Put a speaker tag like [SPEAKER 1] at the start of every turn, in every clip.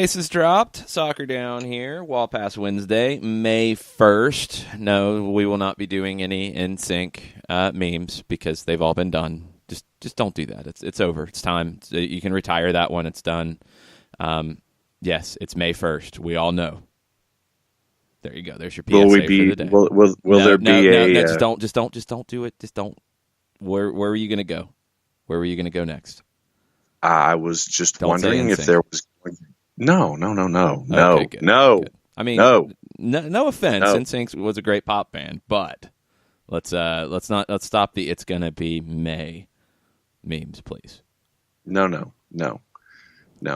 [SPEAKER 1] bases dropped. Soccer down here. Wall Pass Wednesday, May 1st. No, we will not be doing any NSYNC memes because they've all been done. Just don't do that. It's over. It's time. You can retire that one. It's done. Yes, it's May 1st. We all know. There you go. There's your PSA for the day.
[SPEAKER 2] Will there be a...
[SPEAKER 1] No, just don't do it. Just don't. Where are you going to go? Where were you going to go next?
[SPEAKER 2] I was just wondering if there was... No.
[SPEAKER 1] Okay, good.
[SPEAKER 2] No.
[SPEAKER 1] Good. I mean, no offense.
[SPEAKER 2] No.
[SPEAKER 1] NSYNC was a great pop band, but let's stop the "it's gonna be May" memes, please.
[SPEAKER 2] No.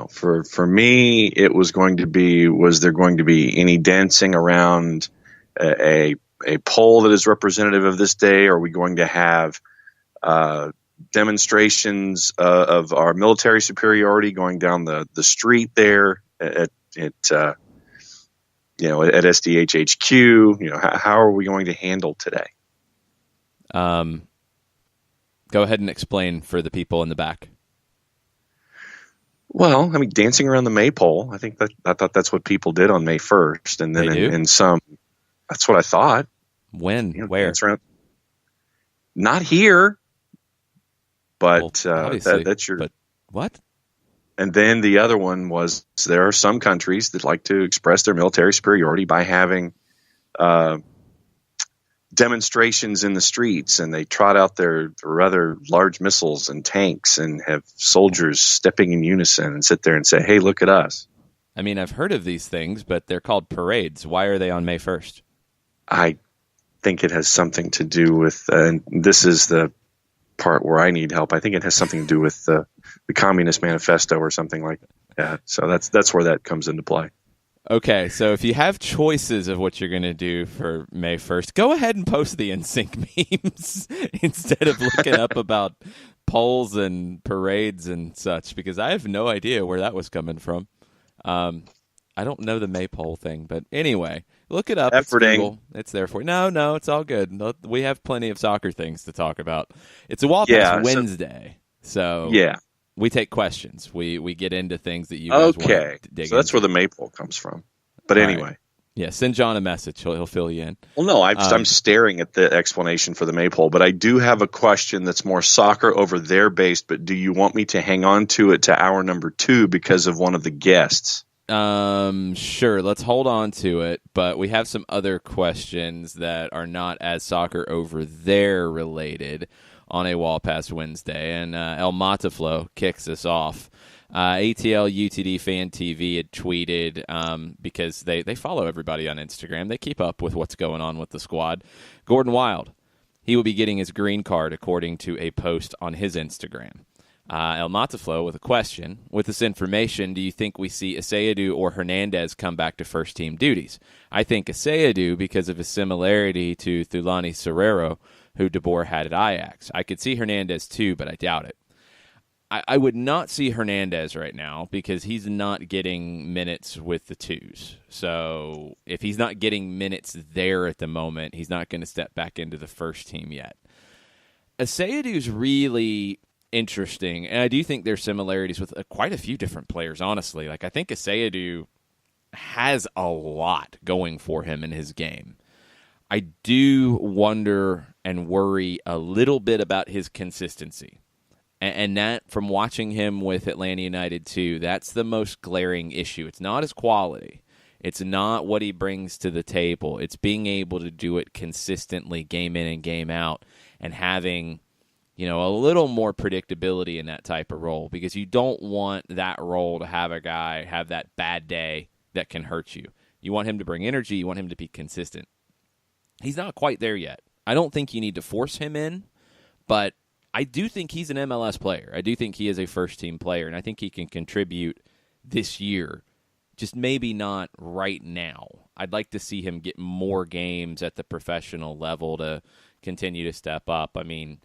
[SPEAKER 2] For me, it was going to be: was there going to be any dancing around a pole that is representative of this day? Are we going to have demonstrations of our military superiority going down the street there at SDH HQ? How are we going to handle today?
[SPEAKER 1] Go ahead and explain for the people in the back.
[SPEAKER 2] Well, I mean, dancing around the maypole. I thought that's what people did on May 1st, and then in some, that's what I thought.
[SPEAKER 1] When? Where?
[SPEAKER 2] Dance around. Not here. But that's your.
[SPEAKER 1] But what?
[SPEAKER 2] And then the other one was there are some countries that like to express their military superiority by having demonstrations in the streets, and they trot out their rather large missiles and tanks and have soldiers stepping in unison and sit there and say, "Hey, look at us."
[SPEAKER 1] I mean, I've heard of these things, but they're called parades. Why are they on May 1st?
[SPEAKER 2] I think it has something to do with, and this is the part where I need help. I think it has something to do with the Communist Manifesto or something like that. So that's where that comes into play.
[SPEAKER 1] Okay, so if you have choices of what you're going to do for May 1st, go ahead and post the NSYNC memes instead of looking up about polls and parades and such, because I have no idea where that was coming from. I don't know the maypole thing, but anyway, look it up.
[SPEAKER 2] Efforting.
[SPEAKER 1] It's there for you. No, it's all good. We have plenty of soccer things to talk about. It's a Wall Pass Wednesday, so we take questions. We get into things that you guys want to dig
[SPEAKER 2] so that's
[SPEAKER 1] into.
[SPEAKER 2] where the maypole comes from. But anyway.
[SPEAKER 1] Right. Yeah, send John a message. He'll fill you in.
[SPEAKER 2] Well, no, I'm staring at the explanation for the maypole, but I do have a question that's more soccer over there based, but do you want me to hang on to it to hour number 2 because of one of the guests?
[SPEAKER 1] Sure. Let's hold on to it, but we have some other questions that are not as soccer over there related on a Wall Pass Wednesday, and El Mataflow kicks us off. ATL UTD Fan TV had tweeted, because they follow everybody on Instagram. They keep up with what's going on with the squad. Gordon Wild, he will be getting his green card according to a post on his Instagram. El Mataflow with a question. With this information, do you think we see Aseyadu or Hernandez come back to first-team duties? I think Aseyadu because of his similarity to Thulani Serrero, who De Boer had at Ajax. I could see Hernandez too, but I doubt it. I would not see Hernandez right now because he's not getting minutes with the twos. So if he's not getting minutes there at the moment, he's not going to step back into the first team yet. Aseyadu's really interesting, and I do think there's similarities with quite a few different players, honestly. Like, I think Aseyadu has a lot going for him in his game. I do wonder and worry a little bit about his consistency. And that, from watching him with Atlanta United too, that's the most glaring issue. It's not his quality. It's not what he brings to the table. It's being able to do it consistently, game in and game out, and having, a little more predictability in that type of role, because you don't want that role to have a guy have that bad day that can hurt you. You want him to bring energy. You want him to be consistent. He's not quite there yet. I don't think you need to force him in, but I do think he's an MLS player. I do think he is a first-team player, and I think he can contribute this year, just maybe not right now. I'd like to see him get more games at the professional level to continue to step up. I mean,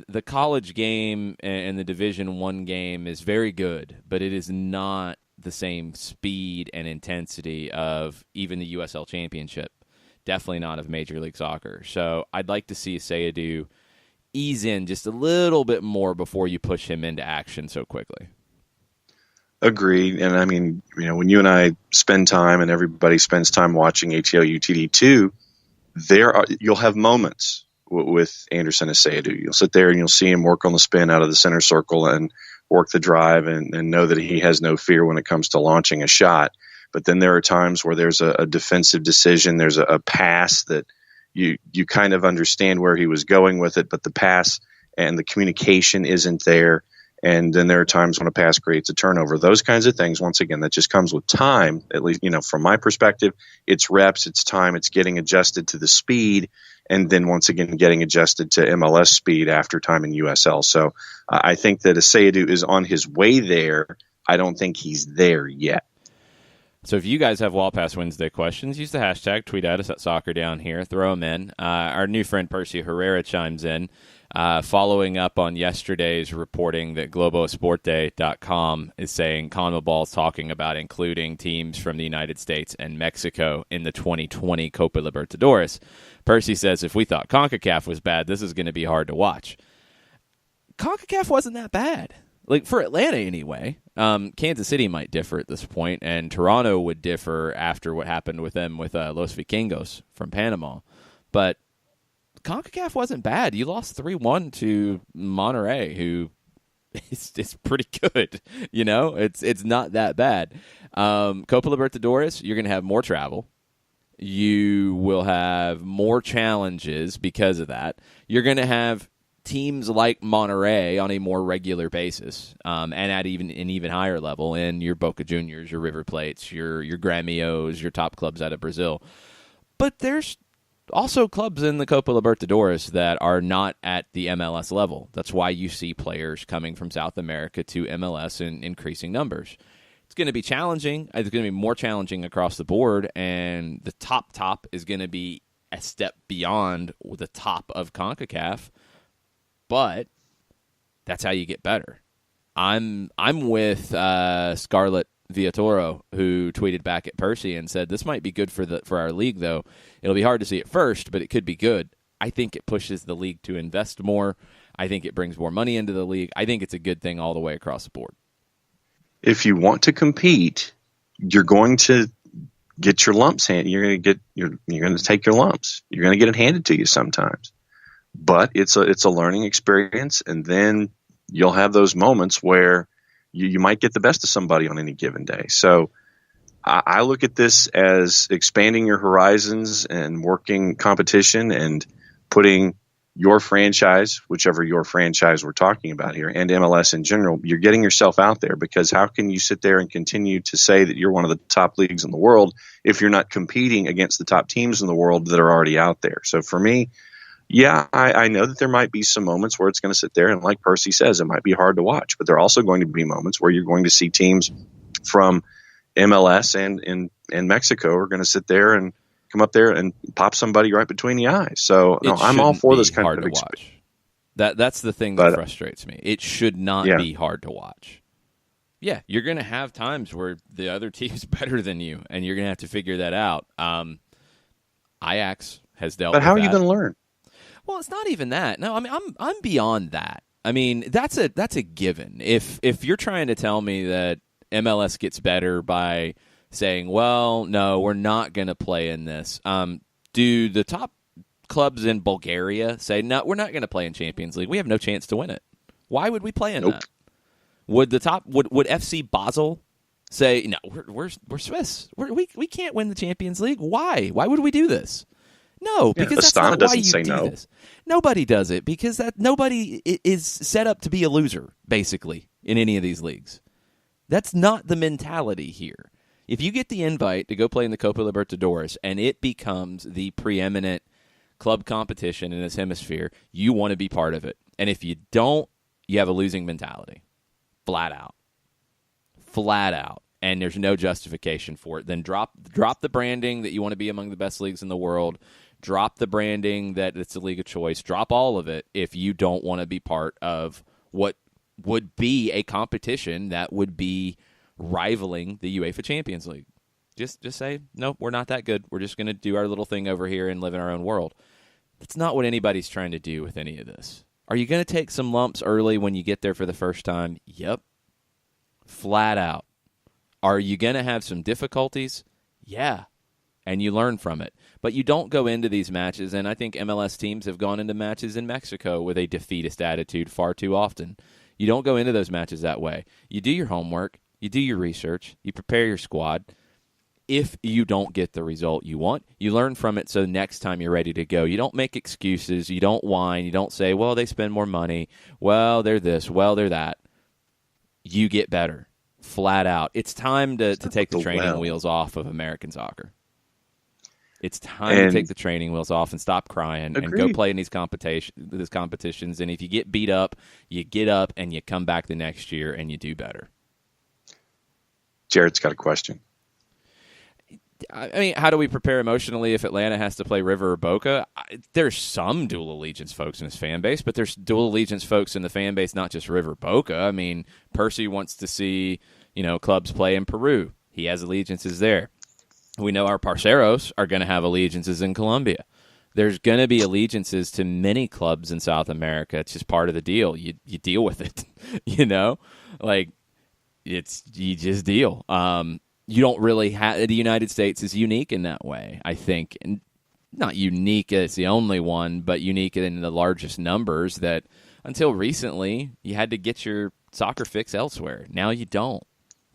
[SPEAKER 1] the college game and the Division I game is very good, but it is not the same speed and intensity of even the USL Championship. Definitely not of Major League Soccer. So I'd like to see Aseyadu ease in just a little bit more before you push him into action so quickly.
[SPEAKER 2] Agreed. And I mean, when you and I spend time and everybody spends time watching ATL UTD2, you'll have moments with Anderson Asayadu. You'll sit there and you'll see him work on the spin out of the center circle and work the drive and know that he has no fear when it comes to launching a shot. But then there are times where there's a defensive decision. There's a pass that you kind of understand where he was going with it, but the pass and the communication isn't there. And then there are times when a pass creates a turnover. Those kinds of things, once again, that just comes with time. At least, from my perspective, it's reps, it's time, it's getting adjusted to the speed, and then once again getting adjusted to MLS speed after time in USL. So I think that Asayadu is on his way there. I don't think he's there yet.
[SPEAKER 1] So if you guys have Wall Pass Wednesday questions, use the hashtag, tweet at us at Soccer Down Here, throw them in. Our new friend Percy Herrera chimes in, following up on yesterday's reporting that Globoesporte.com is saying CONMEBOL's talking about including teams from the United States and Mexico in the 2020 Copa Libertadores. Percy says, if we thought CONCACAF was bad, this is going to be hard to watch. CONCACAF wasn't that bad. Like, for Atlanta anyway. Kansas City might differ at this point, and Toronto would differ after what happened with them with Los Vikingos from Panama. But CONCACAF wasn't bad. You lost 3-1 to Monterrey, who is pretty good. It's not that bad. Copa Libertadores, you're going to have more travel. You will have more challenges because of that. You're going to have teams like Monterrey on a more regular basis, and at an even higher level in your Boca Juniors, your River Plates, your Grêmios, your top clubs out of Brazil. But there's also clubs in the Copa Libertadores that are not at the MLS level. That's why you see players coming from South America to MLS in increasing numbers. It's going to be challenging. It's going to be more challenging across the board, and the top is going to be a step beyond the top of CONCACAF. But that's how you get better. I'm with Scarlett Villatoro, who tweeted back at Percy and said, this might be good for our league, though. It'll be hard to see at first, but it could be good. I think it pushes the league to invest more. I think it brings more money into the league. I think it's a good thing all the way across the board.
[SPEAKER 2] If you want to compete, you're going to get your lumps you're going to take your lumps. You're going to get it handed to you sometimes. But it's a learning experience, and then you'll have those moments where you might get the best of somebody on any given day. So I look at this as expanding your horizons and working competition and putting your franchise, whichever your franchise we're talking about here, and MLS in general, you're getting yourself out there, because how can you sit there and continue to say that you're one of the top leagues in the world if you're not competing against the top teams in the world that are already out there? So for me, yeah, I know that there might be some moments where it's going to sit there, and like Percy says, it might be hard to watch. But there are also going to be moments where you're going to see teams from MLS and Mexico are going to sit there and come up there and pop somebody right between the eyes. So no, I'm all for this kind of
[SPEAKER 1] experience. That's the thing that frustrates me. It should not be hard to watch. Yeah, you're going to have times where the other team's better than you, and you're going to have to figure that out. Ajax has dealt with that.
[SPEAKER 2] But how are you going to learn?
[SPEAKER 1] Well, it's not even that. No, I mean, I'm beyond that. I mean, that's a given. If you're trying to tell me that MLS gets better by saying, well, no, we're not going to play in this. Do the top clubs in Bulgaria say, no, we're not going to play in Champions League? We have no chance to win it. Why would we play in that? Would FC Basel say, no, we're Swiss. We can't win the Champions League? Why? Why would we do this? No, because that's not why you do this. Nobody does it because nobody is set up to be a loser, basically, in any of these leagues. That's not the mentality here. If you get the invite to go play in the Copa Libertadores and it becomes the preeminent club competition in this hemisphere, you want to be part of it. And if you don't, you have a losing mentality. Flat out. Flat out. And there's no justification for it. Then drop the branding that you want to be among the best leagues in the world. Drop the branding that it's a league of choice. Drop all of it if you don't want to be part of what would be a competition that would be rivaling the UEFA Champions League. Just say, no, we're not that good. We're just going to do our little thing over here and live in our own world. That's not what anybody's trying to do with any of this. Are you going to take some lumps early when you get there for the first time? Yep. Flat out. Are you going to have some difficulties? Yeah, and you learn from it. But you don't go into these matches, and I think MLS teams have gone into matches in Mexico with a defeatist attitude far too often. You don't go into those matches that way. You do your homework, you do your research, you prepare your squad. If you don't get the result you want, you learn from it so next time you're ready to go. You don't make excuses, you don't whine, you don't say, well, they spend more money, well, they're this, well, they're that. You get better, flat out. It's time to take the training wheels off of American soccer. It's time to take the training wheels off and stop crying and go play in these competitions. And if you get beat up, you get up and you come back the next year and you do better.
[SPEAKER 2] Jared's got a question.
[SPEAKER 1] I mean, how do we prepare emotionally if Atlanta has to play River or Boca? There's some dual allegiance folks in his fan base, but there's dual allegiance folks in the fan base, not just River Boca. I mean, Percy wants to see, clubs play in Peru. He has allegiances there. We know our parceros are going to have allegiances in Colombia. There's going to be allegiances to many clubs in South America. It's just part of the deal. You deal with it, you just deal. You don't really have the United States is unique in that way, I think, and not unique as the only one, but unique in the largest numbers. That until recently you had to get your soccer fix elsewhere. Now you don't.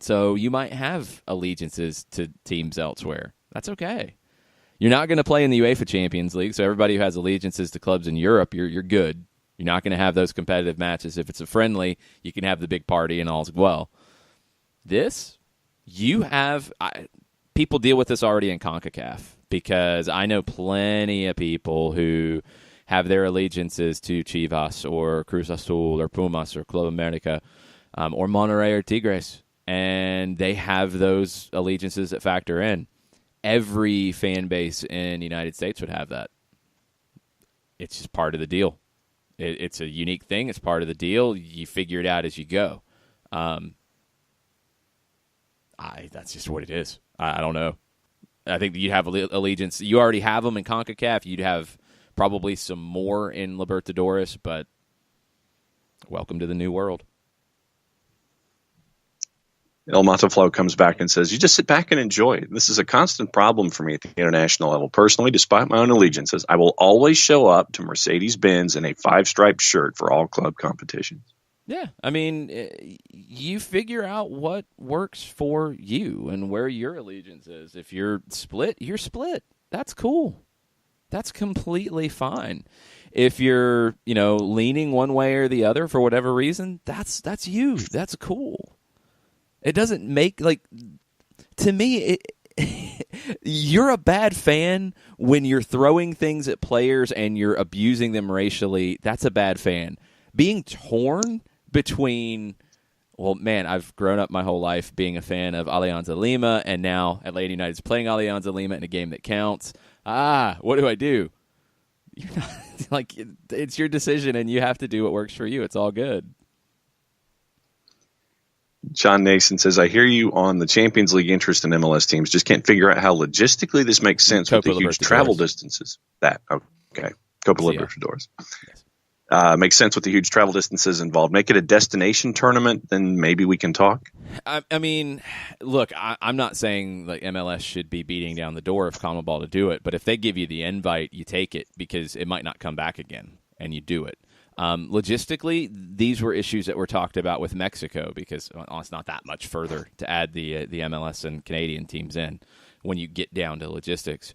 [SPEAKER 1] So you might have allegiances to teams elsewhere. That's okay. You're not going to play in the UEFA Champions League, so everybody who has allegiances to clubs in Europe, you're good. You're not going to have those competitive matches. If it's a friendly, you can have the big party and all's well. This, you have people deal with this already in CONCACAF, because I know plenty of people who have their allegiances to Chivas or Cruz Azul or Pumas or Club America or Monterrey or Tigres. And they have those allegiances that factor in. Every fan base in the United States would have that. It's just part of the deal. It's a unique thing. It's part of the deal. You figure it out as you go. That's just what it is. I don't know. I think you'd have allegiance. You already have them in CONCACAF. You'd have probably some more in Libertadores, but welcome to the new world.
[SPEAKER 2] El Mataflow comes back and says, you just sit back and enjoy. This is a constant problem for me at the international level. Personally, despite my own allegiances, I will always show up to Mercedes-Benz in a 5-striped shirt for all club competitions.
[SPEAKER 1] Yeah, I mean, you figure out what works for you and where your allegiance is. If you're split, you're split. That's cool. That's completely fine. If you're, leaning one way or the other for whatever reason, that's you. That's cool. It doesn't make, to me, you're a bad fan when you're throwing things at players and you're abusing them racially. That's a bad fan. Being torn between, well, man, I've grown up my whole life being a fan of Alianza Lima, and now Atlanta United's playing Alianza Lima in a game that counts. What do? You're not, it's your decision, and you have to do what works for you. It's all good.
[SPEAKER 2] John Nason says, I hear you on the Champions League interest in MLS teams. Just can't figure out how logistically this makes sense with the huge travel distances. Okay. Copa Libertadores. Yes. Makes sense with the huge travel distances involved. Make it a destination tournament, then maybe we can talk.
[SPEAKER 1] I mean, look, I'm not saying MLS should be beating down the door of CONMEBOL to do it, but if they give you the invite, you take it because it might not come back again, and you do it. Logistically, these were issues that were talked about with Mexico because it's not that much further to add the MLS and Canadian teams in when you get down to logistics.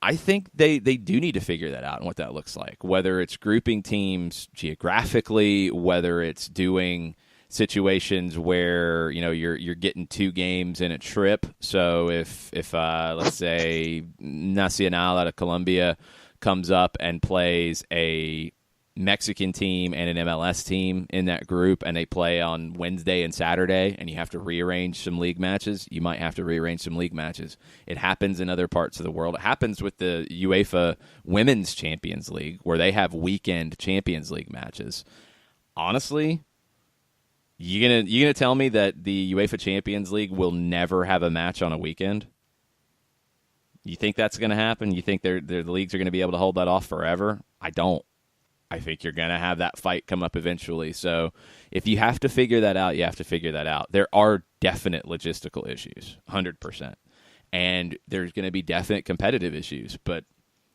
[SPEAKER 1] I think they do need to figure that out and what that looks like, whether it's grouping teams geographically, whether it's doing situations where you're getting 2 games in a trip. So if let's say Nacional out of Colombia comes up and plays a Mexican team and an MLS team in that group, and they play on Wednesday and Saturday, and you have to rearrange some league matches, you might have to rearrange some league matches. It happens in other parts of the world. It happens with the UEFA Women's Champions League, where they have weekend Champions League matches. Honestly, you gonna tell me that the UEFA Champions League will never have a match on a weekend? You think that's going to happen? You think the leagues are going to be able to hold that off forever? I don't. I think you're going to have that fight come up eventually. So if you have to figure that out, you have to figure that out. There are definite logistical issues, 100%. And there's going to be definite competitive issues, but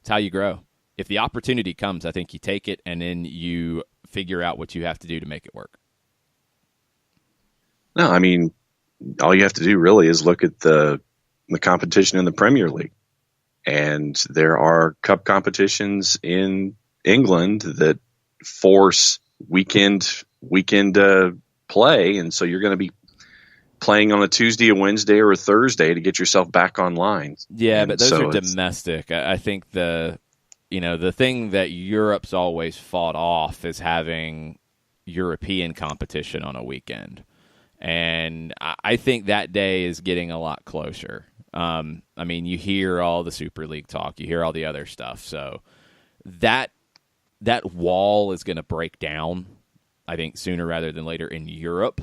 [SPEAKER 1] it's how you grow. If the opportunity comes, I think you take it and then you figure out what you have to do to make it work.
[SPEAKER 2] No, I mean, all you have to do really is look at the competition in the Premier League. And there are cup competitions in England that force weekend play. And so you're going to be playing on a Tuesday, a Wednesday, or a Thursday to get yourself back online.
[SPEAKER 1] Yeah,
[SPEAKER 2] and
[SPEAKER 1] but those are domestic. I think the thing that Europe's always fought off is having European competition on a weekend. And I think that day is getting a lot closer. I mean, you hear all the Super League talk, you hear all the other stuff. So that wall is going to break down, I think, sooner rather than later in Europe.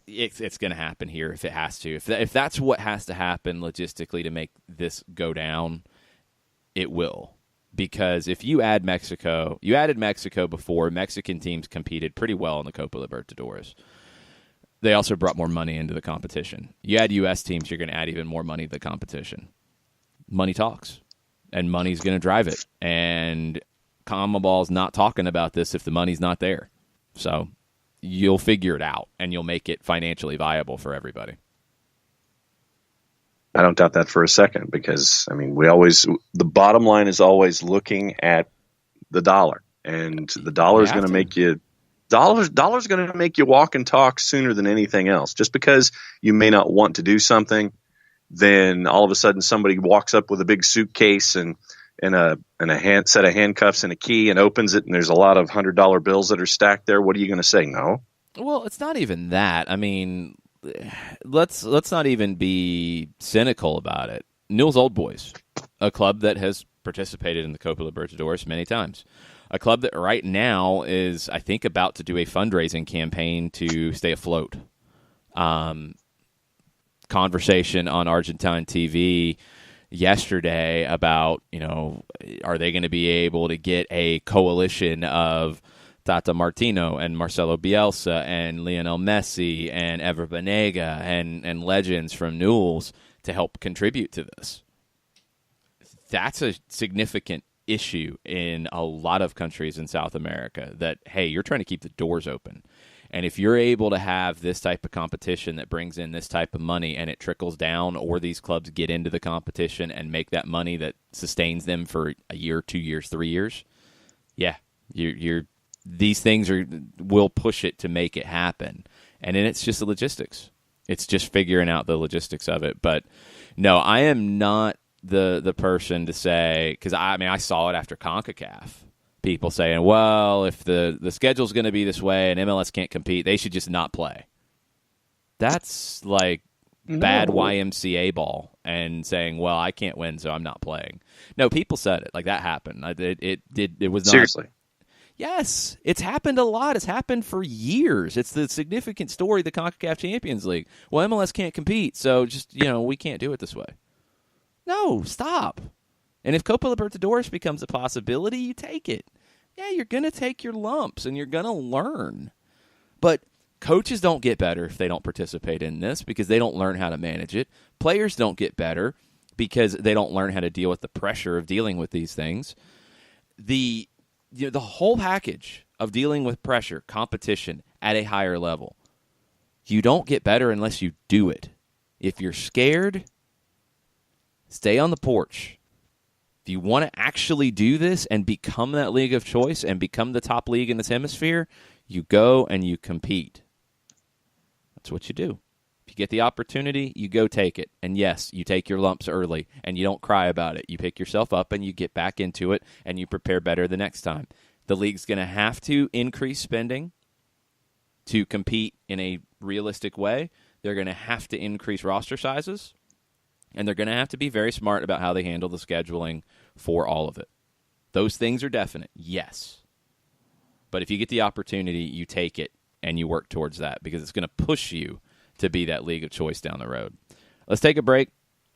[SPEAKER 1] It's going to happen here if it has to. If that's what has to happen logistically to make this go down, it will. Because if you added Mexico before. Mexican teams competed pretty well in the Copa Libertadores. They also brought more money into the competition. You add U.S. teams, you're going to add even more money to the competition. Money talks, and money's going to drive it. And CONMEBOL's not talking about this if the money's not there. So you'll figure it out, and you'll make it financially viable for everybody.
[SPEAKER 2] I don't doubt that for a second, because I mean, the bottom line is always looking at the dollar, and the dollar is going to make you dollar's going to make you walk and talk sooner than anything else. Just because you may not want to do something, then all of a sudden somebody walks up with a big suitcase and a set of handcuffs and a key and opens it, and there's a lot of $100 bills that are stacked there. What are you going to say? No.
[SPEAKER 1] Well, it's not even that. I mean, let's not even be cynical about it. Newell's Old Boys, a club that has participated in the Copa Libertadores many times, a club that right now is, I think, about to do a fundraising campaign to stay afloat. Conversation on Argentine TV yesterday about, are they going to be able to get a coalition of Tata Martino and Marcelo Bielsa and Lionel Messi and Ever Banega and legends from Newell's to help contribute to this? That's a significant issue in a lot of countries in South America, that, hey, you're trying to keep the doors open. And if you're able to have this type of competition that brings in this type of money and it trickles down, or these clubs get into the competition and make that money that sustains them for a year, 2 years, 3 years, yeah, these things will push it to make it happen. And then it's just the logistics. It's just figuring out the logistics of it. But no, I am not the person to say, because I saw it after CONCACAF. People saying, well, if the schedule's going to be this way and MLS can't compete, they should just not play. That's like bad YMCA ball, and saying, well, I can't win, so I'm not playing. No, people said it. Like, that happened. It was not.
[SPEAKER 2] Seriously.
[SPEAKER 1] Yes, it's happened a lot. It's happened for years. It's the significant story of the CONCACAF Champions League. Well, MLS can't compete, so just, we can't do it this way. No, stop. And if Copa Libertadores becomes a possibility, you take it. Yeah, you're going to take your lumps, and you're going to learn. But coaches don't get better if they don't participate in this, because they don't learn how to manage it. Players don't get better because they don't learn how to deal with the pressure of dealing with these things. The whole package of dealing with pressure, competition at a higher level, you don't get better unless you do it. If you're scared, stay on the porch. If you want to actually do this and become that league of choice and become the top league in this hemisphere, you go and you compete. That's what you do. If you get the opportunity, you go take it. And yes, you take your lumps early and you don't cry about it. You pick yourself up and you get back into it and you prepare better the next time. The league's going to have to increase spending to compete in a realistic way. They're going to have to increase roster sizes. And they're going to have to be very smart about how they handle the scheduling for all of it. Those things are definite, yes. But if you get the opportunity, you take it and you work towards that, because it's going to push you to be that league of choice down the road. Let's take a break.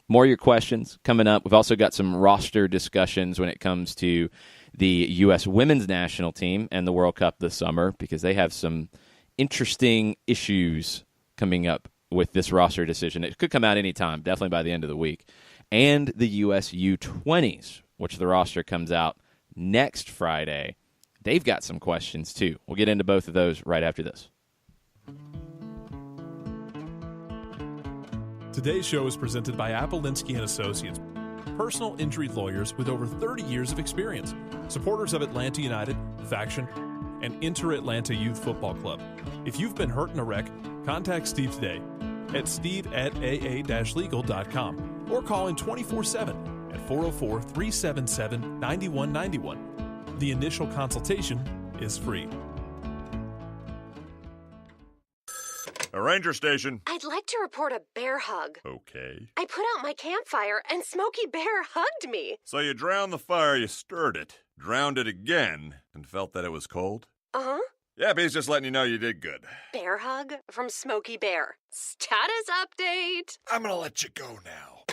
[SPEAKER 1] More of your questions coming up. We've also got some roster discussions when it comes to the U.S. women's national team and the World Cup this summer, because they have some interesting issues coming up with this roster decision. It could come out anytime, definitely by the end of the week. And the U.S. U20's, which the roster comes out next Friday. They've got some questions, too. We'll get into both of those right after this.
[SPEAKER 3] Today's show is presented by Appolinsky & Associates, personal injury lawyers with over 30 years of experience, supporters of Atlanta United, Faction, and Inter-Atlanta Youth Football Club. If you've been hurt in a wreck, contact Steve today at steve@aa-legal.com or call in 24/7 at 404-377-9191. The initial consultation is free.
[SPEAKER 4] A ranger station.
[SPEAKER 5] I'd like to report a bear hug.
[SPEAKER 4] Okay.
[SPEAKER 5] I put out my campfire and Smokey Bear hugged me.
[SPEAKER 4] So you drowned the fire, you stirred it, drowned it again, and felt that it was cold?
[SPEAKER 5] Uh-huh.
[SPEAKER 4] Yep, he's just letting you know you did good.
[SPEAKER 5] Bear hug from Smokey Bear. Status update.
[SPEAKER 4] I'm gonna let you go now.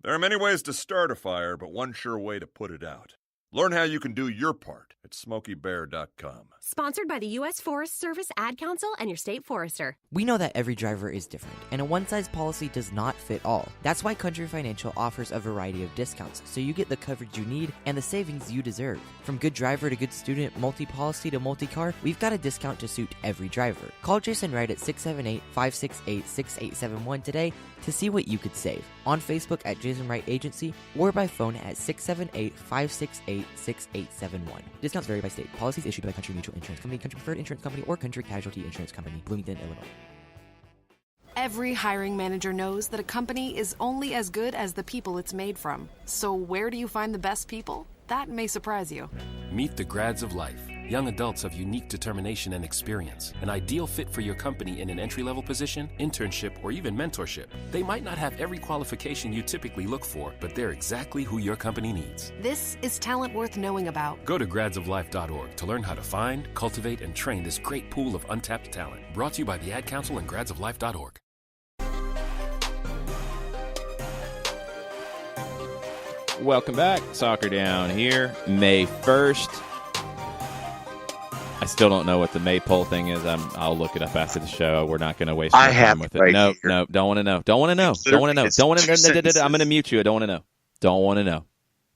[SPEAKER 4] There are many ways to start a fire, but one sure way to put it out. Learn how you can do your part at SmokeyBear.com.
[SPEAKER 5] Sponsored by the U.S. Forest Service, Ad Council, and your state forester.
[SPEAKER 6] We know that every driver is different, and a one-size policy does not fit all. That's why Country Financial offers a variety of discounts, so you get the coverage you need and the savings you deserve. From good driver to good student, multi-policy to multi-car, we've got a discount to suit every driver. Call Jason Wright at 678-568-6871 today to see what you could save. On Facebook at Jason Wright Agency or by phone at 678-568-6871. Discounts vary by state. Policies issued by Country Mutual Insurance Company, Country Preferred Insurance Company, or Country Casualty Insurance Company, Bloomington, Illinois.
[SPEAKER 7] Every hiring manager knows that a company is only as good as the people it's made from. So where do you find the best people? That may surprise you.
[SPEAKER 8] Meet the grads of life. Young adults of unique determination and experience. An ideal fit for your company in an entry-level position, internship, or even mentorship. They might not have every qualification you typically look for, but they're exactly who your company needs.
[SPEAKER 7] This is talent worth knowing about.
[SPEAKER 8] Go to gradsoflife.org to learn how to find, cultivate, and train this great pool of untapped talent. Brought to you by the Ad Council and gradsoflife.org.
[SPEAKER 1] Welcome back. Soccer Down here, May 1st. I still don't know what the maypole thing is. I'll look it up after the show. We're not going to waste my time with it.
[SPEAKER 2] Right
[SPEAKER 1] no,
[SPEAKER 2] here.
[SPEAKER 1] no, don't want to know. Don't want to know. Don't want to know. Don't want to know. I'm going to mute you. I don't want to know. Don't want to know.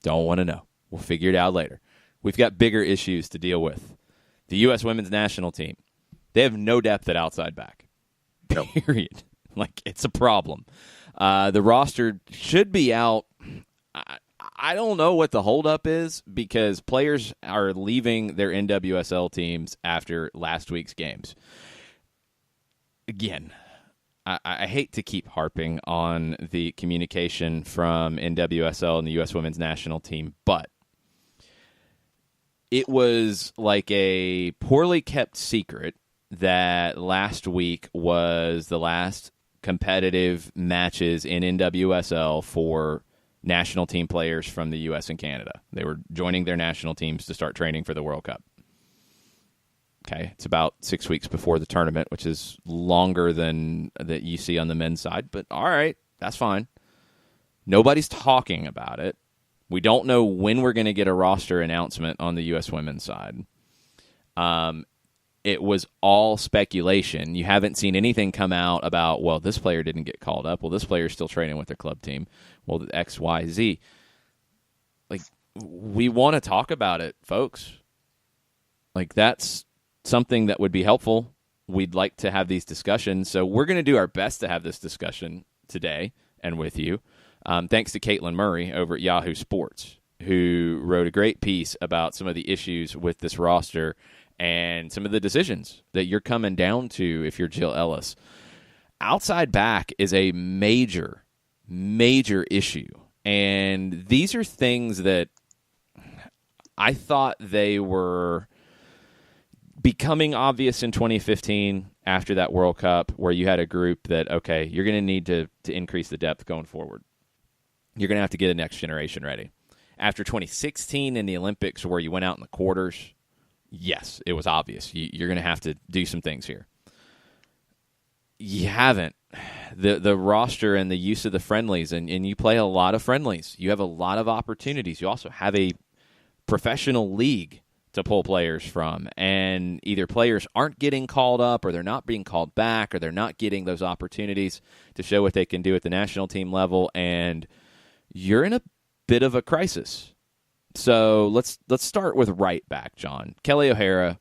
[SPEAKER 1] Don't want to know. We'll figure it out later. We've got bigger issues to deal with. The U.S. women's national team, they have no depth at outside back. Period. Like, it's a problem. The roster should be out. I don't know what the holdup is, because players are leaving their NWSL teams after last week's games. Again, I hate to keep harping on the communication from NWSL and the U.S. women's national team, but it was like a poorly kept secret that last week was the last competitive matches in NWSL for national team players from the U.S. and Canada. They were joining their national teams to start training for the World Cup. Okay, it's about 6 weeks before the tournament, which is longer than that you see on the men's side, but all right, that's fine. Nobody's talking about it. We don't know when we're going to get a roster announcement on the U.S. women's side. It was all speculation. You haven't seen anything come out about, well, this player didn't get called up. Well, this player's still training with their club team. Well, the X, Y, Z. Like, we want to talk about it, folks. Like, that's something that would be helpful. We'd like to have these discussions. So we're going to do our best to have this discussion today and with you. Thanks to Caitlin Murray over at Yahoo Sports, who wrote a great piece about some of the issues with this roster and some of the decisions that you're coming down to if you're Jill Ellis. Outside back is a major, major issue. And these are things that I thought they were becoming obvious in 2015 after that World Cup, where you had a group that, okay, you're going to need to increase the depth going forward. You're going to have to get a next generation ready. After 2016 in the Olympics, where you went out in the quarters, yes, it was obvious. You're going to have to do some things here. You haven't the roster and the use of the friendlies, and you play a lot of friendlies. You have a lot of opportunities. You also have a professional league to pull players from, and either players aren't getting called up or they're not being called back or they're not getting those opportunities to show what they can do at the national team level, and you're in a bit of a crisis. So let's start with right back, John. Kelly O'Hara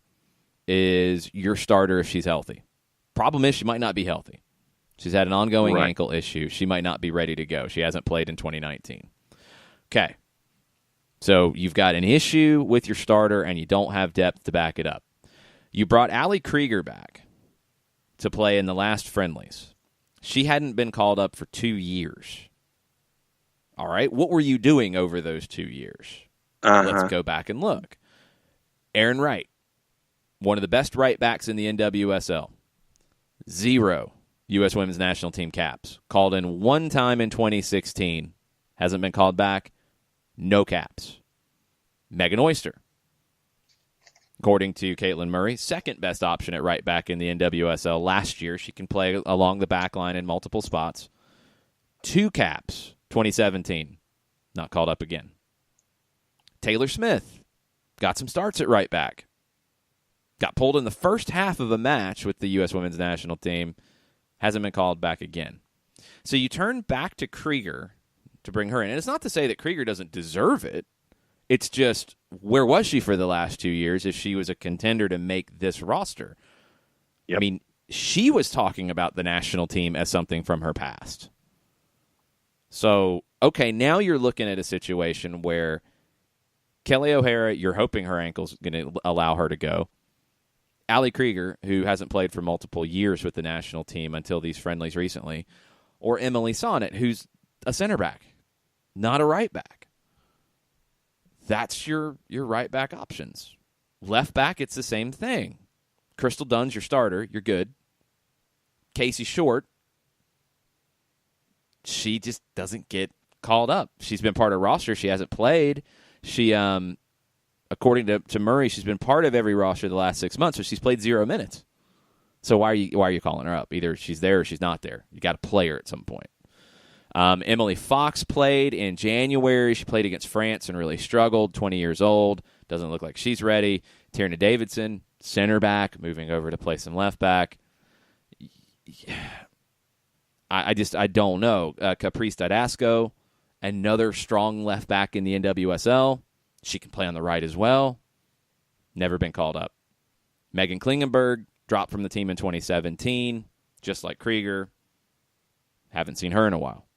[SPEAKER 1] is your starter if she's healthy. Problem is she might not be healthy. She's had an ongoing ankle issue. She might not be ready to go. She hasn't played in 2019. Okay. So you've got an issue with your starter, and you don't have depth to back it up. You brought Allie Krieger back to play in the last friendlies. She hadn't been called up for 2 years. All right, what were you doing over those 2 years? Let's go back and look. Aaron Wright, one of the best right backs in the NWSL. 0 U.S. Women's National Team caps. Called in one time in 2016. Hasn't been called back. No caps. Megan Oyster, according to Caitlin Murray, second best option at right back in the NWSL last year. She can play along the back line in multiple spots. 2 caps, 2017. Not called up again. Taylor Smith got some starts at right back. Got pulled in the first half of a match with the U.S. Women's National Team. Hasn't been called back again. So you turn back to Krieger to bring her in. And it's not to say that Krieger doesn't deserve it. It's just, where was she for the last 2 years if she was a contender to make this roster? Yep. I mean, she was talking about the national team as something from her past. So, okay, now you're looking at a situation where Kelly O'Hara, you're hoping her ankle's going to allow her to go. Allie Krieger, who hasn't played for multiple years with the national team until these friendlies recently, or Emily Sonnet, who's a center back, not a right back. That's your right back options. Left back, it's the same thing. Crystal Dunn's your starter. You're good. Casey Short, she just doesn't get called up. She's been part of roster. She hasn't played. She, according to Murray, she's been part of every roster the last 6 months, so she's played 0 minutes. So why are you calling her up? Either she's there or she's not there. You got to play her at some point. Emily Fox played in January. She played against France and really struggled. 20 years old. Doesn't look like she's ready. Tierna Davidson, center back, moving over to play some left back. I don't know. Caprice Didasco, another strong left back in the NWSL. She can play on the right as well. Never been called up. Megan Klingenberg dropped from the team in 2017, just like Krieger. Haven't seen her in a while.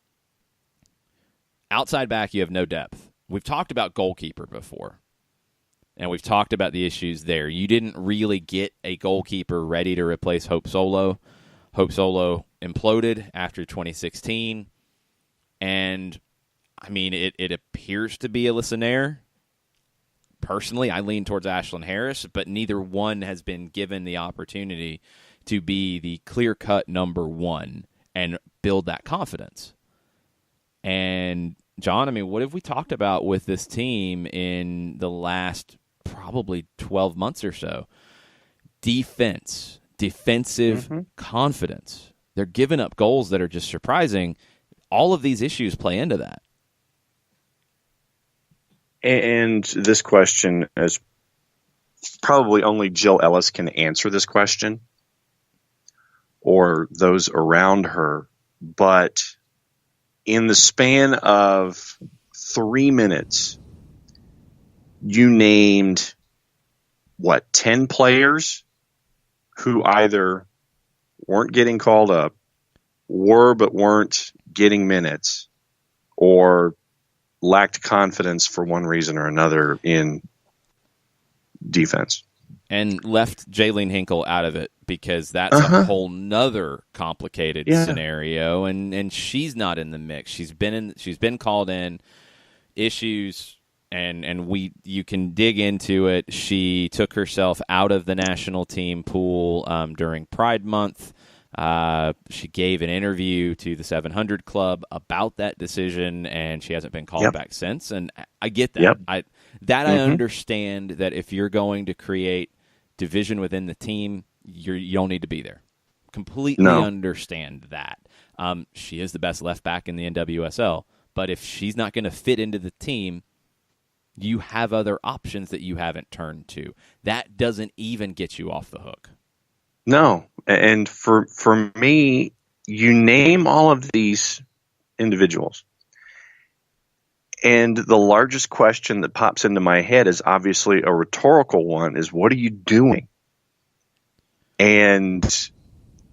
[SPEAKER 1] Outside back, you have no depth. We've talked about goalkeeper before, and we've talked about the issues there. You didn't really get a goalkeeper ready to replace Hope Solo. Hope Solo imploded after 2016, and, I mean, it appears to be Alyssa Nair. Personally, I lean towards Ashlyn Harris, but neither one has been given the opportunity to be the clear-cut number one and build that confidence. And, John, I mean, what have we talked about with this team in the last probably 12 months or so? Defense, defensive confidence. They're giving up goals that are just surprising. All of these issues play into that.
[SPEAKER 2] And this question is probably only Jill Ellis can answer this question, or those around her. But in the span of 3 minutes, you named, 10 players who either weren't getting called up, were but weren't getting minutes, or lacked confidence for one reason or another in defense.
[SPEAKER 1] And left Jaylene Hinkle out of it because that's a whole nother complicated scenario, and she's not in the mix. She's been called in. Issues, and you can dig into it. She took herself out of the national team pool during Pride Month. She gave an interview to the 700 Club about that decision, and she hasn't been called back since. And I get that. I understand that if you're going to create division within the team, you don't need to be there. Completely understand that. She is the best left back in the NWSL. But if she's not going to fit into the team, you have other options that you haven't turned to. That doesn't even get you off the hook.
[SPEAKER 2] No. And for me, you name all of these individuals, and the largest question that pops into my head is obviously a rhetorical one, is what are you doing? And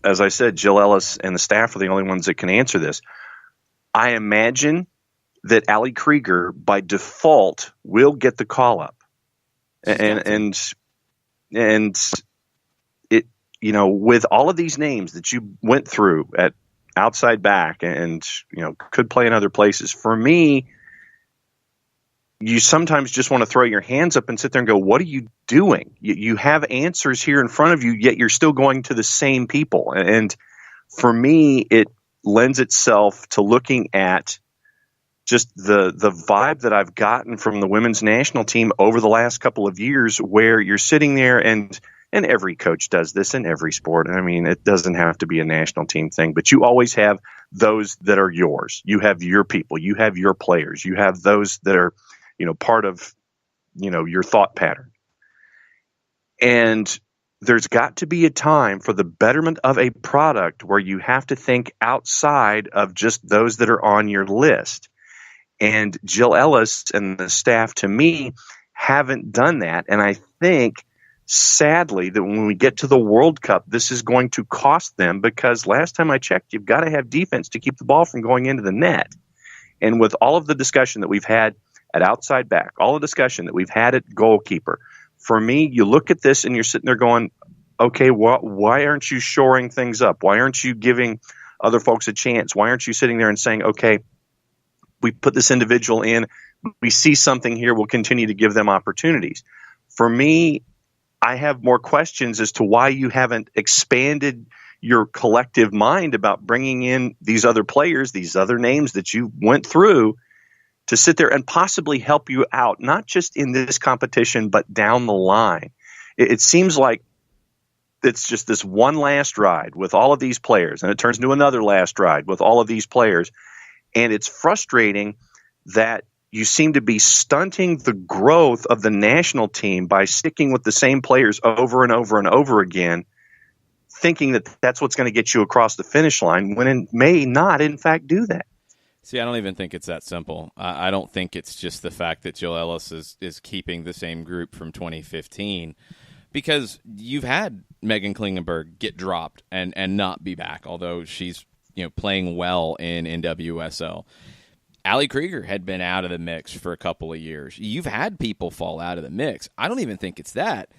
[SPEAKER 2] as I said, Jill Ellis and the staff are the only ones that can answer this. I imagine that Allie Krieger, by default, will get the call up. And it, with all of these names that you went through at outside back and, could play in other places, for me, you sometimes just want to throw your hands up and sit there and go, what are you doing? You have answers here in front of you, yet you're still going to the same people. And for me, it lends itself to looking at just the vibe that I've gotten from the women's national team over the last couple of years, where you're sitting there, and every coach does this in every sport. I mean, it doesn't have to be a national team thing, but you always have those that are yours. You have your people, you have your players, you have those that are, part of, your thought pattern. And there's got to be a time for the betterment of a product where you have to think outside of just those that are on your list. And Jill Ellis and the staff, to me, haven't done that. And I think, sadly, that when we get to the World Cup, this is going to cost them, because last time I checked, you've got to have defense to keep the ball from going into the net. And with all of the discussion that we've had at outside back, all the discussion that we've had at goalkeeper, for me, you look at this and you're sitting there going, okay, why aren't you shoring things up? Why aren't you giving other folks a chance? Why aren't you sitting there and saying, okay, we put this individual in, we see something here, we'll continue to give them opportunities? For me, I have more questions as to why you haven't expanded your collective mind about bringing in these other players, these other names that you went through, to sit there and possibly help you out, not just in this competition, but down the line. It seems like it's just this one last ride with all of these players, and it turns into another last ride with all of these players. And it's frustrating that you seem to be stunting the growth of the national team by sticking with the same players over and over and over again, thinking that that's what's going to get you across the finish line, when it may not, in fact, do that.
[SPEAKER 1] See, I don't even think it's that simple. I don't think it's just the fact that Jill Ellis is keeping the same group from 2015, because you've had Megan Klingenberg get dropped and not be back, although she's playing well in NWSL. Allie Krieger had been out of the mix for a couple of years. You've had people fall out of the mix. I don't even think it's that.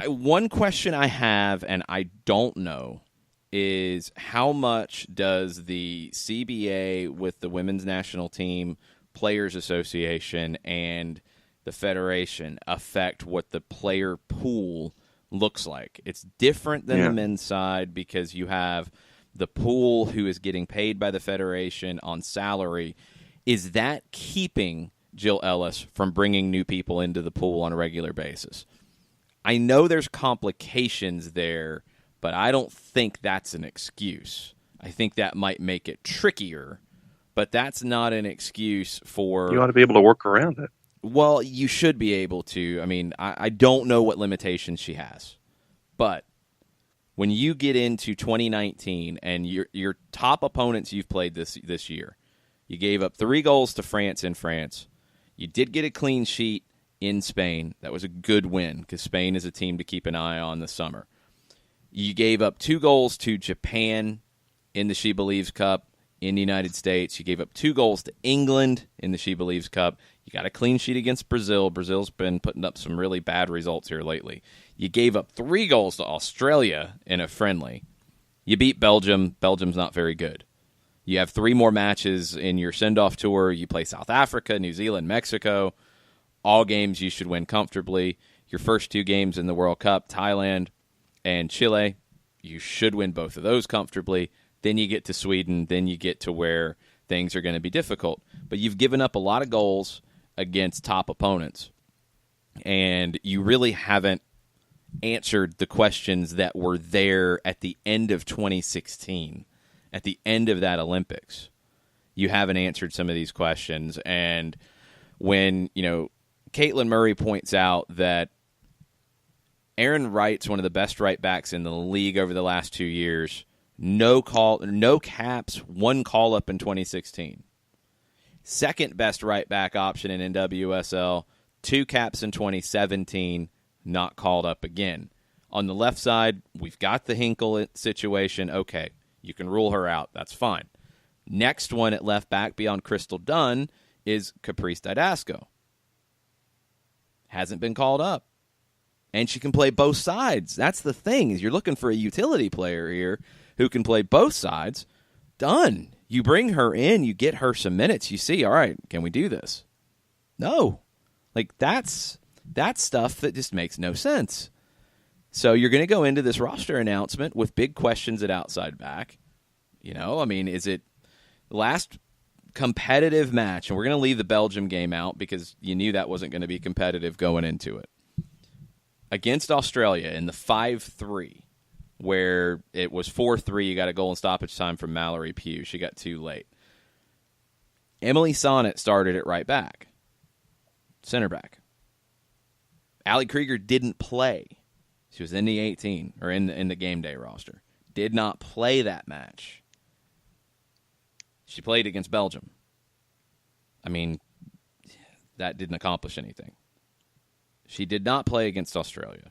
[SPEAKER 1] One question I have, and I don't know, is how much does the CBA with the Women's National Team, Players Association, and the Federation affect what the player pool looks like? It's different than the men's side, because you have the pool who is getting paid by the Federation on salary. Is that keeping Jill Ellis from bringing new people into the pool on a regular basis? I know there's complications there, but I don't think that's an excuse. I think that might make it trickier, but that's not an excuse for...
[SPEAKER 2] You ought to be able to work around it.
[SPEAKER 1] Well, you should be able to. I mean, I don't know what limitations she has, but when you get into 2019 and your top opponents you've played this year, you gave up 3 goals to France in France. You did get a clean sheet in Spain. That was a good win, because Spain is a team to keep an eye on this summer. You gave up 2 goals to Japan in the She Believes Cup in the United States. You gave up 2 goals to England in the She Believes Cup. You got a clean sheet against Brazil. Brazil's been putting up some really bad results here lately. You gave up 3 goals to Australia in a friendly. You beat Belgium. Belgium's not very good. You have 3 more matches in your send-off tour. You play South Africa, New Zealand, Mexico. All games you should win comfortably. Your first 2 games in the World Cup, Thailand and Chile, you should win both of those comfortably. Then you get to Sweden. Then you get to where things are going to be difficult. But you've given up a lot of goals against top opponents, and you really haven't answered the questions that were there at the end of 2016. at the end of that Olympics. You haven't answered some of these questions. And when, Caitlin Murray points out that Aaron Wright's one of the best right backs in the league over the last 2 years, no caps, 1 call-up in 2016. Second best right back option in NWSL, 2 caps in 2017, not called up again. On the left side, we've got the Hinkle situation. Okay, you can rule her out. That's fine. Next one at left back beyond Crystal Dunn is Caprice Didasco. Hasn't been called up. And she can play both sides. That's the thing, is you're looking for a utility player here who can play both sides. Done. You bring her in, you get her some minutes, you see, all right, can we do this? No. That's stuff that just makes no sense. So you're going to go into this roster announcement with big questions at outside back. Is it the last competitive match? And we're going to leave the Belgium game out because you knew that wasn't going to be competitive going into it. Against Australia in the 5-3, where it was 4-3, you got a goal in stoppage time from Mallory Pugh. She got too late. Emily Sonnet started at right back, center back. Allie Krieger didn't play. She was in the 18 or in the game day roster. Did not play that match. She played against Belgium. That didn't accomplish anything. She did not play against Australia.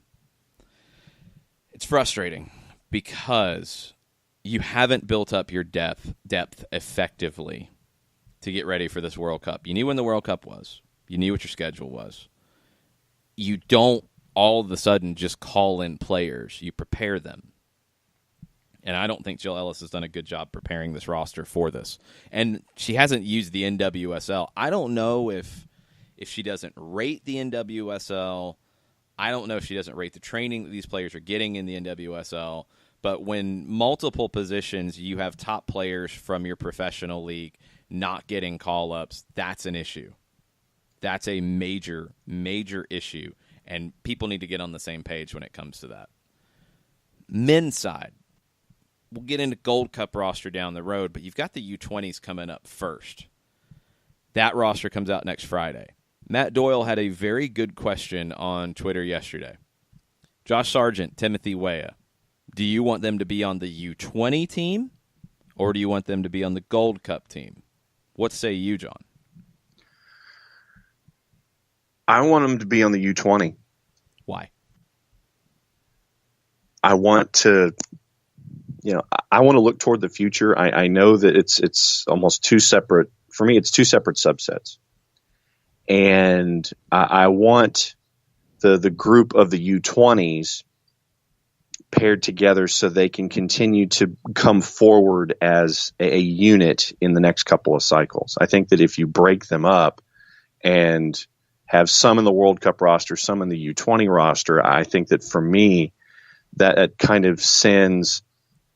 [SPEAKER 1] It's frustrating because you haven't built up your depth effectively to get ready for this World Cup. You knew when the World Cup was. You knew what your schedule was. You don't all of a sudden just call in players. You prepare them. And I don't think Jill Ellis has done a good job preparing this roster for this. And she hasn't used the NWSL. I don't know if she doesn't rate the NWSL. I don't know if she doesn't rate the training that these players are getting in the NWSL. But when multiple positions you have top players from your professional league not getting call-ups, that's an issue. That's a major, major issue. And people need to get on the same page when it comes to that. Men's side. We'll get into Gold Cup roster down the road, but you've got the U20's coming up first. That roster comes out next Friday. Matt Doyle had a very good question on Twitter yesterday. Josh Sargent, Timothy Weah, do you want them to be on the U20 team, or do you want them to be on the Gold Cup team? What say you, John?
[SPEAKER 2] I want them to be on the U20.
[SPEAKER 1] Why?
[SPEAKER 2] I want to look toward the future. I know that it's almost two separate, for me, it's two separate subsets. And I want the group of the U20s paired together so they can continue to come forward as a unit in the next couple of cycles. I think that if you break them up and have some in the World Cup roster, some in the U20 roster, I think that for me, that kind of sends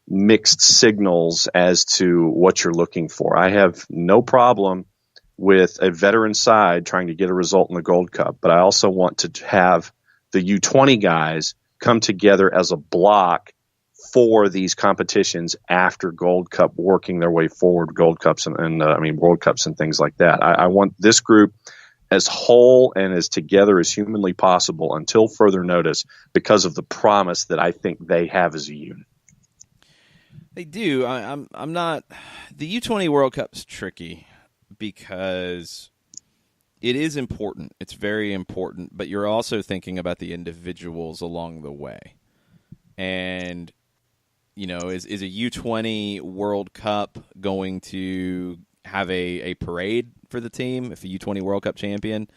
[SPEAKER 2] mixed signals as to what you're looking for. I have no problem with a veteran side trying to get a result in the Gold Cup, but I also want to have the U20 guys come together as a block for these competitions after Gold Cup, working their way forward, Gold Cups and World Cups and things like that. I want this group as whole and as together as humanly possible until further notice because of the promise that I think they have as a unit.
[SPEAKER 1] They do. I'm not. The U20 World Cup's tricky because it is important. It's very important, but you're also thinking about the individuals along the way. And, is a U20 World Cup going to have a parade for the team if a U20 World Cup champion?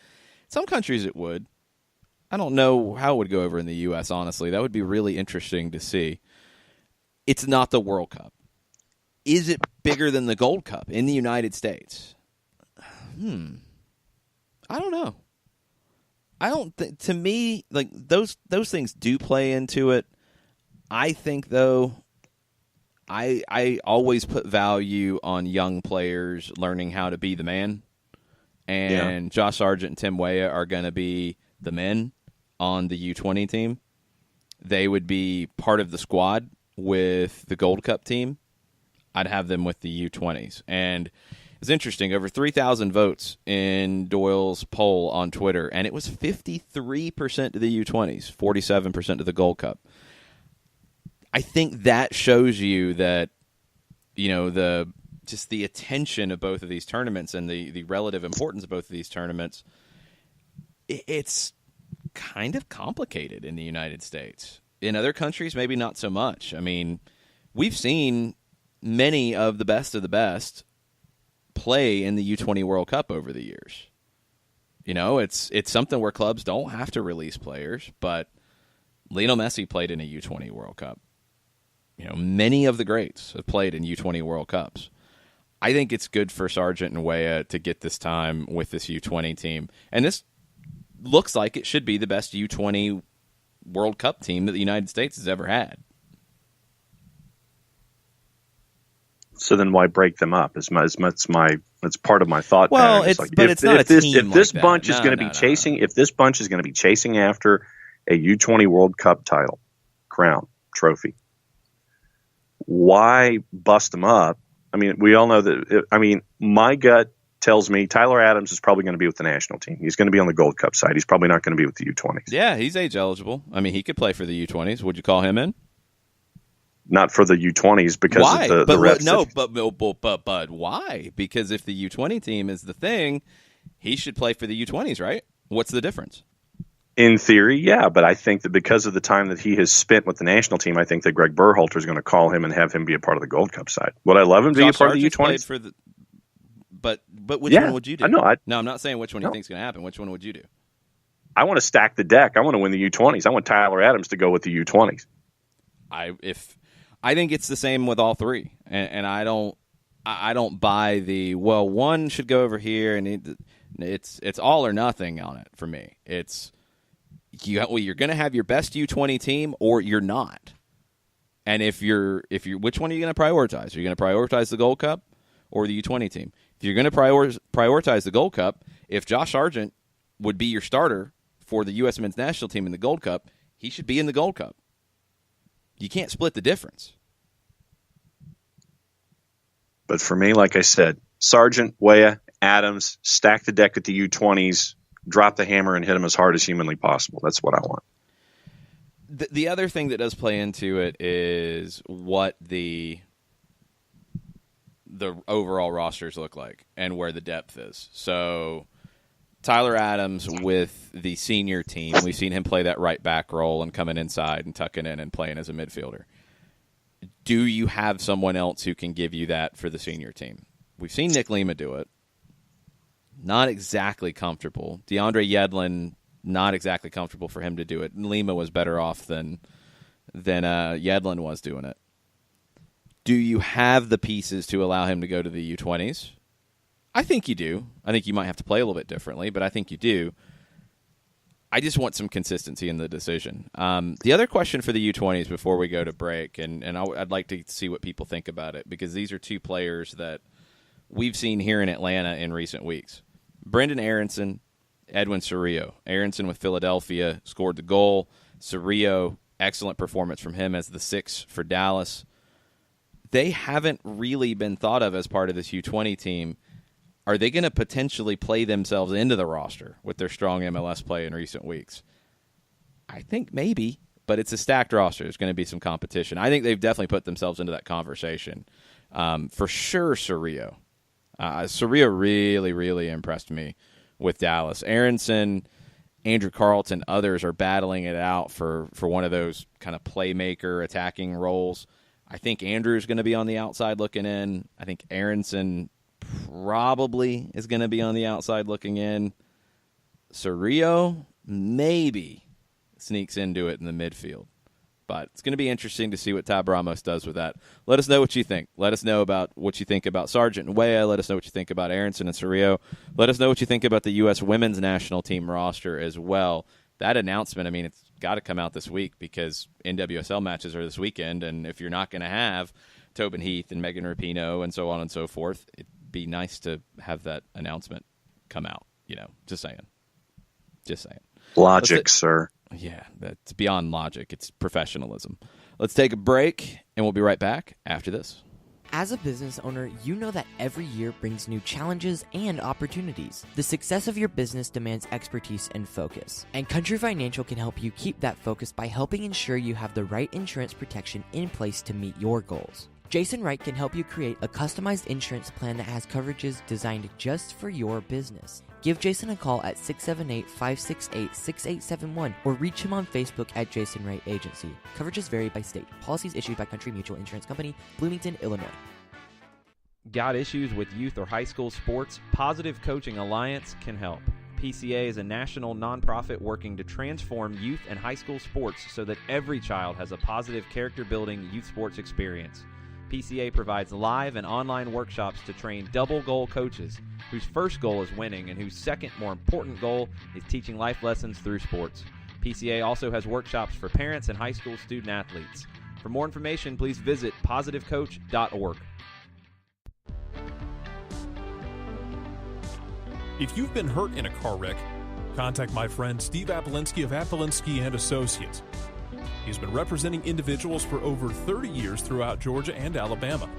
[SPEAKER 1] Some countries it would. I don't know how it would go over in the U.S., honestly. That would be really interesting to see. It's not the World Cup. Is it bigger than the Gold Cup in the United States? I don't know. I don't think, to me, like those things do play into it. I think, though, I always put value on young players learning how to be the man. And Josh Sargent and Tim Weah are going to be the men on the U20 team. They would be part of the squad with the Gold Cup team. I'd have them with the U20s. And it's interesting, over 3,000 votes in Doyle's poll on Twitter, and it was 53% to the U20s, 47% to the Gold Cup. I think that shows you that, just the attention of both of these tournaments and the relative importance of both of these tournaments, it's kind of complicated in the United States. In other countries, maybe not so much. I mean, we've seen many of the best play in the U20 World Cup over the years. It's something where clubs don't have to release players, but Lionel Messi played in a U20 World Cup. Many of the greats have played in U20 World Cups. I think it's good for Sargent and Weah to get this time with this U20 team. And this looks like it should be the best U20 World Cup team that the United States has ever had.
[SPEAKER 2] So then why break them up? That's part of my thought.
[SPEAKER 1] Well,
[SPEAKER 2] pattern.
[SPEAKER 1] It's not a team
[SPEAKER 2] if this
[SPEAKER 1] like
[SPEAKER 2] bunch
[SPEAKER 1] that.
[SPEAKER 2] is going to be chasing, if this bunch is going to be chasing after a U20 World Cup title, crown, trophy, why bust them up? I mean, we all know that. My gut tells me Tyler Adams is probably going to be with the national team. He's going to be on the Gold Cup side. He's probably not going to be with the U20s.
[SPEAKER 1] Yeah, he's age eligible. I mean, he could play for the U20s. Would you call him in?
[SPEAKER 2] Not for the U20s because
[SPEAKER 1] why?
[SPEAKER 2] of the reps.
[SPEAKER 1] But why? Because if the U20 team is the thing, he should play for the U20s, right? What's the difference?
[SPEAKER 2] In theory, yeah, but I think that because of the time that he has spent with the national team, I think that Greg Berhalter is going to call him and have him be a part of the Gold Cup side. Would I love him to be a part of the U20s?
[SPEAKER 1] But which one would you do?
[SPEAKER 2] No,
[SPEAKER 1] I'm not saying which one you think is going to happen. Which one would you do?
[SPEAKER 2] I want to stack the deck. I want to win the U20s. I want Tyler Adams to go with the U20s.
[SPEAKER 1] I think it's the same with all three, and I don't buy the one should go over here, and it's all or nothing on it for me. It's you're going to have your best U20 team or you're not, and if you're which one are you going to prioritize? Are you going to prioritize the Gold Cup or the U20 team? If you're going to prioritize the Gold Cup, if Josh Sargent would be your starter for the U.S. men's national team in the Gold Cup, he should be in the Gold Cup. You can't split the difference.
[SPEAKER 2] But for me, like I said, Sargent, Weah, Adams, stack the deck at the U20s, drop the hammer and hit them as hard as humanly possible. That's what I want.
[SPEAKER 1] The other thing that does play into it is what the overall rosters look like and where the depth is. So Tyler Adams with the senior team, we've seen him play that right back role and coming inside and tucking in and playing as a midfielder. Do you have someone else who can give you that for the senior team? We've seen Nick Lima do it. Not exactly comfortable. DeAndre Yedlin, not exactly comfortable for him to do it. Lima was better off than Yedlin was doing it. Do you have the pieces to allow him to go to the U20s? I think you do. I think you might have to play a little bit differently, but I think you do. I just want some consistency in the decision. The other question for the U20s before we go to break, and I'd like to see what people think about it, because these are two players that we've seen here in Atlanta in recent weeks. Brendan Aronson, Edwin Cerrillo. Aronson with Philadelphia scored the goal. Cerrillo, excellent performance from him as the 6 for Dallas. They haven't really been thought of as part of this U20 team. Are they going to potentially play themselves into the roster with their strong MLS play in recent weeks? I think maybe, but it's a stacked roster. There's going to be some competition. I think they've definitely put themselves into that conversation. For sure, Cerrillo. Cerrillo really, really impressed me with Dallas. Aronson, Andrew Carlton, others are battling it out for one of those kind of playmaker attacking roles. I think Andrew's going to be on the outside looking in. I think Aronson probably is going to be on the outside looking in. Cerrillo maybe sneaks into it in the midfield. But it's going to be interesting to see what Tab Ramos does with that. Let us know what you think. Let us know about what you think about Sargent and Weah. Let us know what you think about Aronson and Cerrillo. Let us know what you think about the U.S. women's national team roster as well. That announcement, I mean, it's got to come out this week because NWSL matches are this weekend, and if you're not going to have Tobin Heath and Megan Rapinoe and so on and so forth, it'd be nice to have that announcement come out. Just saying.
[SPEAKER 2] Logic, sir.
[SPEAKER 1] Yeah, that's beyond logic. It's professionalism. Let's take a break, and we'll be right back after this.
[SPEAKER 6] As a business owner, you know that every year brings new challenges and opportunities. The success of your business demands expertise and focus. And Country Financial can help you keep that focus by helping ensure you have the right insurance protection in place to meet your goals. Jason Wright can help you create a customized insurance plan that has coverages designed just for your business. Give Jason a call at 678-568-6871 or reach him on Facebook at Jason Wright Agency. Coverages vary by state. Policies issued by Country Mutual Insurance Company, Bloomington, Illinois.
[SPEAKER 9] Got issues with youth or high school sports? Positive Coaching Alliance can help. PCA is a national nonprofit working to transform youth and high school sports so that every child has a positive character-building youth sports experience. PCA provides live and online workshops to train double-goal coaches whose first goal is winning and whose second, more important goal is teaching life lessons through sports. PCA also has workshops for parents and high school student-athletes. For more information, please visit positivecoach.org.
[SPEAKER 3] If you've been hurt in a car wreck, contact my friend Steve Apolinski of Apolinski and Associates. He's been representing individuals for over 30 years throughout Georgia and Alabama.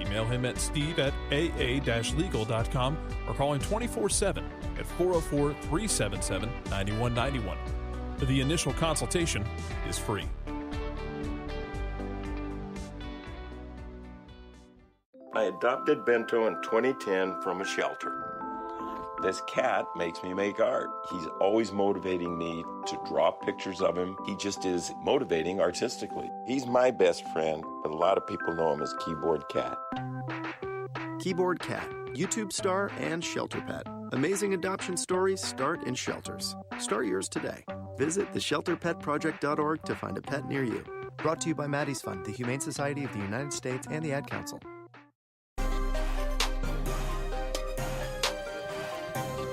[SPEAKER 3] Email him at steve@aa-legal.com or call him 24/7 at 404-377-9191. The initial consultation is free.
[SPEAKER 10] I adopted Bento in 2010 from a shelter. This cat makes me make art. He's always motivating me to draw pictures of him. He just is motivating artistically. He's my best friend, but a lot of people know him as Keyboard Cat.
[SPEAKER 11] Keyboard Cat, YouTube star and shelter pet. Amazing adoption stories start in shelters. Start yours today. Visit theshelterpetproject.org to find a pet near you. Brought to you by Maddie's Fund, the Humane Society of the United States, and the Ad Council.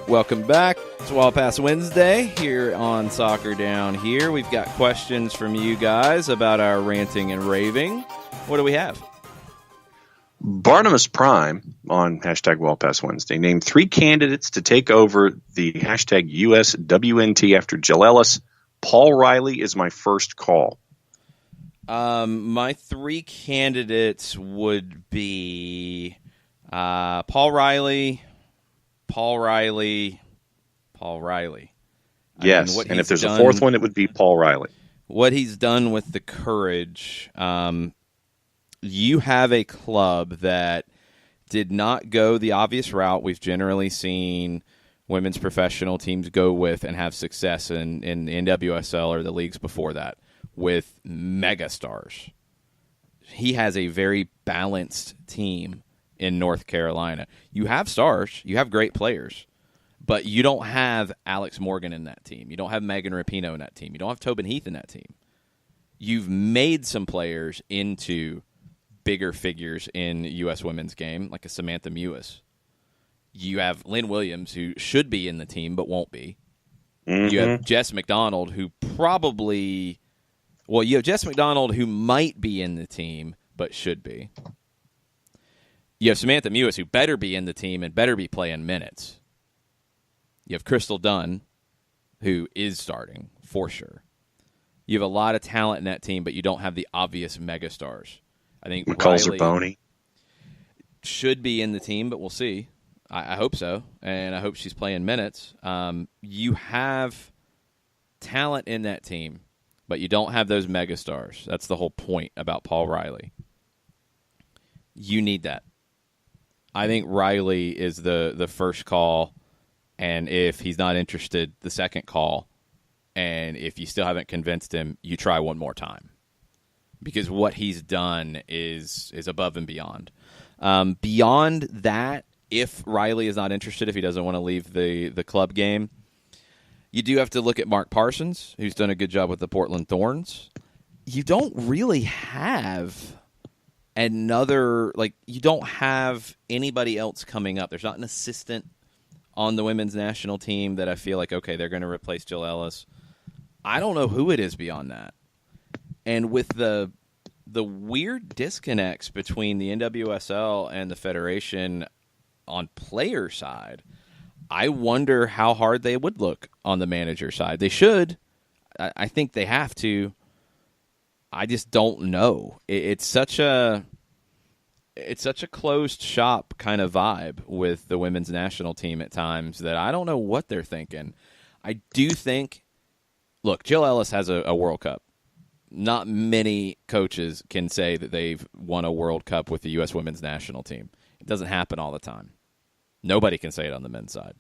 [SPEAKER 1] Welcome back. It's Wild Pass Wednesday here on Soccer Down Here. We've got questions from you guys about our ranting and raving. What do we have?
[SPEAKER 2] Barnabas Prime on hashtag Wild Pass Wednesday named 3 candidates to take over the hashtag USWNT after Jill Ellis. Paul Riley is my first call.
[SPEAKER 1] My 3 candidates would be Paul Riley.
[SPEAKER 2] Yes, and if there's a fourth one, it would be Paul Riley.
[SPEAKER 1] What he's done with the Courage, you have a club that did not go the obvious route we've generally seen women's professional teams go with and have success in the NWSL or the leagues before that, with megastars. He has a very balanced team in North Carolina. You have stars, you have great players, but you don't have Alex Morgan in that team. You don't have Megan Rapinoe in that team. You don't have Tobin Heath in that team. You've made some players into bigger figures in U.S. women's game, like a Samantha Mewis. You have Lynn Williams, who should be in the team but won't be. Mm-hmm. You have Jess McDonald, who probably... Well, you have Jess McDonald, who might be in the team but should be. You have Samantha Mewis, who better be in the team and better be playing minutes. You have Crystal Dunn, who is starting, for sure. You have a lot of talent in that team, but you don't have the obvious megastars. I think
[SPEAKER 2] McCall
[SPEAKER 1] Riley
[SPEAKER 2] Zerboni
[SPEAKER 1] should be in the team, but we'll see. I hope so, and I hope she's playing minutes. You have talent in that team, but you don't have those megastars. That's the whole point about Paul Riley. You need that. I think Riley is the first call, and if he's not interested, the second call. And if you still haven't convinced him, you try one more time. Because what he's done is above and beyond. Beyond that, if Riley is not interested, if he doesn't want to leave the club game, you do have to look at Mark Parsons, who's done a good job with the Portland Thorns. You don't really have... you don't have anybody else coming up. There's not an assistant on the women's national team that I feel like, okay, they're going to replace Jill Ellis. I don't know who it is beyond that. And with the weird disconnects between the NWSL and the Federation on player side, I wonder how hard they would look on the manager side. They should. I think they have to. I just don't know. It's such a it's such a closed shop kind of vibe with the women's national team at times that I don't know what they're thinking. I do think, look, Jill Ellis has a World Cup. Not many coaches can say that they've won a World Cup with the U.S. women's national team. It doesn't happen all the time. Nobody can say it on the men's side.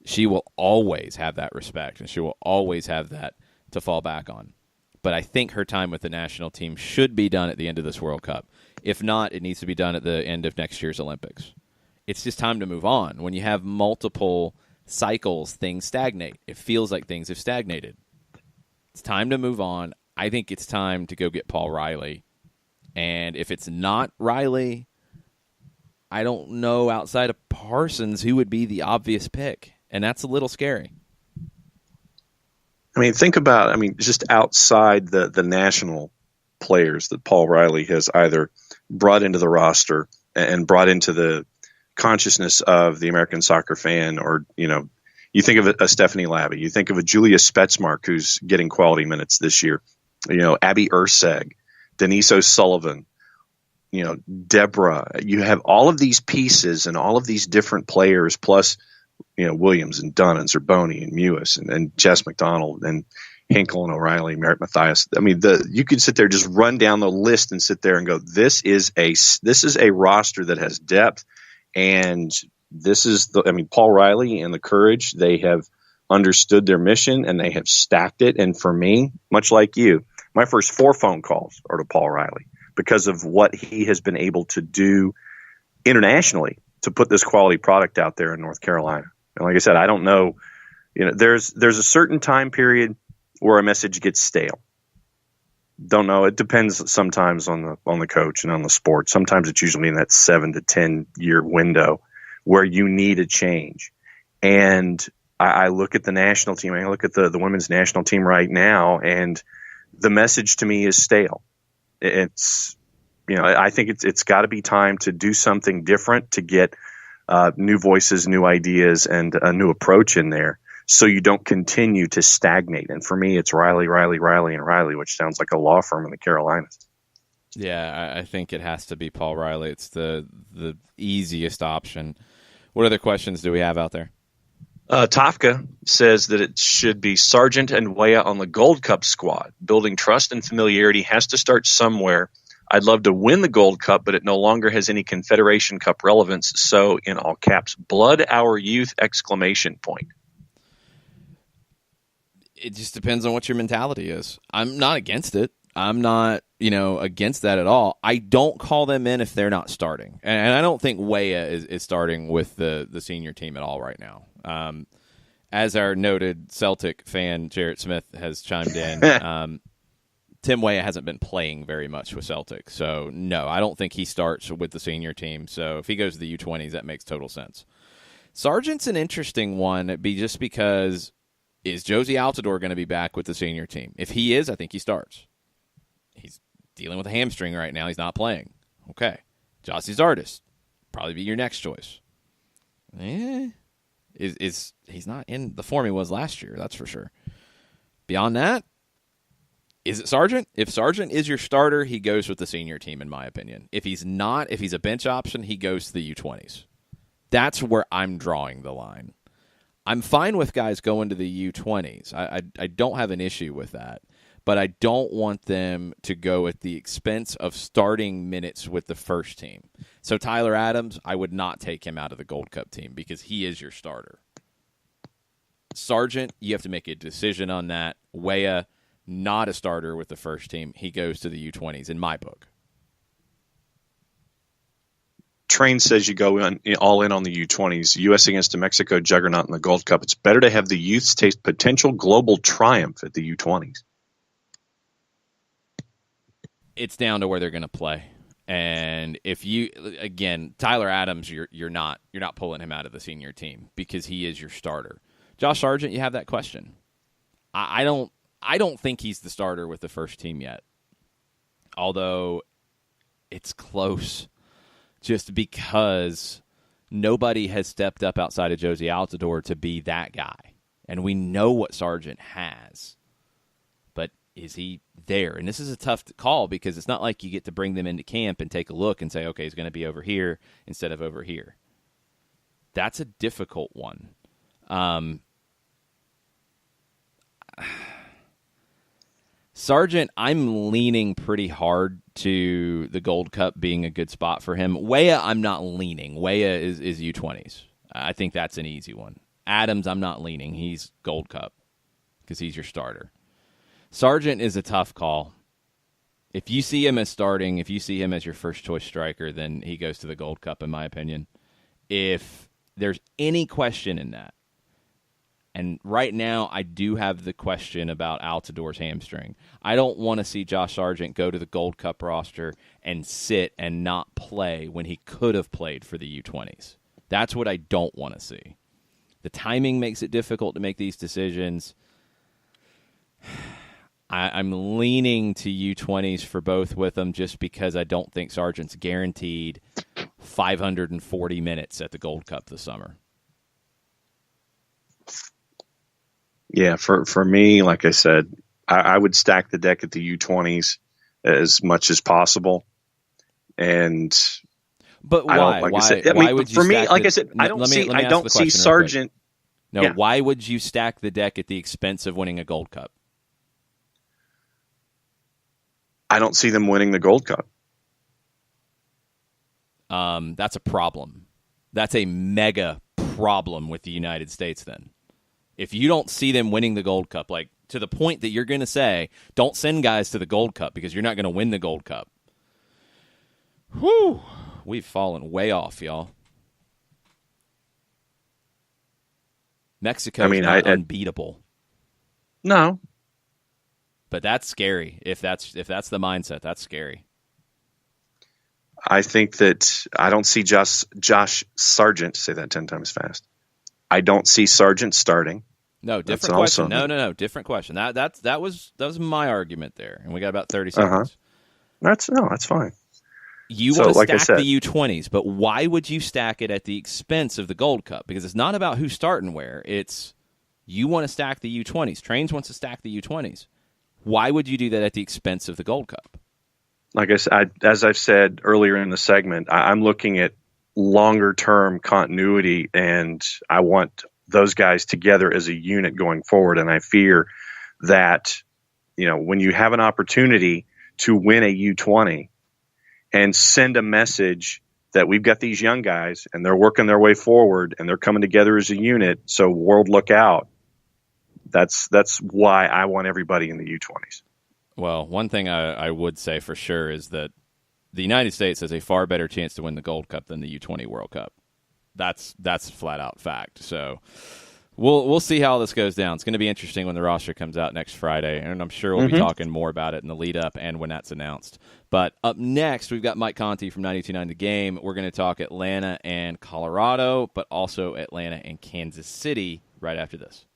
[SPEAKER 1] She will always have that respect, and she will always have that to fall back on. But I think her time with the national team should be done at the end of this World Cup. If not, it needs to be done at the end of next year's Olympics. It's just time to move on. When you have multiple cycles, things stagnate. It feels like things have stagnated. It's time to move on. I think it's time to go get Paul Riley. And if it's not Riley, I don't know outside of Parsons who would be the obvious pick. And that's a little scary.
[SPEAKER 2] I mean, think about, just outside the national players that Paul Riley has either brought into the roster and brought into the consciousness of the American soccer fan, or, you think of a Stephanie Labby, you think of a Julia Spetsmark, who's getting quality minutes this year, Abby Urseg, Denise O'Sullivan, Deborah. You have all of these pieces and all of these different players, plus Williams and Dunn and Zerboni and Mewis and Jess McDonald and Hinkle and O'Reilly, Merritt Mathias. You could sit there, just run down the list and sit there and go, this is a roster that has depth. And this is Paul Riley and the Courage, they have understood their mission and they have stacked it. And for me, much like you, my first 4 phone calls are to Paul Riley because of what he has been able to do internationally to put this quality product out there in North Carolina. And like I said, I don't know, there's a certain time period where a message gets stale. Don't know. It depends sometimes on the coach and on the sport. Sometimes it's usually in that 7 to 10 year window where you need a change. And I look at the national team. I look at the women's national team right now, and the message to me is stale. It's, I think it's got to be time to do something different, to get new voices, new ideas, and a new approach in there, so you don't continue to stagnate. And for me, it's Riley, and Riley, which sounds like a law firm in the Carolinas.
[SPEAKER 1] Yeah, I think it has to be Paul Riley. It's the easiest option. What other questions do we have out there?
[SPEAKER 2] Tafka says that it should be Sargent and Weah on the Gold Cup squad. Building trust and familiarity has to start somewhere. I'd love to win the Gold Cup, but it no longer has any Confederation Cup relevance. So, in all caps, blood our youth! !
[SPEAKER 1] It just depends on what your mentality is. I'm not against it. I'm not, against that at all. I don't call them in if they're not starting. And I don't think Weah is starting with the senior team at all right now. As our noted Celtic fan, Jarrett Smith, has chimed in, Tim Weah hasn't been playing very much with Celtic. So, no, I don't think he starts with the senior team. So, if he goes to the U20s, that makes total sense. Sargent's an interesting one just because, is Josie Altidore going to be back with the senior team? If he is, I think he starts. He's dealing with a hamstring right now. He's not playing. Okay. Josie Zardes, probably be your next choice. He's not in the form he was last year, that's for sure. Beyond that, is it Sargent? If Sargent is your starter, he goes with the senior team, in my opinion. If he's not, if he's a bench option, he goes to the U20s. That's where I'm drawing the line. I'm fine with guys going to the U20s. I don't have an issue with that. But I don't want them to go at the expense of starting minutes with the first team. So Tyler Adams, I would not take him out of the Gold Cup team because he is your starter. Sargent, you have to make a decision on that. Weah, not a starter with the first team. He goes to the U20s in my book.
[SPEAKER 2] Train says you go all in on the U20s. U.S. against New Mexico juggernaut in the Gold Cup. It's better to have the youths taste potential global triumph at the U20s.
[SPEAKER 1] It's down to where they're going to play. And if you, again, Tyler Adams, you're not pulling him out of the senior team because he is your starter. Josh Sargent, you have that question. I don't think he's the starter with the first team yet. Although it's close just because nobody has stepped up outside of Josie Altidore to be that guy. And we know what Sargent has. But is he there? And this is a tough call because it's not like you get to bring them into camp and take a look and say, okay, he's going to be over here instead of over here. That's a difficult one. Sargent, I'm leaning pretty hard to the Gold Cup being a good spot for him. Weah, I'm not leaning. Weah is U20's. I think that's an easy one. Adams, I'm not leaning. He's Gold Cup because he's your starter. Sargent is a tough call. If you see him as starting, if you see him as your first choice striker, then he goes to the Gold Cup, in my opinion. If there's any question in that, and right now I do have the question about Altidor's hamstring. I don't want to see Josh Sargent go to the Gold Cup roster and sit and not play when he could have played for the U20s. That's what I don't want to see. The timing makes it difficult to make these decisions. I'm leaning to U20s for both with them just because I don't think Sargent's guaranteed 540 minutes at the Gold Cup this summer.
[SPEAKER 2] Yeah, for me, like I said, I would stack the deck at the U20s as much as possible.
[SPEAKER 1] But why?
[SPEAKER 2] Why would you? For me, like I said, I don't see Sargent.
[SPEAKER 1] No, yeah. Why would you stack the deck at the expense of winning a Gold Cup?
[SPEAKER 2] I don't see them winning the Gold Cup.
[SPEAKER 1] That's a problem. That's a mega problem with the United States then. If you don't see them winning the Gold Cup, like to the point that you're going to say, don't send guys to the Gold Cup because you're not going to win the Gold Cup. Whew. We've fallen way off, y'all. Mexico is not unbeatable.
[SPEAKER 2] No.
[SPEAKER 1] But that's scary. If that's the mindset, that's scary.
[SPEAKER 2] I think that I don't see Josh Sargent, say that 10 times fast. I don't see Sargent starting.
[SPEAKER 1] No, different question. No, different question. That was my argument there, and we got about 30 seconds.
[SPEAKER 2] That's fine.
[SPEAKER 1] You want to stack the U20s, but why would you stack it at the expense of the Gold Cup? Because it's not about who's starting where. It's you want to stack the U20s. Trains wants to stack the U20s. Why would you do that at the expense of the Gold Cup?
[SPEAKER 2] Like I said, as I've said earlier in the segment, I'm looking at longer-term continuity, and I want those guys together as a unit going forward. And I fear that, when you have an opportunity to win a U20 and send a message that we've got these young guys and they're working their way forward and they're coming together as a unit, so world look out. That's why I want everybody in the U20s. Well,
[SPEAKER 1] one thing I would say for sure is that the United States has a far better chance to win the Gold Cup than the U20 World Cup. That's a flat out fact. So we'll see how this goes down. It's going to be interesting when the roster comes out next Friday, and I'm sure we'll be talking more about it in the lead up and when that's announced. But up next, we've got Mike Conti from 92.9 The Game. We're going to talk Atlanta and Colorado, but also Atlanta and Kansas City right after this.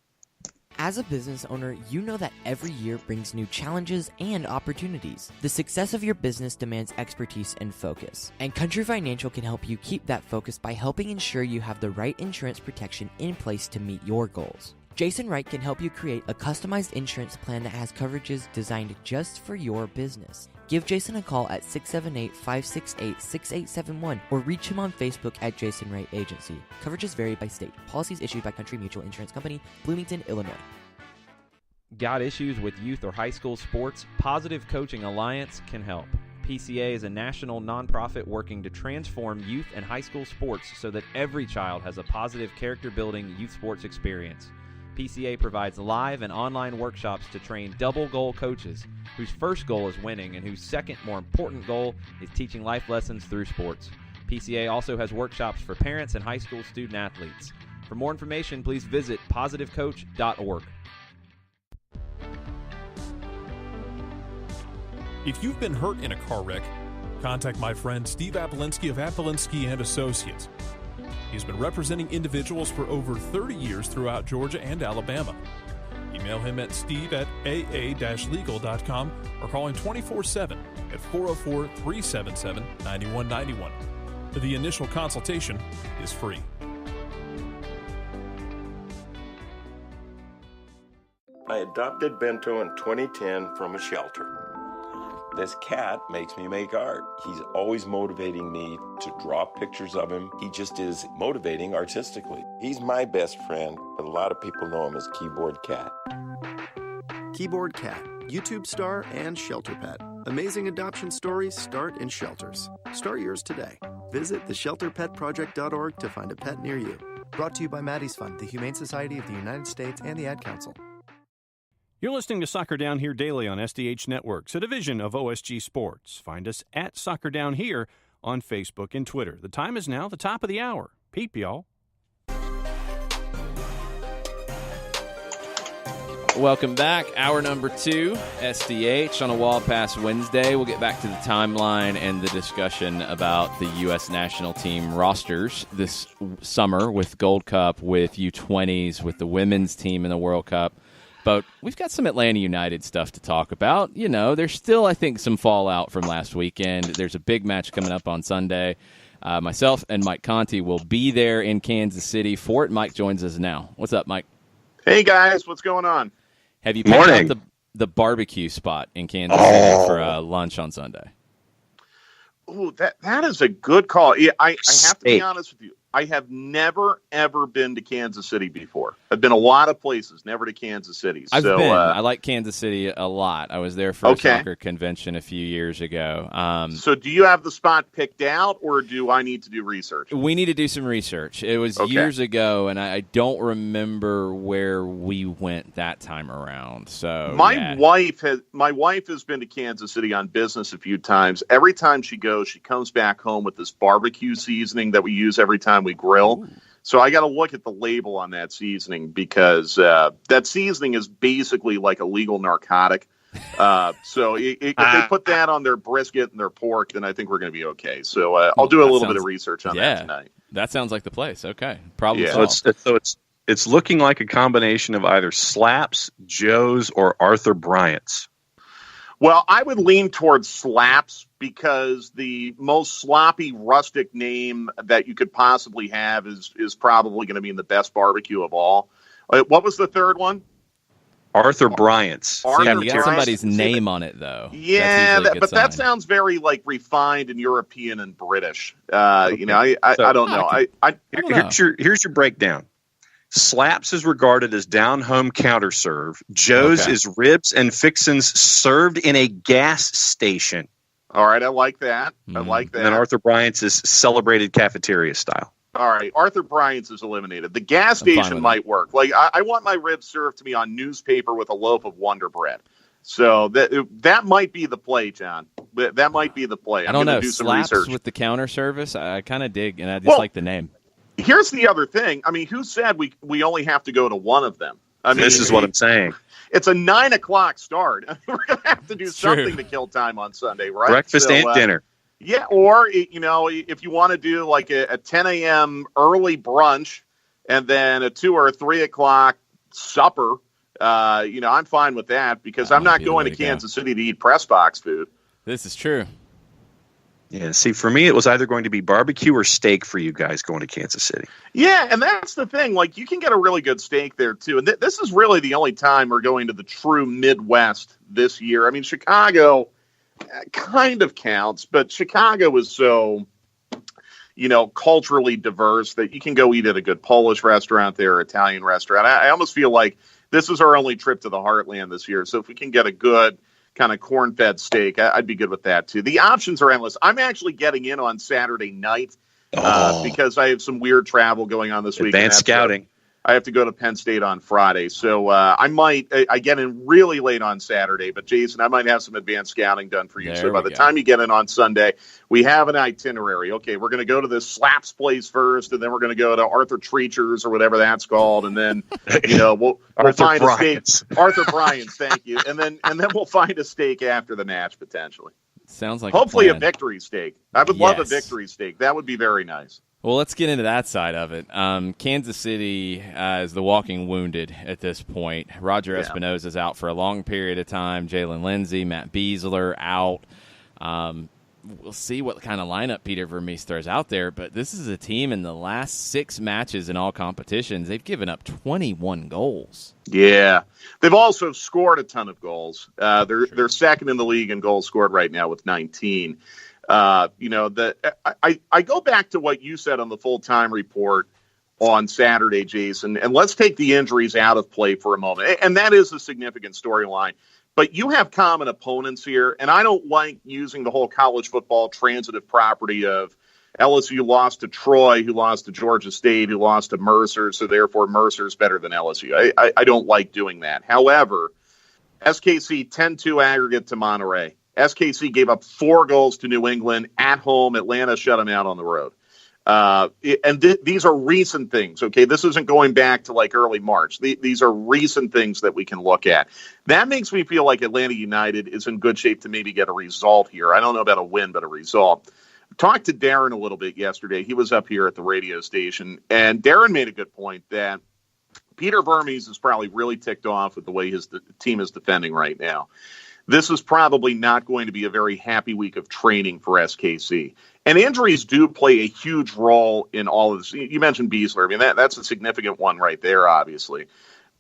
[SPEAKER 6] As a business owner, you know that every year brings new challenges and opportunities. The success of your business demands expertise and focus. And Country Financial can help you keep that focus by helping ensure you have the right insurance protection in place to meet your goals. Jason Wright can help you create a customized insurance plan that has coverages designed just for your business. Give Jason a call at 678-568-6871 or reach him on Facebook at Jason Wright Agency. Coverages vary by state. Policies issued by Country Mutual Insurance Company, Bloomington, Illinois.
[SPEAKER 9] Got issues with youth or high school sports? Positive Coaching Alliance can help. PCA is a national nonprofit working to transform youth and high school sports so that every child has a positive character-building youth sports experience. PCA provides live and online workshops to train double-goal coaches whose first goal is winning and whose second, more important goal is teaching life lessons through sports. PCA also has workshops for parents and high school student-athletes. For more information, please visit positivecoach.org.
[SPEAKER 3] If you've been hurt in a car wreck, contact my friend Steve Apolinski of Apolinski and Associates. He's been representing individuals for over 30 years throughout Georgia and Alabama. Email him at steve@aa-legal.com or call him 24/7 at 404-377-9191. The initial consultation is free.
[SPEAKER 10] I adopted Bento in 2010 from a shelter. This cat makes me make art. He's always motivating me to draw pictures of him. He just is motivating artistically. He's my best friend, but a lot of people know him as Keyboard Cat.
[SPEAKER 11] Keyboard Cat, YouTube star and shelter pet. Amazing adoption stories start in shelters. Start yours today. Visit theshelterpetproject.org to find a pet near you. Brought to you by Maddie's Fund, the Humane Society of the United States, and the Ad Council.
[SPEAKER 12] You're listening to Soccer Down Here daily on SDH Networks, a division of OSG Sports. Find us at Soccer Down Here on Facebook and Twitter. The time is now the top of the hour. Peep, y'all.
[SPEAKER 1] Welcome back. Hour number 2, SDH on a Wall Pass Wednesday. We'll get back to the timeline and the discussion about the U.S. national team rosters this summer with Gold Cup, with U20's, with the women's team in the World Cup. But we've got some Atlanta United stuff to talk about. You know, there's still, I think, some fallout from last weekend. There's a big match coming up on Sunday. Myself and Mike Conti will be there in Kansas City for it. Mike joins us now. What's up, Mike?
[SPEAKER 13] Hey, guys. What's going on?
[SPEAKER 1] Have you picked out the barbecue spot in Kansas City for lunch on Sunday?
[SPEAKER 13] Oh, that is a good call. Yeah, I have to be honest with you. I have never, ever been to Kansas City before. I've been a lot of places, never to Kansas City.
[SPEAKER 1] I've been. I like Kansas City a lot. I was there for a soccer convention a few years ago.
[SPEAKER 13] So do you have the spot picked out, or do I need to do research?
[SPEAKER 1] We need to do some research. It was years ago, and I don't remember where we went that time around. So
[SPEAKER 13] my wife has been to Kansas City on business a few times. Every time she goes, she comes back home with this barbecue seasoning that we use every time we grill. Ooh. So I got to look at the label on that seasoning because that seasoning is basically like a legal narcotic. So if they put that on their brisket and their pork, then I think we're going to be okay. So I'll do a little bit of research on that tonight.
[SPEAKER 1] That sounds like the place. Okay. Problem
[SPEAKER 2] solved. So it's looking like a combination of either Slaps, Joe's, or Arthur Bryant's.
[SPEAKER 13] Well, I would lean towards Slaps because the most sloppy, rustic name that you could possibly have is probably going to be in the best barbecue of all. What was the third one?
[SPEAKER 2] Arthur Bryant's.
[SPEAKER 1] You got somebody's name on it, though.
[SPEAKER 13] Yeah, that sounds very like refined and European and British. I don't know.
[SPEAKER 2] Here's your breakdown. Slaps is regarded as down-home counter serve. Joe's is ribs and fixins served in a gas station.
[SPEAKER 13] All right, I like that. I like that.
[SPEAKER 2] And then Arthur Bryant's is celebrated cafeteria style.
[SPEAKER 13] All right, Arthur Bryant's is eliminated. The gas station might work. Like I want my ribs served to me on newspaper with a loaf of Wonder Bread. So that might be the play, John. That might be the play.
[SPEAKER 1] I don't know. Do some research with the counter service. I kind of dig, and I just like the name.
[SPEAKER 13] Here's the other thing. I mean, who said we only have to go to one of them? I mean,
[SPEAKER 2] this is what I'm saying.
[SPEAKER 13] It's a 9:00 start. We're going to have to do something to kill time on Sunday, right?
[SPEAKER 2] Breakfast and dinner.
[SPEAKER 13] Yeah, or, if you want to do like a 10 a.m. early brunch and then a 2 or 3 o'clock supper, I'm fine with that because I'm not going to Kansas City to eat press box food.
[SPEAKER 1] This is true.
[SPEAKER 2] Yeah, see, for me, it was either going to be barbecue or steak for you guys going to Kansas City.
[SPEAKER 13] Yeah, and that's the thing. Like, you can get a really good steak there, too. And this is really the only time we're going to the true Midwest this year. I mean, Chicago kind of counts, but Chicago is so, culturally diverse that you can go eat at a good Polish restaurant there, Italian restaurant. I almost feel like this is our only trip to the Heartland this year. So if we can get a good kind of corn-fed steak, I'd be good with that too. The options are endless. I'm actually getting in on Saturday night because I have some weird travel going on this week.
[SPEAKER 2] Advanced scouting.
[SPEAKER 13] I have to go to Penn State on Friday. So I get in really late on Saturday, but Jason, I might have some advanced scouting done for you. So by the time you get in on Sunday, we have an itinerary. Okay, we're going to go to this Slaps place first, and then we're going to go to Arthur Treacher's or whatever that's called, and then we'll find a steak. Arthur Bryant's, thank you, and then we'll find a steak after the match potentially.
[SPEAKER 1] Sounds like
[SPEAKER 13] hopefully a victory steak. I would love a victory steak. That would be very nice.
[SPEAKER 1] Well, let's get into that side of it. Kansas City is the walking wounded at this point. Roger Espinoza is out for a long period of time. Jalen Lindsey, Matt Beasler out. we'll see what kind of lineup Peter Vermees throws out there, but this is a team in the last 6 matches in all competitions. They've given up 21 goals.
[SPEAKER 13] Yeah. They've also scored a ton of goals. They're second in the league in goals scored right now with 19. I go back to what you said on the full-time report on Saturday, Jason, and let's take the injuries out of play for a moment. And that is a significant storyline. But you have common opponents here, and I don't like using the whole college football transitive property of LSU lost to Troy, who lost to Georgia State, who lost to Mercer, so therefore Mercer's better than LSU. I don't like doing that. However, SKC 10-2 aggregate to Monterey. SKC gave up 4 goals to New England at home. Atlanta shut them out on the road. These are recent things, okay? This isn't going back to like early March. These are recent things that we can look at. That makes me feel like Atlanta United is in good shape to maybe get a result here. I don't know about a win, but a result. Talked to Darren a little bit yesterday. He was up here at the radio station, and Darren made a good point that Peter Vermees is probably really ticked off with the way his team is defending right now. This is probably not going to be a very happy week of training for SKC. And injuries do play a huge role in all of this. You mentioned Beasler. I mean, that's a significant one right there, obviously.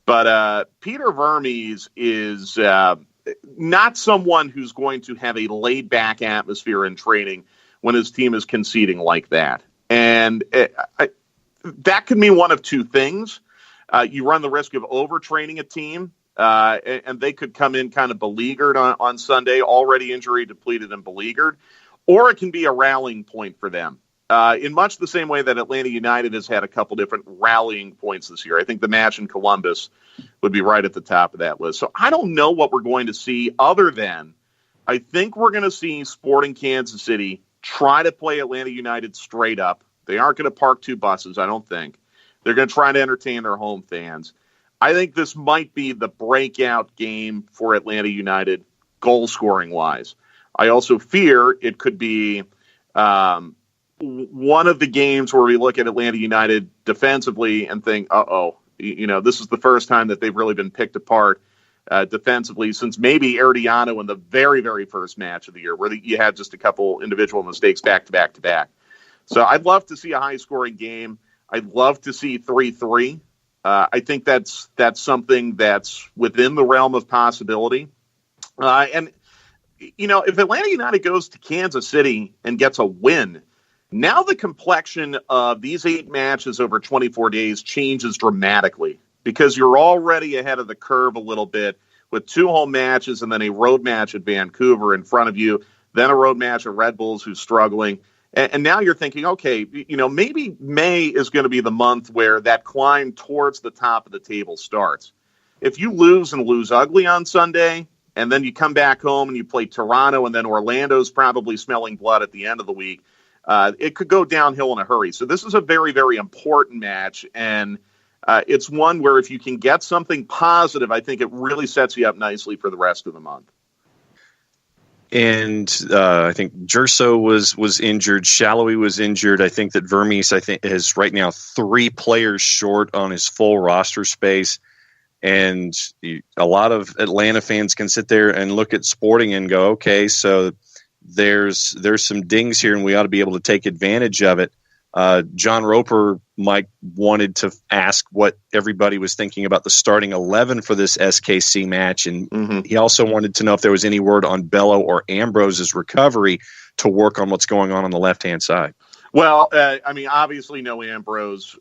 [SPEAKER 13] But Peter Vermees is not someone who's going to have a laid-back atmosphere in training when his team is conceding like that. And that could mean one of two things. You run the risk of overtraining a team, and they could come in kind of beleaguered on Sunday, already injury depleted and beleaguered. Or it can be a rallying point for them. In much the same way that Atlanta United has had a couple different rallying points this year. I think the match in Columbus would be right at the top of that list. So I don't know what we're going to see other than I think we're going to see Sporting Kansas City try to play Atlanta United straight up. They aren't going to park 2 buses, I don't think. They're going to try to entertain their home fans. I think this might be the breakout game for Atlanta United goal-scoring wise. I also fear it could be one of the games where we look at Atlanta United defensively and think, this is the first time that they've really been picked apart defensively since maybe Herediano in the very, very first match of the year where you had just a couple individual mistakes back to back to back. So I'd love to see a high-scoring game. I'd love to see 3-3. I think that's something that's within the realm of possibility. If Atlanta United goes to Kansas City and gets a win, now the complexion of these 8 matches over 24 days changes dramatically because you're already ahead of the curve a little bit with 2 home matches and then a road match at Vancouver in front of you, then a road match at Red Bulls who's struggling. And now you're thinking, okay, maybe May is going to be the month where that climb towards the top of the table starts. If you lose and lose ugly on Sunday, and then you come back home and you play Toronto, and then Orlando's probably smelling blood at the end of the week. It could go downhill in a hurry. So this is a very, very important match, and it's one where if you can get something positive, I think it really sets you up nicely for the rest of the month.
[SPEAKER 2] And I think Gerso was injured. Shallowy was injured. I think that Vermees, is right now 3 players short on his full roster space. And a lot of Atlanta fans can sit there and look at Sporting and go, okay, so there's some dings here and we ought to be able to take advantage of it. John Roper wanted to ask what everybody was thinking about the starting 11 for this SKC match. And he also wanted to know if there was any word on Bello or Ambrose's recovery to work on what's going on the left-hand side.
[SPEAKER 13] Well, obviously no Ambrose.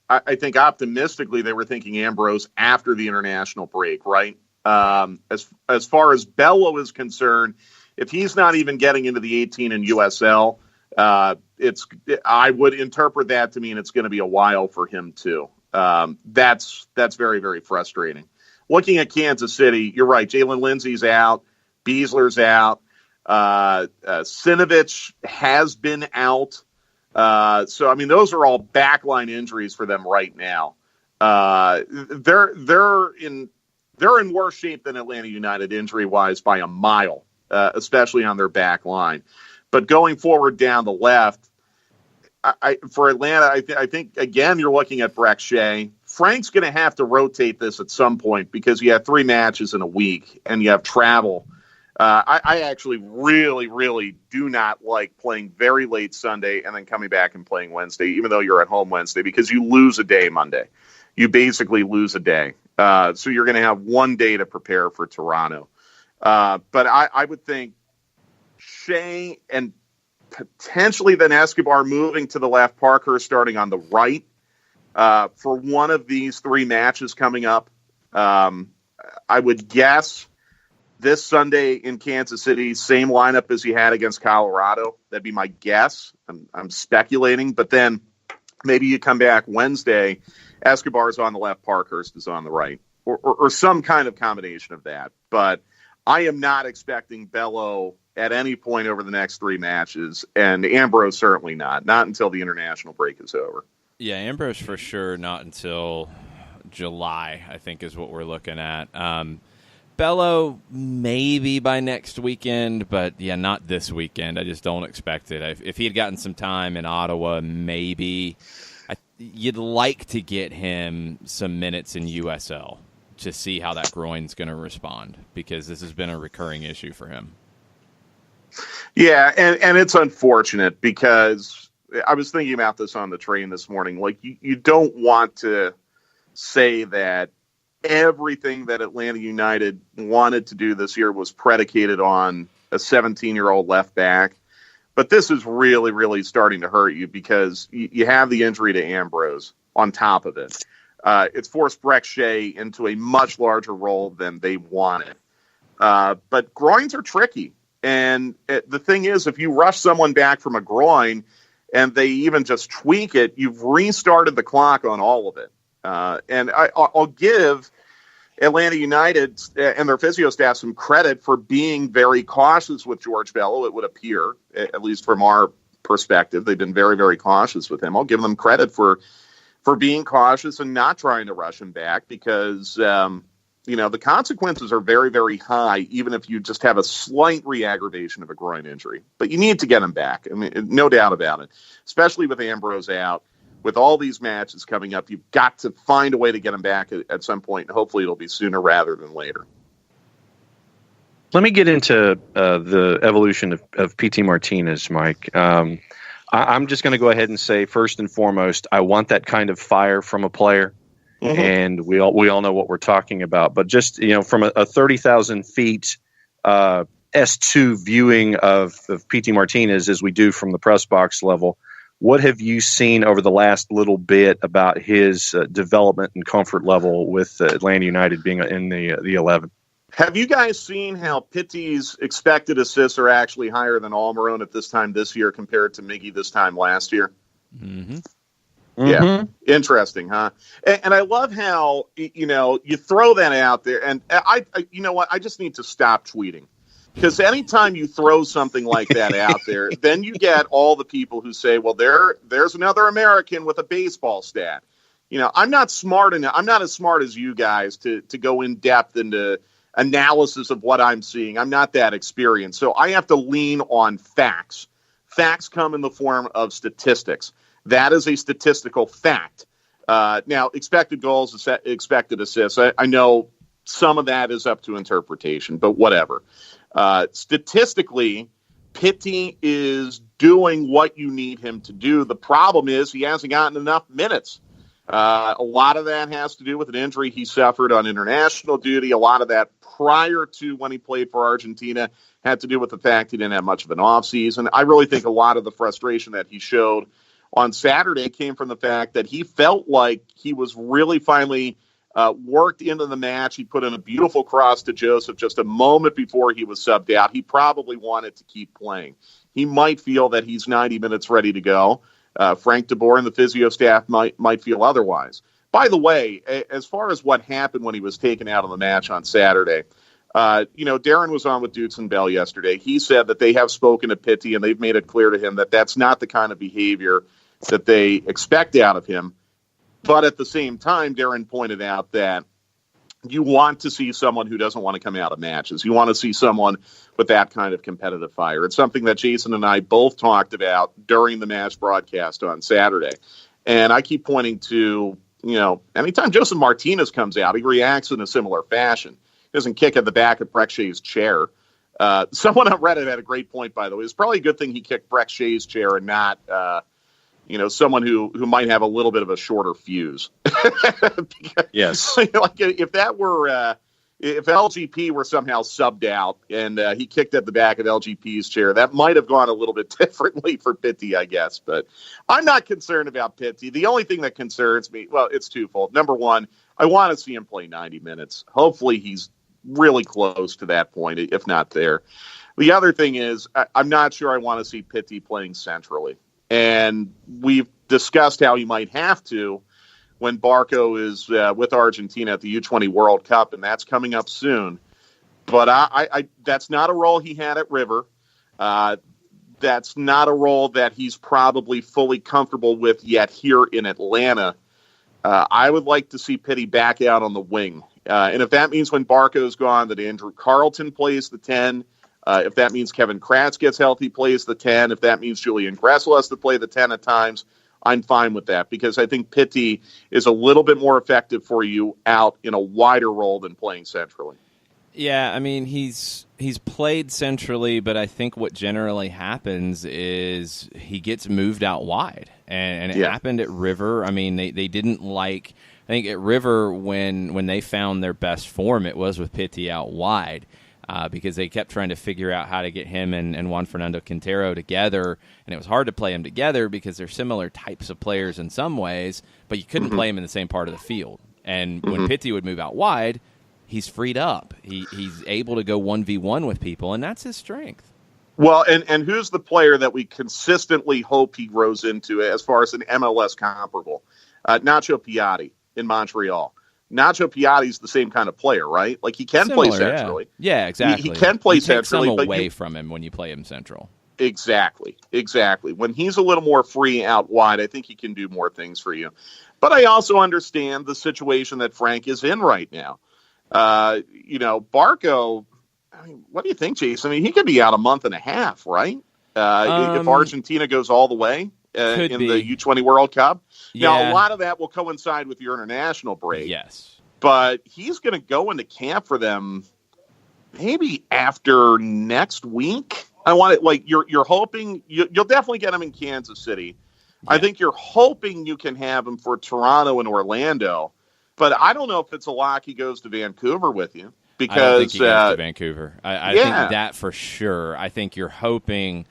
[SPEAKER 13] I think optimistically they were thinking Ambrose after the international break, right? As far as Bello is concerned, if he's not even getting into the 18 in USL, I would interpret that to mean it's going to be a while for him too. That's very, very frustrating. Looking at Kansas City, you're right. Jalen Lindsey's out. Beasler's out. Sinovich has been out. So those are all backline injuries for them right now. They're in worse shape than Atlanta United injury wise by a mile, especially on their back line. But going forward down the left, for Atlanta, I think again you're looking at Breck Shea. Frank's going to have to rotate this at some point because you have 3 matches in a week and you have travel. I actually really, really do not like playing very late Sunday and then coming back and playing Wednesday, even though you're at home Wednesday, because you lose a day Monday. You basically lose a day. So you're going to have one day to prepare for Toronto. But I would think Shea and potentially then Escobar moving to the left, Parker starting on the right for one of these three matches coming up. I would guess this Sunday in Kansas City, same lineup as he had against Colorado. That'd be my guess. I'm speculating, but then maybe you come back Wednesday, Escobar's on the left, Parkhurst is on the right, or some kind of combination of that. But I am not expecting Bello at any point over the next three matches, and Ambrose certainly not until the international break is over.
[SPEAKER 1] Yeah, Ambrose for sure not until July, I think is what we're looking at. Bello maybe by next weekend, but yeah, not this weekend. I just don't expect it. If he had gotten some time in Ottawa, maybe. You'd like to get him some minutes in USL to see how that groin's going to respond, because this has been a recurring issue for him.
[SPEAKER 13] Yeah, and it's unfortunate because I was thinking about this on the train this morning. Like, you don't want to say that everything that Atlanta United wanted to do this year was predicated on a 17-year-old left back. But this is really, really starting to hurt you because you have the injury to Ambrose on top of it. It's forced Brek Shea into a much larger role than they wanted. But groins are tricky. And the thing is, if you rush someone back from a groin and they even just tweak it, you've restarted the clock on all of it. And I'll give Atlanta United and their physio staff some credit for being very cautious with George Bello, it would appear, at least from our perspective. They've been very, very cautious with him. I'll give them credit for being cautious and not trying to rush him back because, the consequences are very, very high, even if you just have a slight re-aggravation of a groin injury. But you need to get him back. I mean, no doubt about it, especially with Ambrose out. With all these matches coming up, you've got to find a way to get him back at some point, and hopefully it'll be sooner rather than later.
[SPEAKER 2] Let me get into the evolution of P.T. Martinez, Mike. I'm just going to go ahead and say, first and foremost, I want that kind of fire from a player, and we all know what we're talking about. But just from a 30,000 feet S2 viewing of P.T. Martinez, as we do from the press box level, what have you seen over the last little bit about his development and comfort level with Atlanta United being in the 11?
[SPEAKER 13] Have you guys seen how Pitty's expected assists are actually higher than Almiron at this time this year compared to Miggy this time last year?
[SPEAKER 1] Mm-hmm.
[SPEAKER 13] Yeah, interesting, huh? And I love how, you throw that out there, and I you know what? I just need to stop tweeting. Because anytime you throw something like that out there, then you get all the people who say, well, there's another American with a baseball stat. I'm not smart enough. I'm not as smart as you guys to go in depth into analysis of what I'm seeing. I'm not that experienced. So I have to lean on facts. Facts come in the form of statistics. That is a statistical fact. Now, expected goals, expected assists. I know some of that is up to interpretation, but whatever. Statistically, Pitty is doing what you need him to do. The problem is he hasn't gotten enough minutes. A lot of that has to do with an injury he suffered on international duty. A lot of that prior to when he played for Argentina had to do with the fact he didn't have much of an offseason. I really think a lot of the frustration that he showed on Saturday came from the fact that he felt like he was really finally worked into the match. He put in a beautiful cross to Joseph just a moment before he was subbed out. He probably wanted to keep playing. He might feel that he's 90 minutes ready to go. Frank DeBoer and the physio staff might feel otherwise. By the way, as far as what happened when he was taken out of the match on Saturday, Darren was on with Dukes and Bell yesterday. He said that they have spoken to Pitty and they've made it clear to him that that's not the kind of behavior that they expect out of him. But at the same time, Darren pointed out that you want to see someone who doesn't want to come out of matches. You want to see someone with that kind of competitive fire. It's something that Jason and I both talked about during the match broadcast on Saturday. And I keep pointing to, anytime Joseph Martinez comes out, he reacts in a similar fashion. He doesn't kick at the back of Brek Shea's chair. Someone on Reddit had a great point, by the way. It's probably a good thing he kicked Breck Shea's chair and not, someone who might have a little bit of a shorter fuse. Because,
[SPEAKER 2] yes.
[SPEAKER 13] Like if that were, if LGP were somehow subbed out and he kicked at the back of LGP's chair, that might have gone a little bit differently for Pitty, I guess. But I'm not concerned about Pitty. The only thing that concerns me, well, it's twofold. Number one, I want to see him play 90 minutes. Hopefully he's really close to that point, if not there. The other thing is, I'm not sure I want to see Pitty playing centrally. And we've discussed how he might have to when Barco is with Argentina at the U20 World Cup, and that's coming up soon. But I that's not a role he had at River. That's not a role that he's probably fully comfortable with yet here in Atlanta. I would like to see Pitty back out on the wing. And if that means when Barco's gone that Andrew Carlton plays the 10, if that means Kevin Kratz gets healthy, plays the 10, if that means Julian Gressel has to play the 10 at times, I'm fine with that because I think Pitty is a little bit more effective for you out in a wider role than playing centrally.
[SPEAKER 1] Yeah, I mean, he's played centrally, but I think what generally happens is he gets moved out wide. And it happened at River. I mean, they didn't like, I think at River when they found their best form, it was with Pitty out wide. Because they kept trying to figure out how to get him and Juan Fernando Quintero together, and it was hard to play them together because they're similar types of players in some ways, but you couldn't play them in the same part of the field. And when Pitty would move out wide, he's freed up. He's able to go 1v1 with people, and that's his strength.
[SPEAKER 13] Well, and who's the player that we consistently hope he grows into as far as an MLS comparable? Nacho Piatti in Montreal. Nacho Piatti's the same kind of player, right? Like he can play centrally.
[SPEAKER 1] Yeah, exactly.
[SPEAKER 13] He can play centrally.
[SPEAKER 1] Some away from him when you play him central.
[SPEAKER 13] Exactly. When he's a little more free out wide, I think he can do more things for you. But I also understand the situation that Frank is in right now. Barco, I mean, what do you think, Jason? I mean, he could be out a month and a half, right? If Argentina goes all the way in the U20 World Cup. Now, a lot of that will coincide with your international break.
[SPEAKER 1] Yes.
[SPEAKER 13] But he's going to go into camp for them maybe after next week. I want it like you're hoping you'll definitely get him in Kansas City. Yeah. I think you're hoping you can have him for Toronto and Orlando. But I don't know if it's a lock he goes to Vancouver with you. Because
[SPEAKER 1] I don't think he goes to Vancouver. I think that for sure. I think you're hoping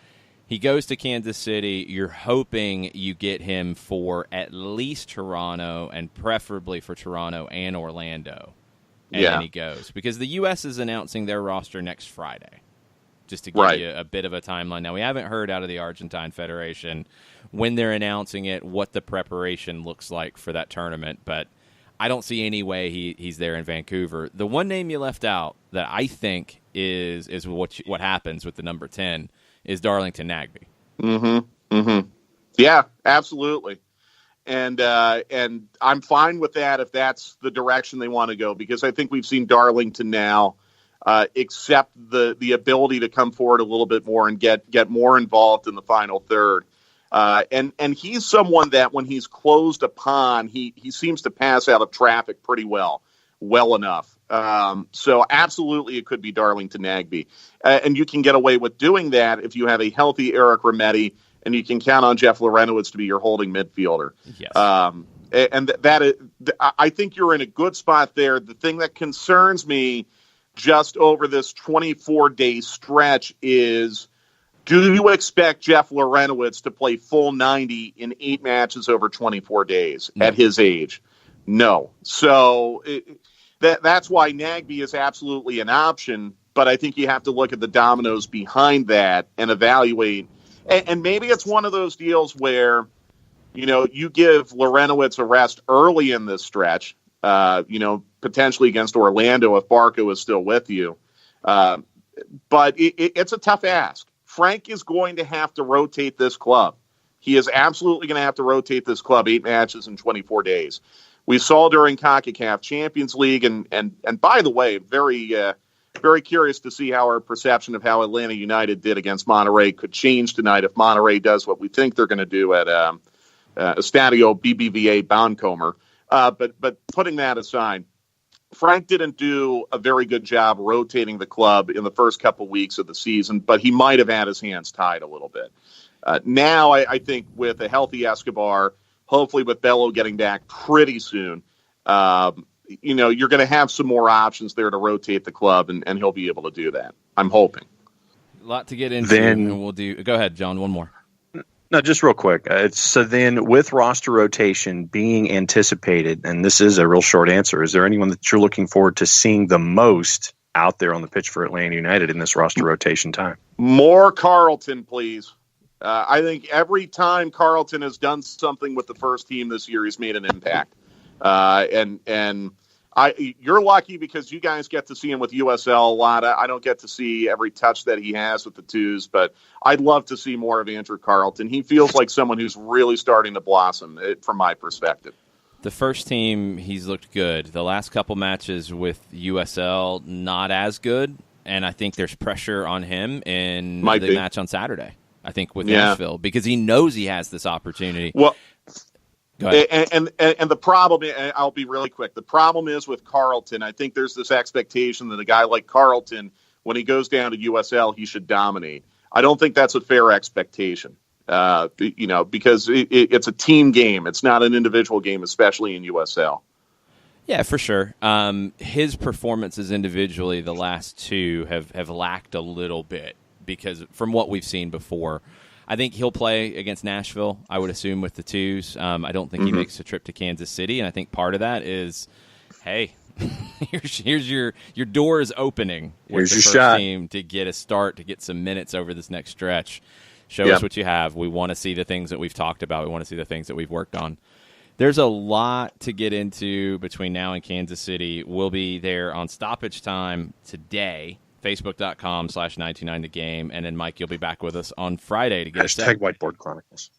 [SPEAKER 1] he goes to Kansas City. You're hoping you get him for at least Toronto and preferably for Toronto and Orlando. And then he goes. Because the U.S. is announcing their roster next Friday, just to give you a bit of a timeline. Now, we haven't heard out of the Argentine Federation when they're announcing it, what the preparation looks like for that tournament. But I don't see any way he's there in Vancouver. The one name you left out that I think is what happens with the number 10 is Darlington Nagbe.
[SPEAKER 13] Mm-hmm. Mm-hmm. Yeah, absolutely. And I'm fine with that if that's the direction they want to go, because I think we've seen Darlington now accept the ability to come forward a little bit more and get more involved in the final third. And he's someone that when he's closed upon, he seems to pass out of traffic pretty well enough. So absolutely it could be Darlington Nagbe. And you can get away with doing that if you have a healthy Eric Remetti and you can count on Jeff Lorenowitz to be your holding midfielder.
[SPEAKER 1] Yes.
[SPEAKER 13] And that is, I think you're in a good spot there. The thing that concerns me just over this 24-day stretch is, do you expect Jeff Lorenowitz to play full 90 in 8 matches over 24 days at his age? No. So that's why Nagbe is absolutely an option, but I think you have to look at the dominoes behind that and evaluate. And maybe it's one of those deals where, you give Lorenowitz a rest early in this stretch, potentially against Orlando if Barco is still with you. But it's a tough ask. Frank is going to have to rotate this club. He is absolutely going to have to rotate this club 8 matches in 24 days. We saw during CONCACAF Champions League, and by the way, very curious to see how our perception of how Atlanta United did against Monterrey could change tonight if Monterrey does what we think they're going to do at Estadio BBVA Boncomer. But putting that aside, Frank didn't do a very good job rotating the club in the first couple weeks of the season, but he might have had his hands tied a little bit. Now, I think with a healthy Escobar, hopefully with Bello getting back pretty soon, you're going to have some more options there to rotate the club, and he'll be able to do that. I'm hoping.
[SPEAKER 1] A lot to get into, and we'll do. Go ahead, John. One more.
[SPEAKER 2] No, just real quick. So then with roster rotation being anticipated, and this is a real short answer, is there anyone that you're looking forward to seeing the most out there on the pitch for Atlanta United in this roster rotation time?
[SPEAKER 13] More Carlton, please. I think every time Carlton has done something with the first team this year, he's made an impact. You're lucky because you guys get to see him with USL a lot. I don't get to see every touch that he has with the twos, but I'd love to see more of Andrew Carlton. He feels like someone who's really starting to blossom from my perspective.
[SPEAKER 1] The first team, he's looked good. The last couple matches with USL, not as good, and I think there's pressure on him in the match on Saturday, I think, with Nashville, because he knows he has this opportunity.
[SPEAKER 13] Well,
[SPEAKER 1] go ahead.
[SPEAKER 13] And the problem, I'll be really quick, the problem is with Carlton, I think there's this expectation that a guy like Carlton, when he goes down to USL, he should dominate. I don't think that's a fair expectation, because it's a team game. It's not an individual game, especially in USL.
[SPEAKER 1] Yeah, for sure. His performances individually, the last two, have lacked a little bit because from what we've seen before. I think he'll play against Nashville, I would assume, with the twos. I don't think he makes a trip to Kansas City, and I think part of that is, hey, here's your door is opening with the first team to get a start, to get some minutes over this next stretch. Show us what you have. We want to see the things that we've talked about. We want to see the things that we've worked on. There's a lot to get into between now and Kansas City. We'll be there on stoppage time today. Facebook.com/929thegame. And then, Mike, you'll be back with us on Friday to get
[SPEAKER 2] # Whiteboard Chronicles.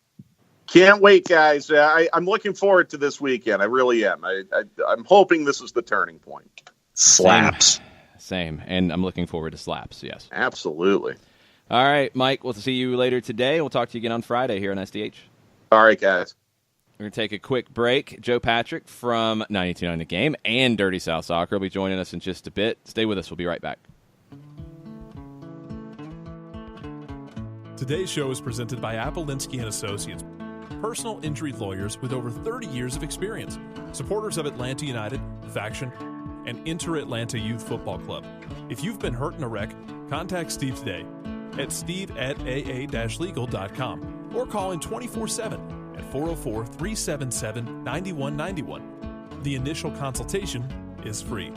[SPEAKER 13] Can't wait, guys. I'm looking forward to this weekend. I really am. I'm hoping this is the turning point.
[SPEAKER 2] Slaps.
[SPEAKER 1] Same. And I'm looking forward to slaps, yes.
[SPEAKER 13] Absolutely.
[SPEAKER 1] All right, Mike, we'll see you later today. We'll talk to you again on Friday here on SDH.
[SPEAKER 13] All right, guys.
[SPEAKER 1] We're going to take a quick break. Joe Patrick from 929 The Game and Dirty South Soccer will be joining us in just a bit. Stay with us. We'll be right back.
[SPEAKER 3] Today's show is presented by Appolinsky and Associates, personal injury lawyers with over 30 years of experience, supporters of Atlanta United, Faction, and Inter-Atlanta Youth Football Club. If you've been hurt in a wreck, contact Steve today at steve@aa-legal.com or call in 24/7 at 404-377-9191. The initial consultation is free.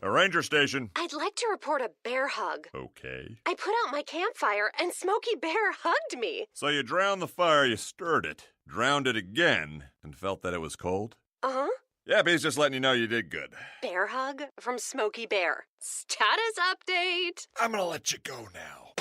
[SPEAKER 4] A ranger station.
[SPEAKER 5] I'd like to report a bear hug.
[SPEAKER 4] Okay.
[SPEAKER 5] I put out my campfire and Smokey Bear hugged me.
[SPEAKER 4] So you drowned the fire, you stirred it, drowned it again, and felt that it was cold?
[SPEAKER 5] Uh-huh.
[SPEAKER 4] Yeah, but he's just letting you know you did good.
[SPEAKER 5] Bear hug from Smokey Bear. Status update.
[SPEAKER 4] I'm gonna let you go now.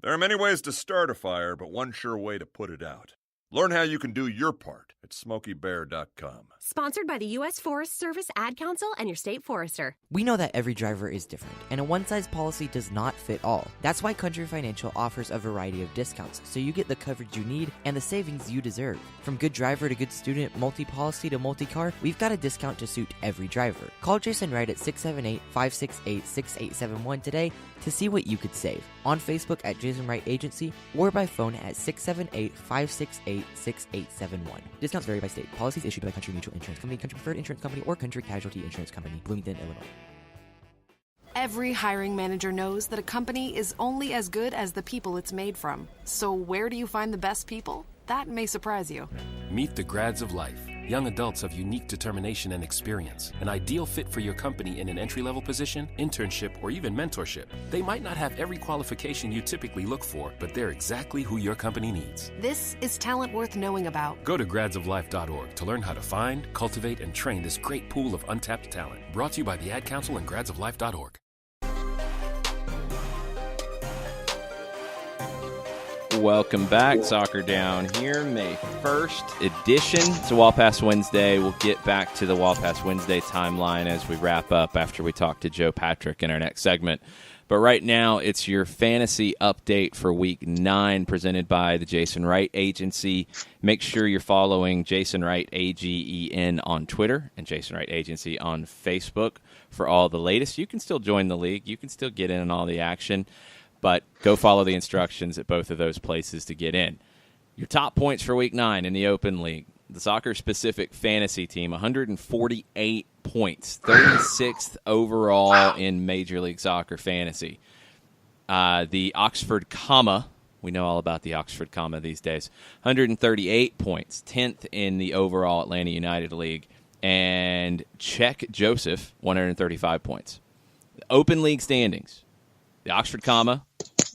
[SPEAKER 4] There are many ways to start a fire, but one sure way to put it out. Learn how you can do your part at SmokeyBear.com.
[SPEAKER 14] Sponsored by the U.S. Forest Service, Ad Council, and your state forester.
[SPEAKER 6] We know that every driver is different, and a one-size policy does not fit all. That's why Country Financial offers a variety of discounts, so you get the coverage you need and the savings you deserve. From good driver to good student, multi-policy to multi-car, we've got a discount to suit every driver. Call Jason Wright at 678-568-6871 today to see what you could save. On Facebook at Jason Wright Agency or by phone at 678-568-6871. Discounts vary by state. Policies issued by Country Mutual Insurance Company, Country Preferred Insurance Company, or Country Casualty Insurance Company, Bloomington, Illinois.
[SPEAKER 7] Every hiring manager knows that a company is only as good as the people it's made from. So where do you find the best people? That may surprise you.
[SPEAKER 8] Meet the grads of life. Young adults of unique determination and experience. An ideal fit for your company in an entry-level position, internship, or even mentorship. They might not have every qualification you typically look for, but they're exactly who your company needs.
[SPEAKER 7] This is talent worth knowing about.
[SPEAKER 8] Go to gradsoflife.org to learn how to find, cultivate, and train this great pool of untapped talent. Brought to you by the Ad Council and gradsoflife.org.
[SPEAKER 1] Welcome back. Soccer Down here, May 1st edition. It's a Wall Pass Wednesday. We'll get back to the Wall Pass Wednesday timeline as we wrap up after we talk to Joe Patrick in our next segment. But right now, it's your fantasy update for Week 9 presented by the Jason Wright Agency. Make sure you're following Jason Wright, AGEN, on Twitter and Jason Wright Agency on Facebook for all the latest. You can still join the league. You can still get in on all the action. But go follow the instructions at both of those places to get in. Your top points for Week 9 in the Open League. The soccer-specific fantasy team, 148 points, 36th overall in Major League Soccer fantasy. The Oxford Comma, we know all about the Oxford Comma these days, 138 points, 10th in the overall Atlanta United League. And Czech Joseph, 135 points. The Open League standings, the Oxford Comma,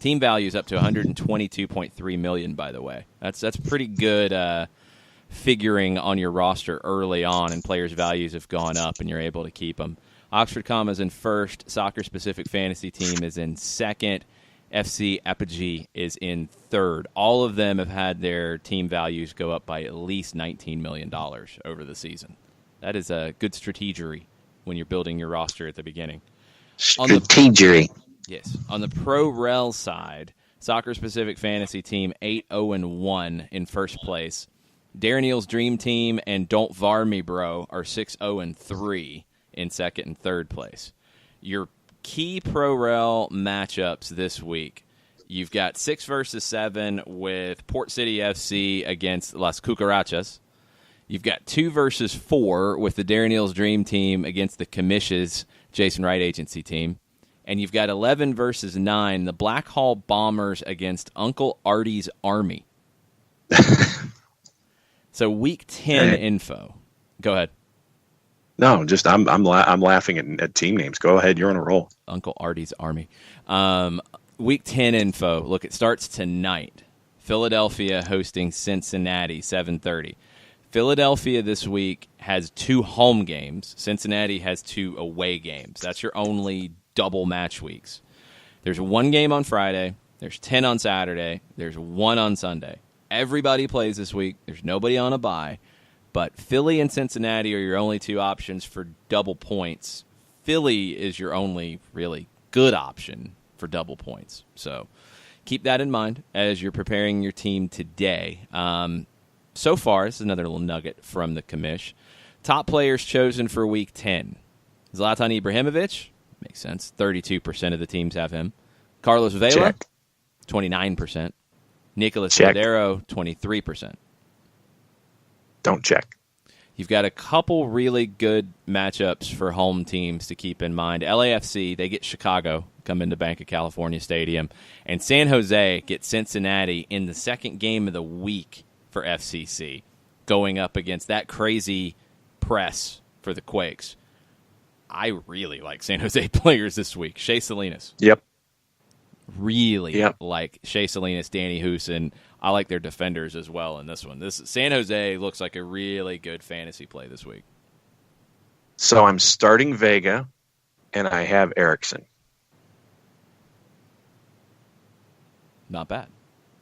[SPEAKER 1] team value is up to $122.3 million, by the way. That's pretty good figuring on your roster early on, and players' values have gone up, and you're able to keep them. Oxford Comma is in first. Soccer-specific fantasy team is in second. FC Apogee is in third. All of them have had their team values go up by at least $19 million over the season. That is a good strategery when you're building your roster at the beginning.
[SPEAKER 2] Strategery.
[SPEAKER 1] Yes. On the Pro Rel side, soccer-specific fantasy team 8-0-1 in first place. Darren Neal's Dream Team and Don't Var Me Bro are 6-0-3 in second and third place. Your key Pro Rel matchups this week. You've got 6 versus 7 with Port City FC against Las Cucarachas. You've got 2 versus 4 with the Darren Neal's Dream Team against the Comish's Jason Wright Agency team. And you've got 11 versus 9, the Black Hall Bombers against Uncle Artie's Army. So Week 10 info. Go ahead.
[SPEAKER 2] No, just I'm laughing at team names. Go ahead, you're on a roll.
[SPEAKER 1] Uncle Artie's Army. Week 10 info. Look, it starts tonight. Philadelphia hosting Cincinnati, 7:30. Philadelphia this week has 2 home games. Cincinnati has 2 away games. That's your only double match weeks. There's 1 game on Friday. There's 10 on Saturday. There's 1 on Sunday. Everybody plays this week. There's nobody on a bye. But Philly and Cincinnati are your only 2 options for double points. Philly is your only really good option for double points. So keep that in mind as you're preparing your team today. So far, this is another little nugget from the commish. Top players chosen for Week 10. Zlatan Ibrahimovic, makes sense. 32% of the teams have him. Carlos Vela,
[SPEAKER 2] Check.
[SPEAKER 1] 29%. Nicolas
[SPEAKER 2] Check.
[SPEAKER 1] Cordero, 23%.
[SPEAKER 2] Don't check.
[SPEAKER 1] You've got a couple really good matchups for home teams to keep in mind. LAFC, they get Chicago, come into Bank of California Stadium. And San Jose gets Cincinnati in the second game of the week for FCC, going up against that crazy press for the Quakes. I really like San Jose players this week. Shea Salinas.
[SPEAKER 2] Yep.
[SPEAKER 1] Really like Shea Salinas, Danny Houston. I like their defenders as well in this one. This San Jose looks like a really good fantasy play this week.
[SPEAKER 2] So I'm starting Vega, and I have Erickson.
[SPEAKER 1] Not bad.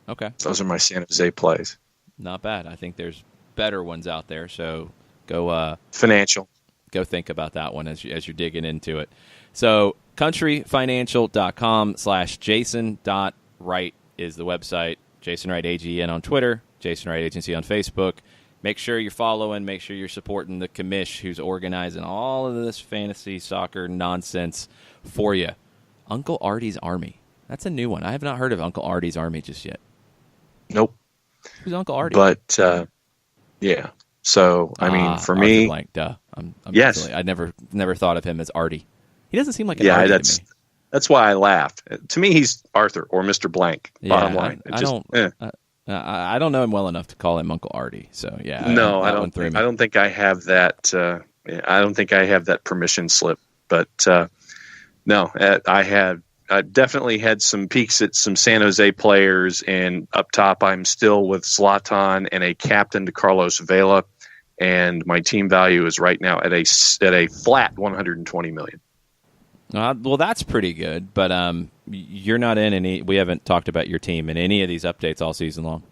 [SPEAKER 1] Okay.
[SPEAKER 2] Those are my San Jose plays.
[SPEAKER 1] Not bad. I think there's better ones out there, so go
[SPEAKER 2] financial.
[SPEAKER 1] Go think about that one as you're digging into it. So countryfinancial.com/Jason.Wright is the website. Jason Wright AGN on Twitter, Jason Wright Agency on Facebook. Make sure you're following. Make sure you're supporting the commish who's organizing all of this fantasy soccer nonsense for you. Uncle Artie's Army. That's a new one. I have not heard of Uncle Artie's Army just yet.
[SPEAKER 2] Nope.
[SPEAKER 1] Who's Uncle Artie?
[SPEAKER 2] But, yeah. So, I mean, for
[SPEAKER 1] Arthur
[SPEAKER 2] me...
[SPEAKER 1] Blank, duh. I'm
[SPEAKER 2] yes.
[SPEAKER 1] silly. I never thought of him as Artie. He doesn't seem like an Artie to me.
[SPEAKER 2] That's why I laughed. To me, he's Arthur or Mr. Blank. Bottom line,
[SPEAKER 1] I don't know him well enough to call him Uncle Artie. So yeah,
[SPEAKER 2] no, I don't think I have that. I don't think I have that permission slip. But no, I definitely had some peeks at some San Jose players, and up top, I'm still with Zlatan and a captain to Carlos Vela, and my team value is right now at a flat $120 million.
[SPEAKER 1] Well, that's pretty good, but you're not in any. We haven't talked about your team in any of these updates all season long.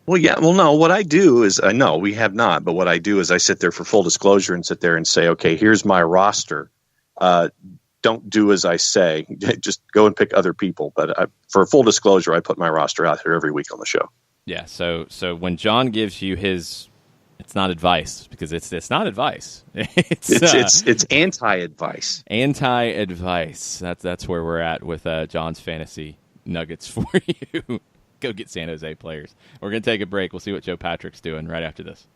[SPEAKER 2] Well, yeah. Well, no. What I do is, no, we have not. But what I do is, I sit there for full disclosure and sit there and say, okay, here's my roster. don't do as I say. Just go and pick other people. But for full disclosure, I put my roster out here every week on the show.
[SPEAKER 1] Yeah. So when John gives you his, it's not advice, because it's not advice.
[SPEAKER 2] It's anti-advice.
[SPEAKER 1] Anti-advice. That's where we're at with John's fantasy nuggets for you. Go get San Jose players. We're going to take a break. We'll see what Joe Patrick's doing right after this.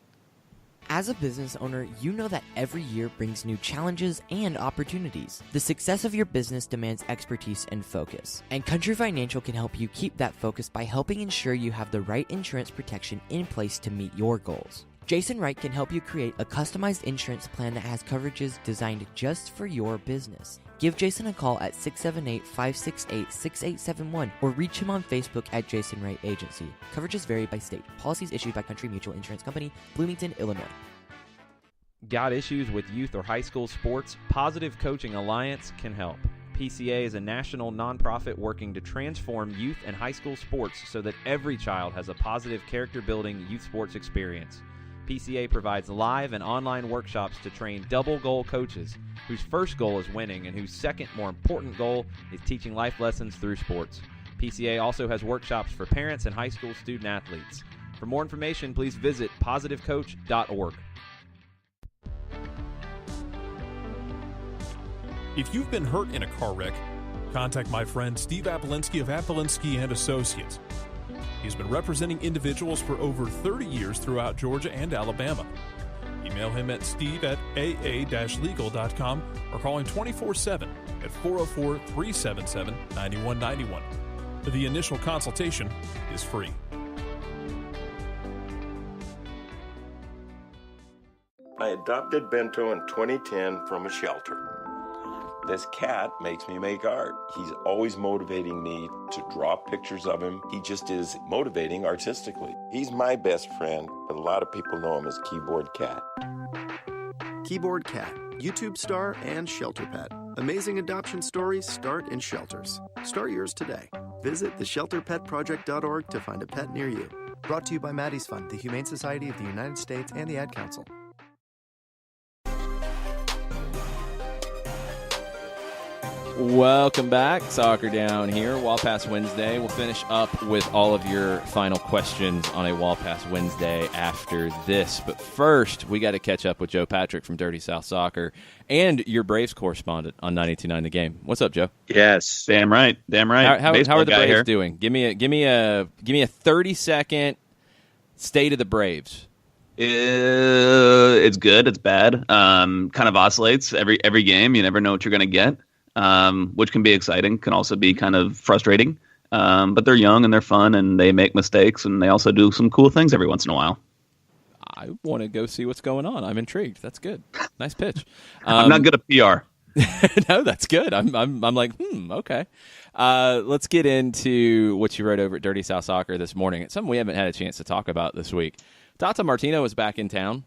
[SPEAKER 6] As a business owner, you know that every year brings new challenges and opportunities. The success of your business demands expertise and focus. And Country Financial can help you keep that focus by helping ensure you have the right insurance protection in place to meet your goals. Jason Wright can help you create a customized insurance plan that has coverages designed just for your business. Give Jason a call at 678-568-6871 or reach him on Facebook at Jason Wright Agency. Coverages vary by state. Policies issued by Country Mutual Insurance Company, Bloomington, Illinois.
[SPEAKER 9] Got issues with youth or high school sports? Positive Coaching Alliance can help. PCA is a national nonprofit working to transform youth and high school sports so that every child has a positive character-building youth sports experience. PCA provides live and online workshops to train double-goal coaches whose first goal is winning and whose second, more important goal is teaching life lessons through sports. PCA also has workshops for parents and high school student-athletes. For more information, please visit positivecoach.org.
[SPEAKER 3] If you've been hurt in a car wreck, contact my friend Steve Apolinsky of Apolinsky and Associates. He's been representing individuals for over 30 years throughout Georgia and Alabama. Email him at steve@aa-legal.com or call him 24/7 at 404-377-9191. The initial consultation is free.
[SPEAKER 10] I adopted Bento in 2010 from a shelter. This cat makes me make art. He's always motivating me to draw pictures of him. He just is motivating artistically. He's my best friend, but a lot of people know him as Keyboard Cat.
[SPEAKER 11] Keyboard Cat, YouTube star and shelter pet. Amazing adoption stories start in shelters. Start yours today. Visit theshelterpetproject.org to find a pet near you. Brought to you by Maddie's Fund, the Humane Society of the United States, and the Ad Council.
[SPEAKER 1] Welcome back. Soccer Down here. Wall Pass Wednesday. We'll finish up with all of your final questions on a Wall Pass Wednesday after this. But first, we got to catch up with Joe Patrick from Dirty South Soccer and your Braves correspondent on 92.9 The Game. What's up, Joe?
[SPEAKER 2] Yes.
[SPEAKER 15] Damn right.
[SPEAKER 1] How are the Braves doing? Give me a 30-second state of the Braves.
[SPEAKER 15] It's good. It's bad. Kind of oscillates every game. You never know what you're going to get. Which can be exciting, can also be kind of frustrating. But they're young and they're fun and they make mistakes and they also do some cool things every once in a while.
[SPEAKER 1] I want to go see what's going on. I'm intrigued. That's good. Nice pitch.
[SPEAKER 15] I'm not good at PR.
[SPEAKER 1] No, that's good. I'm like, okay. Let's get into what you wrote over at Dirty South Soccer this morning. It's something we haven't had a chance to talk about this week. Tata Martino is back in town.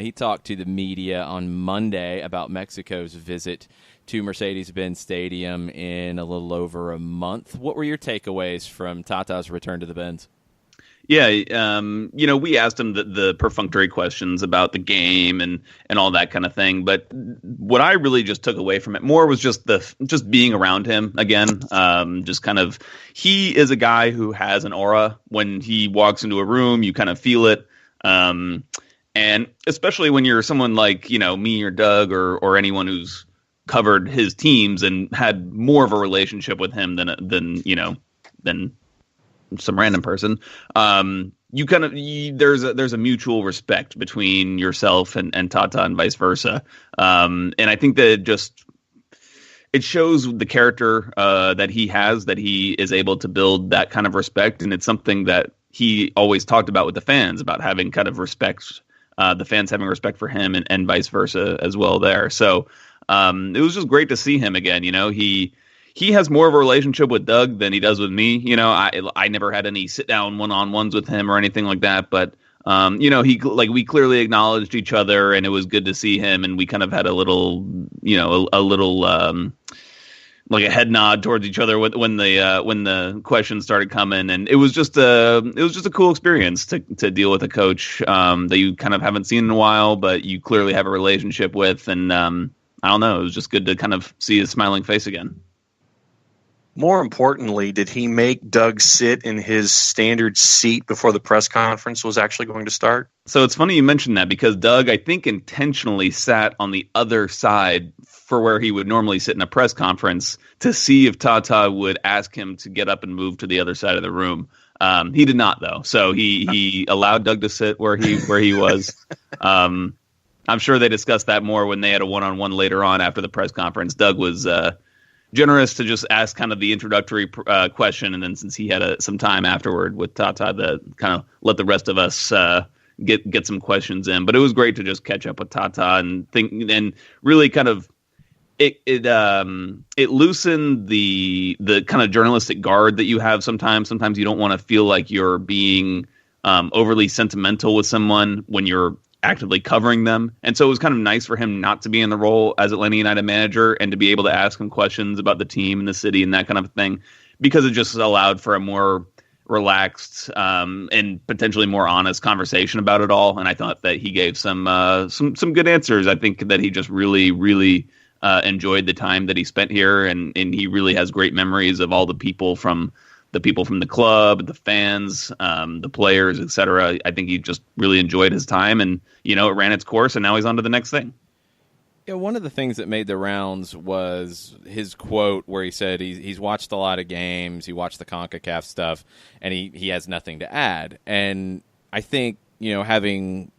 [SPEAKER 1] He talked to the media on Monday about Mexico's visit to Mercedes-Benz Stadium in a little over a month. What were your takeaways from Tata's return to the Benz?
[SPEAKER 15] Yeah, we asked him the perfunctory questions about the game and all that kind of thing. But what I really just took away from it more was just being around him again. Just kind of, he is a guy who has an aura. When he walks into a room, you kind of feel it. And especially when you're someone like, me or Doug or anyone who's covered his teams and had more of a relationship with him than some random person. There's a mutual respect between yourself and Tata and vice versa. And I think that it shows the character that he has, that he is able to build that kind of respect. And it's something that he always talked about with the fans, about having kind of respect, the fans having respect for him and vice versa as well there. So it was just great to see him again. He has more of a relationship with Doug than he does with me. I never had any sit down one-on-ones with him or anything like that. But, we clearly acknowledged each other and it was good to see him. And we kind of had a little, like a head nod towards each other when the questions started coming. And it was just a cool experience to deal with a coach that you kind of haven't seen in a while, but you clearly have a relationship with. And I don't know. It was just good to kind of see his smiling face again.
[SPEAKER 2] More importantly, did he make Doug sit in his standard seat before the press conference was actually going to start?
[SPEAKER 15] So it's funny you mentioned that, because Doug, I think, intentionally sat on the other side for where he would normally sit in a press conference to see if Tata would ask him to get up and move to the other side of the room. He did not, though. So he allowed Doug to sit where he was. I'm sure they discussed that more when they had a one-on-one later on after the press conference. Doug was generous to just ask kind of the introductory question, and then since he had some time afterward with Tata, to kind of let the rest of us get some questions in. But it was great to just catch up with Tata and think, and really kind of it loosened the kind of journalistic guard that you have sometimes. Sometimes you don't want to feel like you're being overly sentimental with someone when you're actively covering them. And so it was kind of nice for him not to be in the role as Atlanta United manager and to be able to ask him questions about the team and the city and that kind of thing, because it just allowed for a more relaxed and potentially more honest conversation about it all. And I thought that he gave some good answers. I think that he just really enjoyed the time that he spent here, and he really has great memories of all the people from the club, the fans, the players, etc. I think he just really enjoyed his time, and it ran its course, and now he's on to the next thing.
[SPEAKER 1] Yeah, one of the things that made the rounds was his quote where he said he's watched a lot of games, he watched the CONCACAF stuff, and he has nothing to add. And I think, having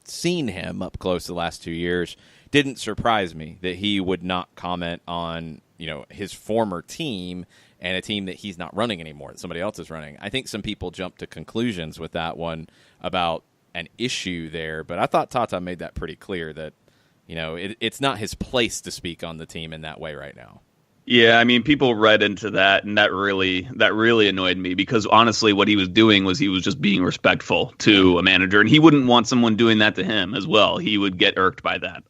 [SPEAKER 1] seen him up close the last 2 years, didn't surprise me that he would not comment on, his former team and a team that he's not running anymore, that somebody else is running. I think some people jumped to conclusions with that one about an issue there, but I thought Tata made that pretty clear that, it's not his place to speak on the team in that way right now.
[SPEAKER 15] Yeah, I mean, people read into that, and that really annoyed me, because honestly, what he was doing was he was just being respectful to a manager, and he wouldn't want someone doing that to him as well. He would get irked by that.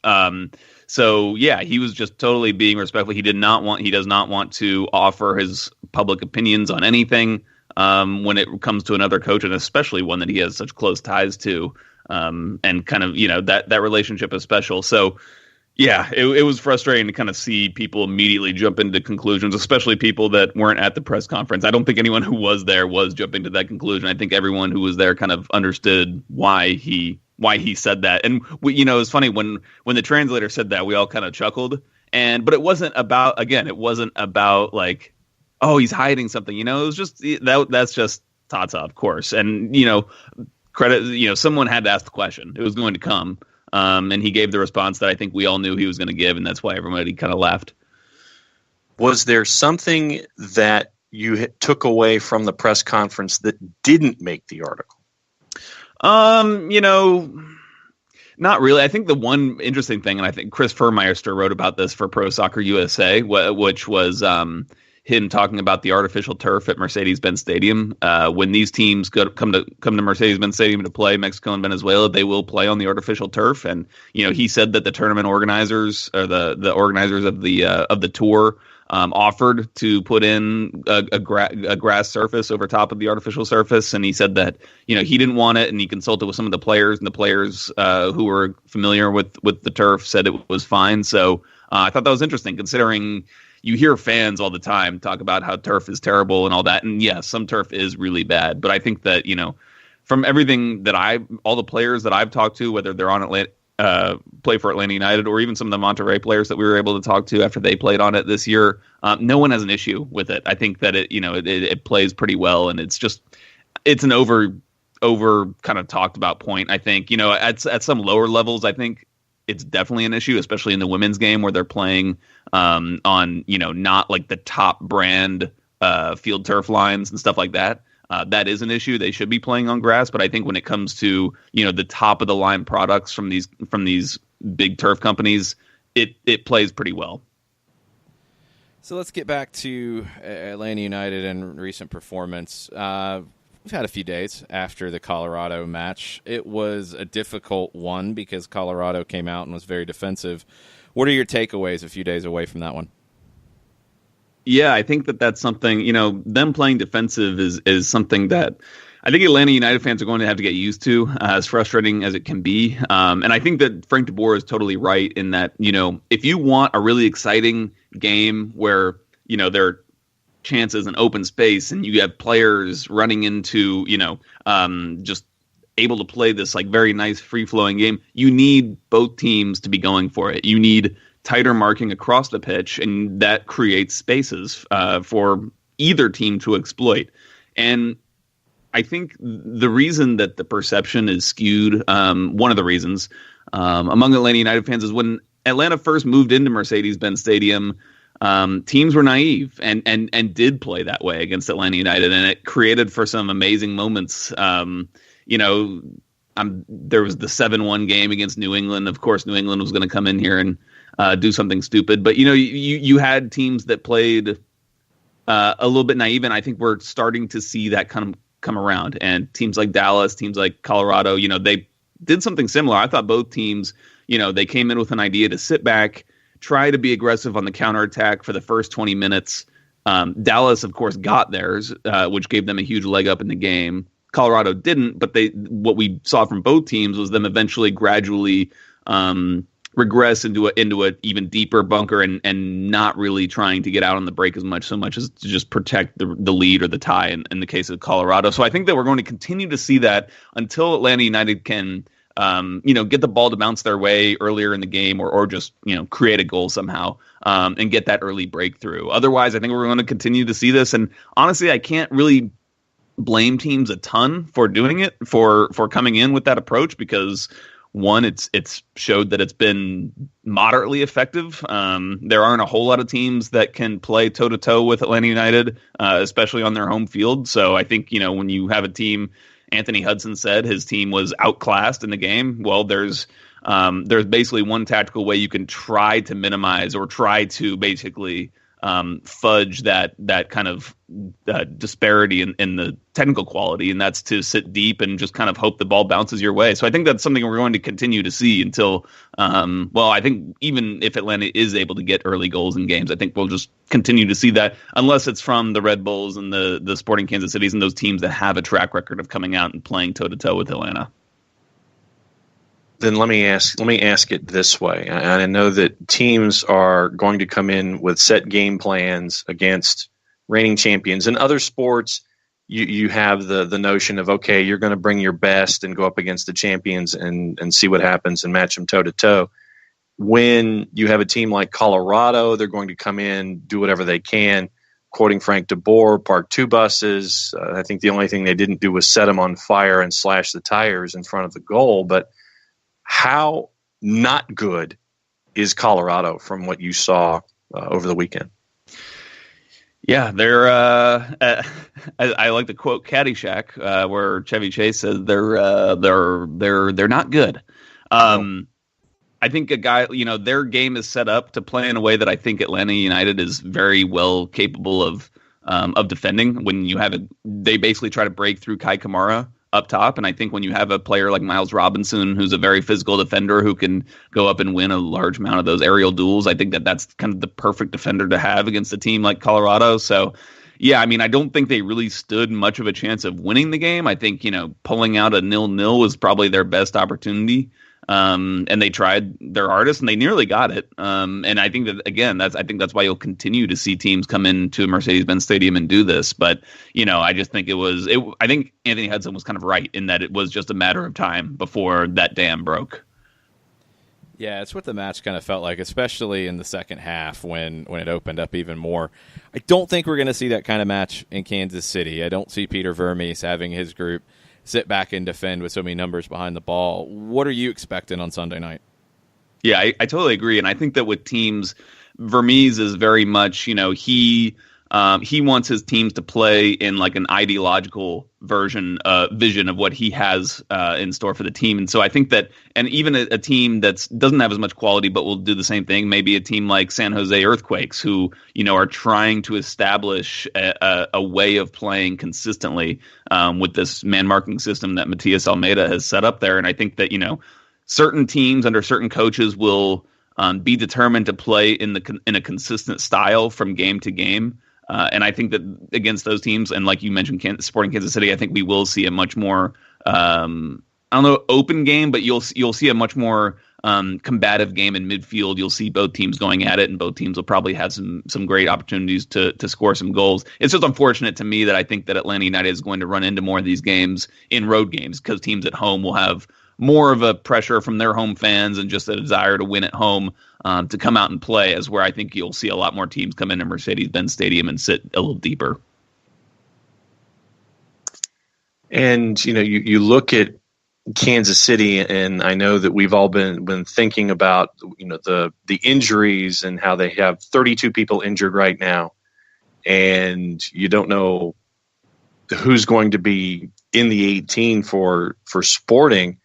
[SPEAKER 15] So yeah, he was just totally being respectful. He does not want to offer his public opinions on anything when it comes to another coach, and especially one that he has such close ties to, and kind of that relationship is special. So. Yeah, it was frustrating to kind of see people immediately jump into conclusions, especially people that weren't at the press conference. I don't think anyone who was there was jumping to that conclusion. I think everyone who was there kind of understood why he said that. And it was funny when the translator said that, we all kind of chuckled. But it wasn't about like, oh, he's hiding something. It was just that's just Tata, of course. And credit, someone had to ask the question. It was going to come. And he gave the response that I think we all knew he was going to give, and that's why everybody kind of laughed.
[SPEAKER 2] Was there something that you took away from the press conference that didn't make the article?
[SPEAKER 15] Not really. I think the one interesting thing, and I think Chris Furmeister wrote about this for Pro Soccer USA, which was him talking about the artificial turf at Mercedes-Benz Stadium. When these teams come to Mercedes-Benz Stadium to play Mexico and Venezuela, they will play on the artificial turf. And he said that the tournament organizers, or the organizers of the tour, offered to put in a grass surface over top of the artificial surface, and he said that he didn't want it, and he consulted with some of the players, and the players who were familiar with the turf said it was fine. So I thought that was interesting, considering. You hear fans all the time talk about how turf is terrible and all that. And yes, some turf is really bad. But I think that, from everything that all the players that I've talked to, whether they're on play for Atlanta United, or even some of the Monterrey players that we were able to talk to after they played on it this year, no one has an issue with it. I think that it plays pretty well. And it's an over kind of talked about point. I think, at some lower levels, I think it's definitely an issue, especially in the women's game where they're playing on, not like the top brand field turf lines and stuff like that. That is an issue. They should be playing on grass. But I think when it comes to, the top of the line products from these big turf companies, it plays pretty well.
[SPEAKER 1] So let's get back to Atlanta United and recent performance. We've had a few days after the Colorado match. It was a difficult one because Colorado came out and was very defensive. What are your takeaways a few days away from that one?
[SPEAKER 15] Yeah, I think that's something, them playing defensive is something that I think Atlanta United fans are going to have to get used to, as frustrating as it can be. And I think that Frank DeBoer is totally right in that, if you want a really exciting game where, there are chances and open space and you have players running into, just able to play this like very nice free flowing game, you need both teams to be going for it. You need tighter marking across the pitch, and that creates spaces for either team to exploit. And I think the reason that the perception is skewed, one of the reasons among Atlanta United fans, is when Atlanta first moved into Mercedes-Benz Stadium, teams were naive and did play that way against Atlanta United, and it created for some amazing moments. There was the 7-1 game against New England. Of course, New England was going to come in here and do something stupid, but you had teams that played a little bit naive, and I think we're starting to see that kind of come around. And teams like Dallas, teams like Colorado, they did something similar. I thought both teams, they came in with an idea to sit back, try to be aggressive on the counterattack for the first 20 minutes. Dallas, of course, got theirs, which gave them a huge leg up in the game. Colorado didn't, but what we saw from both teams was them eventually gradually regress into an even deeper bunker and not really trying to get out on the break so much as to just protect the lead or the tie in the case of Colorado. So I think that we're going to continue to see that until Atlanta United can get the ball to bounce their way earlier in the game or just create a goal somehow and get that early breakthrough. Otherwise, I think we're going to continue to see this. And honestly, I can't really blame teams a ton for doing it, for coming in with that approach, because one, it's showed that it's been moderately effective. There aren't a whole lot of teams that can play toe to toe with Atlanta United, especially on their home field. So I think, when you have a team, Anthony Hudson said his team was outclassed in the game. Well, there's basically one tactical way you can try to minimize or try to basically fudge that kind of disparity in the technical quality, and that's to sit deep and just kind of hope the ball bounces your way. So I think that's something we're going to continue to see until, I think even if Atlanta is able to get early goals in games, I think we'll just continue to see that, unless it's from the Red Bulls and the Sporting Kansas Cities and those teams that have a track record of coming out and playing toe-to-toe with Atlanta.
[SPEAKER 2] Then let me ask it this way. I know that teams are going to come in with set game plans against reigning champions. In other sports, you have the notion of, okay, you're going to bring your best and go up against the champions and see what happens and match them toe-to-toe. When you have a team like Colorado, they're going to come in, do whatever they can. Quoting Frank DeBoer, park two buses. I think the only thing they didn't do was set them on fire and slash the tires in front of the goal. But how not good is Colorado from what you saw over the weekend?
[SPEAKER 15] Yeah, they're. I like to quote Caddyshack, where Chevy Chase says they're not good. I think a guy, their game is set up to play in a way that I think Atlanta United is very well capable of defending. When they basically try to break through Kai Kamara up top, and I think when you have a player like Miles Robinson, who's a very physical defender who can go up and win a large amount of those aerial duels, I think that's kind of the perfect defender to have against a team like Colorado. So, yeah, I don't think they really stood much of a chance of winning the game. I think, pulling out a 0-0 was probably their best opportunity. And they tried their hardest and they nearly got it. And I think that, again, that's why you'll continue to see teams come into Mercedes-Benz Stadium and do this. But, I just think I think Anthony Hudson was kind of right in that it was just a matter of time before that dam broke.
[SPEAKER 1] Yeah, it's what the match kind of felt like, especially in the second half when it opened up even more. I don't think we're going to see that kind of match in Kansas City. I don't see Peter Vermes having his group sit back and defend with so many numbers behind the ball. What are you expecting on Sunday night?
[SPEAKER 15] Yeah, I totally agree. And I think that with teams, Vermes is very much, he wants his teams to play in like an ideological vision of what he has in store for the team. And so I think that, and even a team that doesn't have as much quality but will do the same thing, maybe a team like San Jose Earthquakes, who are trying to establish a way of playing consistently with this man marking system that Matias Almeida has set up there. And I think that certain teams under certain coaches will be determined to play in a consistent style from game to game. And I think that against those teams, and like you mentioned, Sporting Kansas City, I think we will see a much more, open game, but you'll see a much more combative game in midfield. You'll see both teams going at it, and both teams will probably have some great opportunities to score some goals. It's just unfortunate to me that I think that Atlanta United is going to run into more of these games in road games, because teams at home will have more of a pressure from their home fans and just a desire to win at home, to come out and play, as where I think you'll see a lot more teams come into Mercedes-Benz Stadium and sit a little deeper.
[SPEAKER 2] And, you look at Kansas City, and I know that we've all been thinking about, the injuries and how they have 32 people injured right now, and you don't know who's going to be in the 18 for Sporting.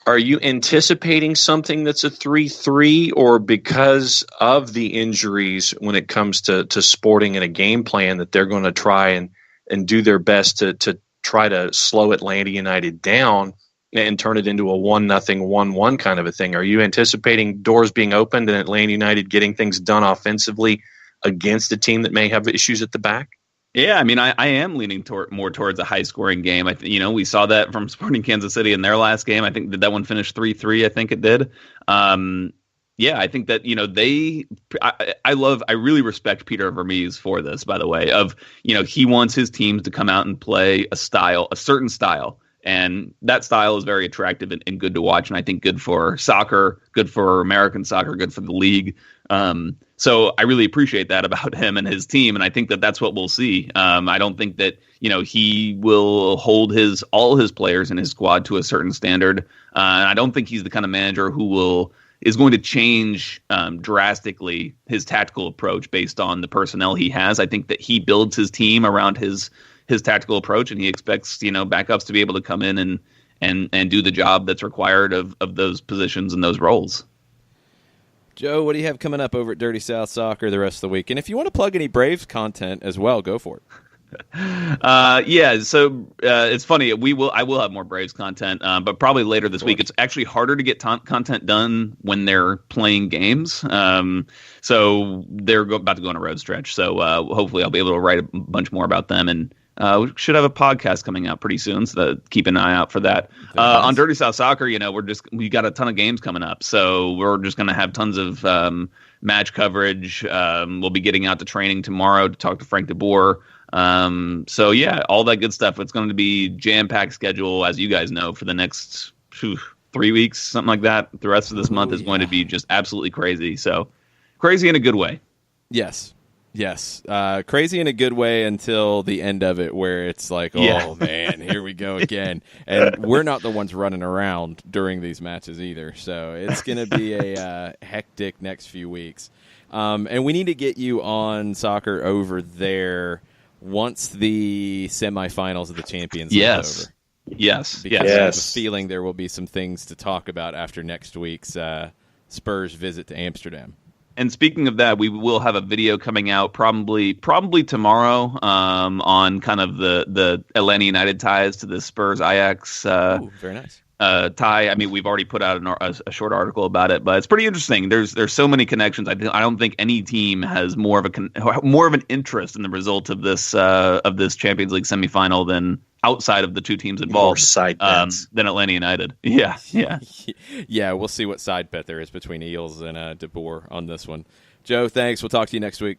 [SPEAKER 2] Are you anticipating something that's a 3-3, or because of the injuries when it comes to Sporting and a game plan that they're going to try and do their best to try to slow Atlanta United down and turn it into a 1-0, 1-1 kind of a thing? Are you anticipating doors being opened and Atlanta United getting things done offensively against a team that may have issues at the back?
[SPEAKER 15] Yeah, I mean, I am leaning more towards a high-scoring game. We saw that from Sporting Kansas City in their last game. I think that one finished 3-3. I think it did. I think that I really respect Peter Vermees for this. By the way, he wants his teams to come out and play a certain style, and that style is very attractive and good to watch. And I think good for soccer, good for American soccer, good for the league. So I really appreciate that about him and his team, and I think that that's what we'll see. I don't think that he will hold all his players in his squad to a certain standard, and I don't think he's the kind of manager who is going to change drastically his tactical approach based on the personnel he has. I think that he builds his team around his tactical approach, and he expects backups to be able to come in and do the job that's required of those positions and those roles.
[SPEAKER 1] Joe, what do you have coming up over at Dirty South Soccer the rest of the week? And if you want to plug any Braves content as well, go for it.
[SPEAKER 15] So it's funny. I will have more Braves content, but probably later this week. It's actually harder to get content done when they're playing games. So they're about to go on a road stretch. So hopefully I'll be able to write a bunch more about them, and we should have a podcast coming out pretty soon, so keep an eye out for that. On Dirty South Soccer, we got a ton of games coming up, so we're just going to have tons of match coverage. We'll be getting out to training tomorrow to talk to Frank de Boer. All that good stuff. It's going to be jam-packed schedule, as you guys know, for the next 3 weeks, something like that. The rest of this month is going to be just absolutely crazy. So crazy in a good way.
[SPEAKER 1] Yes. Crazy in a good way until the end of it, where it's like, man, here we go again. And we're not the ones running around during these matches either. So it's going to be a hectic next few weeks. And we need to get you on Soccer Over there once the semifinals of the Champions League is over.
[SPEAKER 15] Yes.
[SPEAKER 1] Because I have a feeling there will be some things to talk about after next week's Spurs visit to Amsterdam.
[SPEAKER 15] And speaking of that, we will have a video coming out probably tomorrow on kind of the Atlanta United ties to the Spurs Ajax
[SPEAKER 1] very nice.
[SPEAKER 15] Tie. I mean, we've already put out a short article about it, but it's pretty interesting. There's so many connections. I don't think any team has more of an interest in the result of this Champions League semifinal than outside of the two teams involved,
[SPEAKER 2] side bets
[SPEAKER 15] than Atlanta United. Yeah.
[SPEAKER 1] Yeah, we'll see what side bet there is between Eels and De Boer on this one. Joe, thanks. We'll talk to you next week.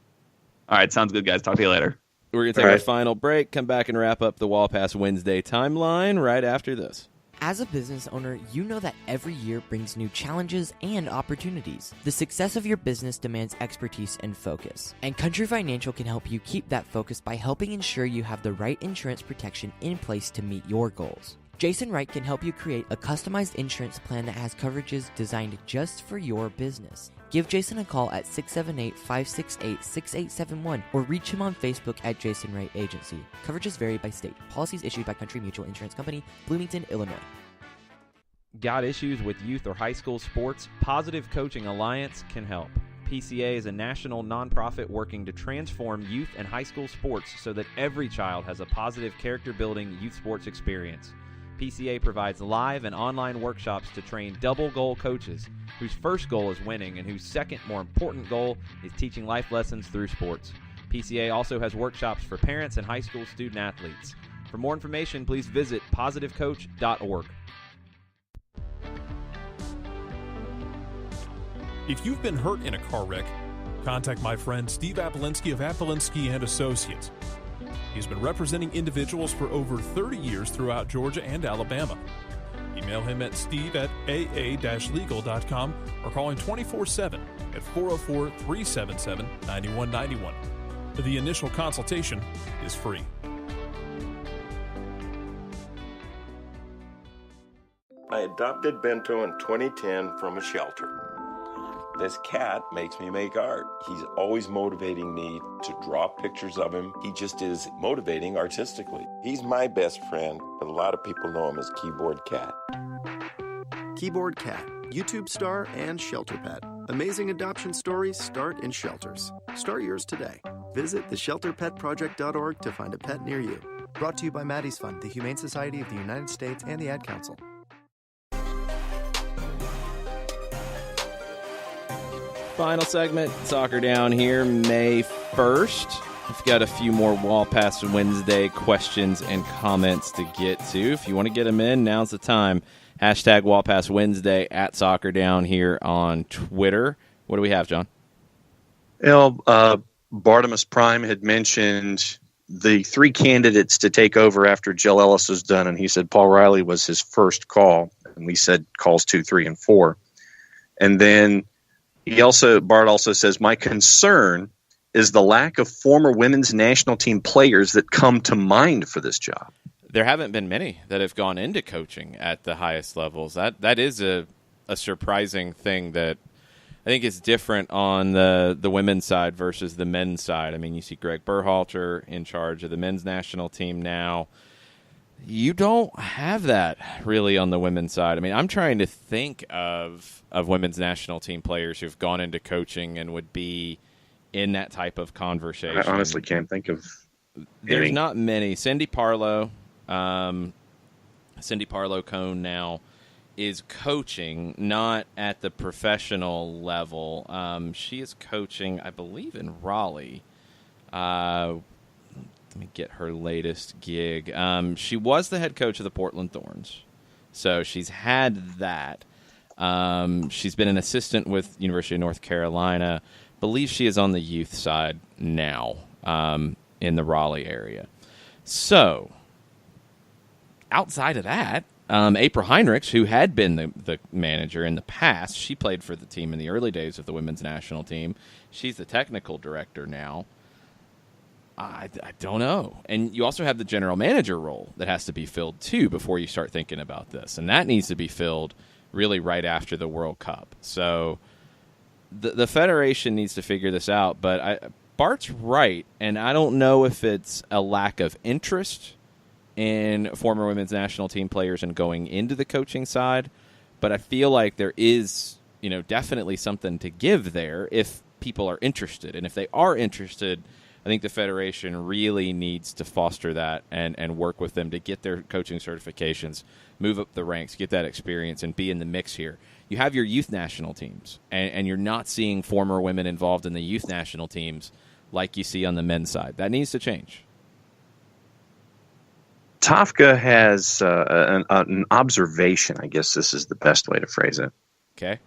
[SPEAKER 15] All right, sounds good, guys. Talk to you later.
[SPEAKER 1] We're going to take our final break, come back and wrap up the Wall Pass Wednesday timeline right after this.
[SPEAKER 6] As a business owner, you know that every year brings new challenges and opportunities. The success of your business demands expertise and focus. And Country Financial can help you keep that focus by helping ensure you have the right insurance protection in place to meet your goals. Jason Wright can help you create a customized insurance plan that has coverages designed just for your business. Give Jason a call at 678-568-6871 or reach him on Facebook at Jason Wright Agency. Coverages vary by state. Policies issued by Country Mutual Insurance Company, Bloomington, Illinois.
[SPEAKER 9] Got issues with youth or high school sports? Positive Coaching Alliance can help. PCA is a national nonprofit working to transform youth and high school sports so that every child has a positive character-building youth sports experience. PCA provides live and online workshops to train double-goal coaches whose first goal is winning and whose second, more important goal is teaching life lessons through sports. PCA also has workshops for parents and high school student athletes. For more information, please visit positivecoach.org.
[SPEAKER 3] If you've been hurt in a car wreck, contact my friend Steve Apolinski of Apolinski and Associates. He's been representing individuals for over 30 years throughout Georgia and Alabama. Email him at steve@aa-legal.com or call him 24/7 at 404-377-9191. The initial consultation is free.
[SPEAKER 10] I adopted Bento in 2010 from a shelter. This cat makes me make art. He's always motivating me to draw pictures of him. He just is motivating artistically. He's my best friend, but a lot of people know him as Keyboard Cat.
[SPEAKER 11] Keyboard Cat, YouTube star and shelter pet. Amazing adoption stories start in shelters. Start yours today. Visit theshelterpetproject.org to find a pet near you.
[SPEAKER 16] Brought to you by Maddie's Fund, the Humane Society of the United States, and the Ad Council.
[SPEAKER 1] Final segment, Soccer Down here, May 1st. We've got a few more Wall Pass Wednesday questions and comments to get to. If you want to get them in, now's the time. Hashtag Wall Pass Wednesday at Soccer Down here on Twitter. What do we have, John?
[SPEAKER 2] Bartimus Prime had mentioned the three candidates to take over after Jill Ellis was done, and he said Paul Riley was his first call, and we said calls 2, 3, and 4. And then Bart also says, my concern is the lack of former women's national team players that come to mind for this job.
[SPEAKER 1] There haven't been many that have gone into coaching at the highest levels. That is a surprising thing that I think is different on the women's side versus the men's side. I mean, you see Greg Berhalter in charge of the men's national team now. You don't have that really on the women's side. I mean, I'm trying to think of women's national team players who've gone into coaching and would be in that type of conversation.
[SPEAKER 2] I honestly can't think of
[SPEAKER 1] There's
[SPEAKER 2] any.
[SPEAKER 1] not many. Cindy Parlow Cone now is coaching, not at the professional level. She is coaching, I believe, in Raleigh. Let me get her latest gig. She was the head coach of the Portland Thorns, so she's had that. She's been an assistant with University of North Carolina. Believe she is on the youth side now in the Raleigh area. So outside of that, April Heinrichs, who had been the manager in the past, she played for the team in the early days of the women's national team. She's the technical director now. I don't know. And you also have the general manager role that has to be filled, too, before you start thinking about this. And that needs to be filled really right after the World Cup. So the Federation needs to figure this out. But Bart's right, and I don't know if it's a lack of interest in former women's national team players and going into the coaching side, but I feel like there is, definitely something to give there if people are interested. And if they are interested, I think the Federation really needs to foster that and work with them to get their coaching certifications, move up the ranks, get that experience, and be in the mix here. You have your youth national teams, and you're not seeing former women involved in the youth national teams like you see on the men's side. That needs to change.
[SPEAKER 2] Tafka has an observation. I guess this is the best way to phrase it.
[SPEAKER 1] Okay.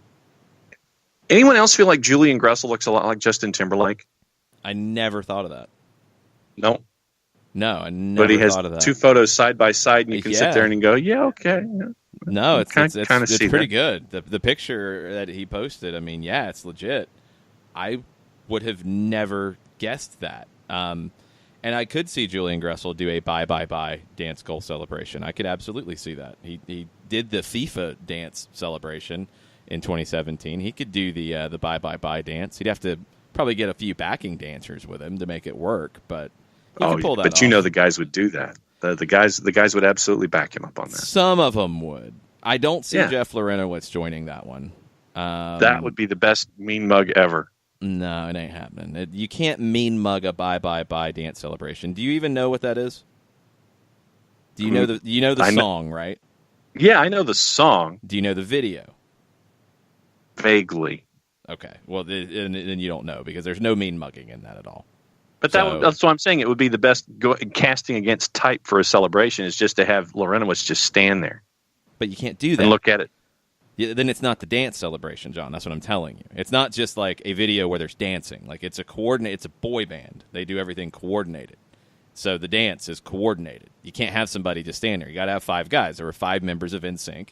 [SPEAKER 2] Anyone else feel like Julian Gressel looks a lot like Justin Timberlake?
[SPEAKER 1] I never thought of that.
[SPEAKER 2] No,
[SPEAKER 1] I never
[SPEAKER 2] but he has
[SPEAKER 1] thought of that.
[SPEAKER 2] two photos side by side, and you can sit there and go, "Yeah, okay."
[SPEAKER 1] No, it's pretty
[SPEAKER 2] that.
[SPEAKER 1] good. The picture that he posted, I mean, yeah, it's legit. I would have never guessed that. And I could see Julian Gressel do a bye dance goal celebration. I could absolutely see that. He did the FIFA dance celebration in 2017. He could do the bye dance. He'd have to probably get a few backing dancers with him to make it work, but he could pull that off.
[SPEAKER 2] The guys would do that. The guys would absolutely back him up on that.
[SPEAKER 1] Some of them would. I don't see Jeff Lorenowitz joining that one.
[SPEAKER 2] That would be the best mean mug ever.
[SPEAKER 1] No, it ain't happening. You can't mean mug a bye dance celebration. Do you even know what that is? Do you know the song, right?
[SPEAKER 2] Yeah, I know the song.
[SPEAKER 1] Do you know the video?
[SPEAKER 2] Vaguely.
[SPEAKER 1] Okay. Well, then you don't know because there's no mean mugging in that at all.
[SPEAKER 2] But that's what I'm saying. It would be the best casting against type for a celebration is just to have Lorenowitz just stand there.
[SPEAKER 1] But you can't do that.
[SPEAKER 2] And look at it.
[SPEAKER 1] Yeah, then it's not the dance celebration, John. That's what I'm telling you. It's not just like a video where there's dancing. Like it's a boy band. They do everything coordinated. So the dance is coordinated. You can't have somebody just stand there. You got to have 5 guys. There were 5 members of NSYNC.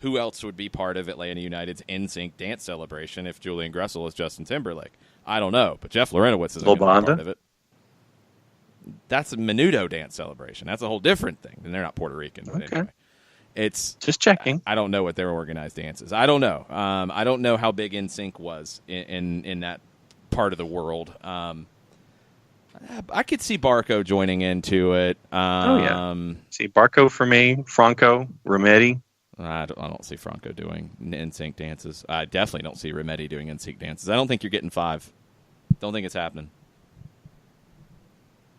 [SPEAKER 1] Who else would be part of Atlanta United's NSYNC dance celebration if Julian Gressel is Justin Timberlake? I don't know, but Jeff Lorenowitz is going to be part of it. That's a Menudo dance celebration. That's a whole different thing. And they're not Puerto Rican. But anyway. It's
[SPEAKER 2] just checking.
[SPEAKER 1] I don't know what their organized dance is. I don't know. I don't know how big NSYNC was in that part of the world. I could see Barco joining into it.
[SPEAKER 2] See Barco for me, Franco, Rometty.
[SPEAKER 1] I don't see Franco doing NSYNC dances. I definitely don't see Rometty doing NSYNC dances. I don't think you're getting 5. Don't think it's happening.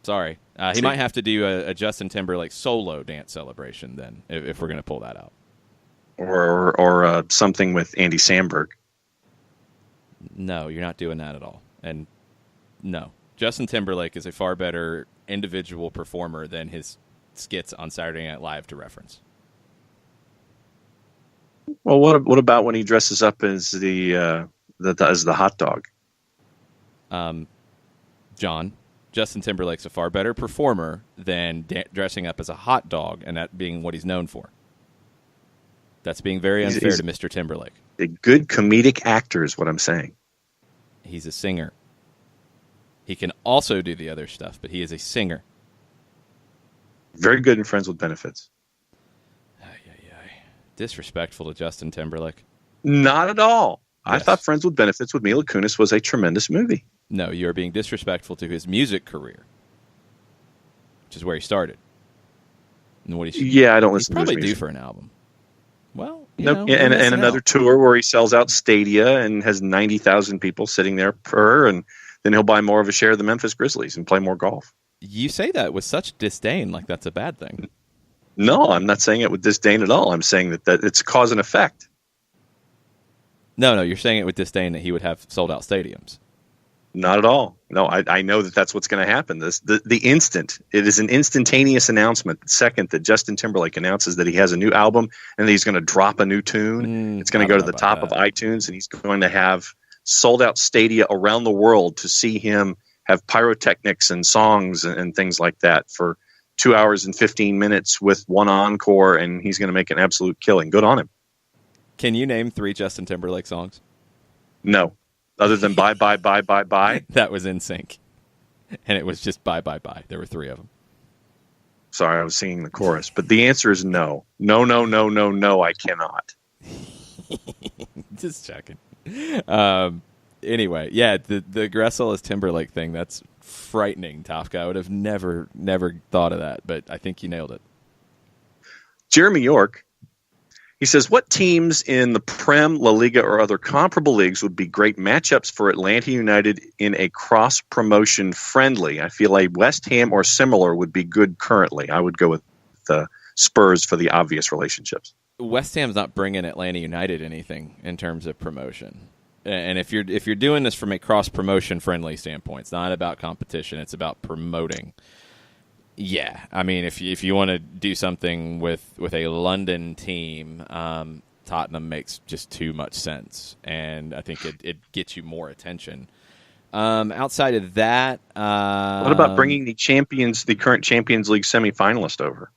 [SPEAKER 1] Sorry. He might have to do a Justin Timberlake solo dance celebration then, if we're going to pull that out.
[SPEAKER 2] Or something with Andy Samberg.
[SPEAKER 1] No, you're not doing that at all. And no. Justin Timberlake is a far better individual performer than his skits on Saturday Night Live to reference.
[SPEAKER 2] Well, what about when he dresses up as the hot dog?
[SPEAKER 1] John, Justin Timberlake's a far better performer than dressing up as a hot dog, and that being what he's known for. That's being very unfair to Mr. Timberlake.
[SPEAKER 2] A good comedic actor is what I'm saying.
[SPEAKER 1] He's a singer. He can also do the other stuff, but he is a singer.
[SPEAKER 2] Very good in Friends with Benefits.
[SPEAKER 1] Disrespectful to Justin Timberlake.
[SPEAKER 2] Not at all. Yes. I thought Friends with Benefits with Mila Kunis was a tremendous movie.
[SPEAKER 1] No, you are being disrespectful to his music career, which is where he started. And what
[SPEAKER 2] I don't listen to his music.
[SPEAKER 1] He's probably due for an album. Well,
[SPEAKER 2] and another tour where he sells out stadia and has 90,000 people sitting there per, and then he'll buy more of a share of the Memphis Grizzlies and play more golf.
[SPEAKER 1] You say that with such disdain, like that's a bad thing.
[SPEAKER 2] No, I'm not saying it with disdain at all. I'm saying that it's cause and effect.
[SPEAKER 1] No, you're saying it with disdain that he would have sold out stadiums.
[SPEAKER 2] Not at all. No, I know that's what's going to happen. It is an instantaneous announcement. The second that Justin Timberlake announces that he has a new album and that he's going to drop a new tune, it's going to go to the top of iTunes, and he's going to have sold out stadia around the world to see him have pyrotechnics and songs and things like that for 2 hours and 15 minutes with one encore, and he's going to make an absolute killing. Good on him.
[SPEAKER 1] Can you name 3 Justin Timberlake songs?
[SPEAKER 2] No. Other than Bye, Bye, Bye, Bye, Bye.
[SPEAKER 1] That was NSYNC. And it was just Bye, Bye, Bye. There were 3 of them.
[SPEAKER 2] Sorry, I was singing the chorus. But the answer is no. No, I cannot.
[SPEAKER 1] Just checking. Anyway, the Gressel as Timberlake thing, that's frightening, Tafka. I would have never thought of that, but I think you nailed it.
[SPEAKER 2] Jeremy York, he says, what teams in the Prem, La Liga, or other comparable leagues would be great matchups for Atlanta United in a cross-promotion friendly? I feel like West Ham or similar would be good currently. I would go with the Spurs for the obvious relationships.
[SPEAKER 1] West Ham's not bringing Atlanta United anything in terms of promotion. And if you're doing this from a cross-promotion friendly standpoint, it's not about competition, it's about promoting. Yeah, I mean, if you want to do something with a London team, Tottenham makes just too much sense, and I think it gets you more attention. Outside of that,
[SPEAKER 2] what about bringing the current Champions League semifinalist over?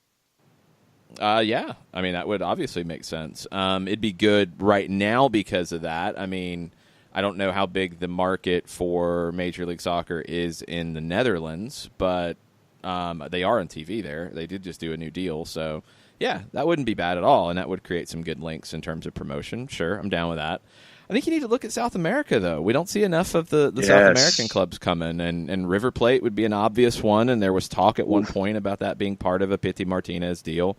[SPEAKER 1] Yeah, I mean that would obviously make sense. It'd be good right now because of that. I mean, I don't know how big the market for Major League Soccer is in the Netherlands, but they are on TV there. They did just do a new deal, so yeah, that wouldn't be bad at all, and that would create some good links in terms of promotion. Sure, I'm down with that. I think you need to look at South America, though. We don't see enough of the South American clubs coming, and River Plate would be an obvious one, and there was talk at one point about that being part of a Pity Martinez deal.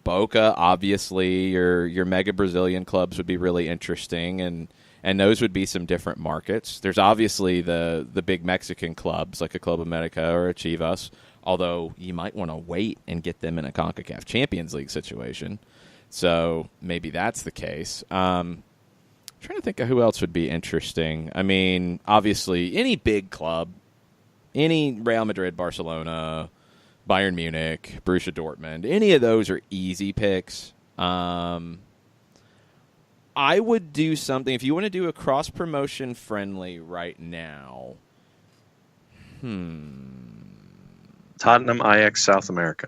[SPEAKER 1] Boca, obviously, your mega Brazilian clubs would be really interesting, and those would be some different markets. There's obviously the big Mexican clubs like a Club America or a Chivas, although you might want to wait and get them in a CONCACAF Champions League situation. So maybe that's the case. I'm trying to think of who else would be interesting. I mean, obviously, any big club Any Real Madrid, Barcelona, Bayern Munich, Borussia Dortmund, any of those are easy picks. I would do something, if you want to do a cross-promotion friendly right now.
[SPEAKER 2] Tottenham, Ajax, South America.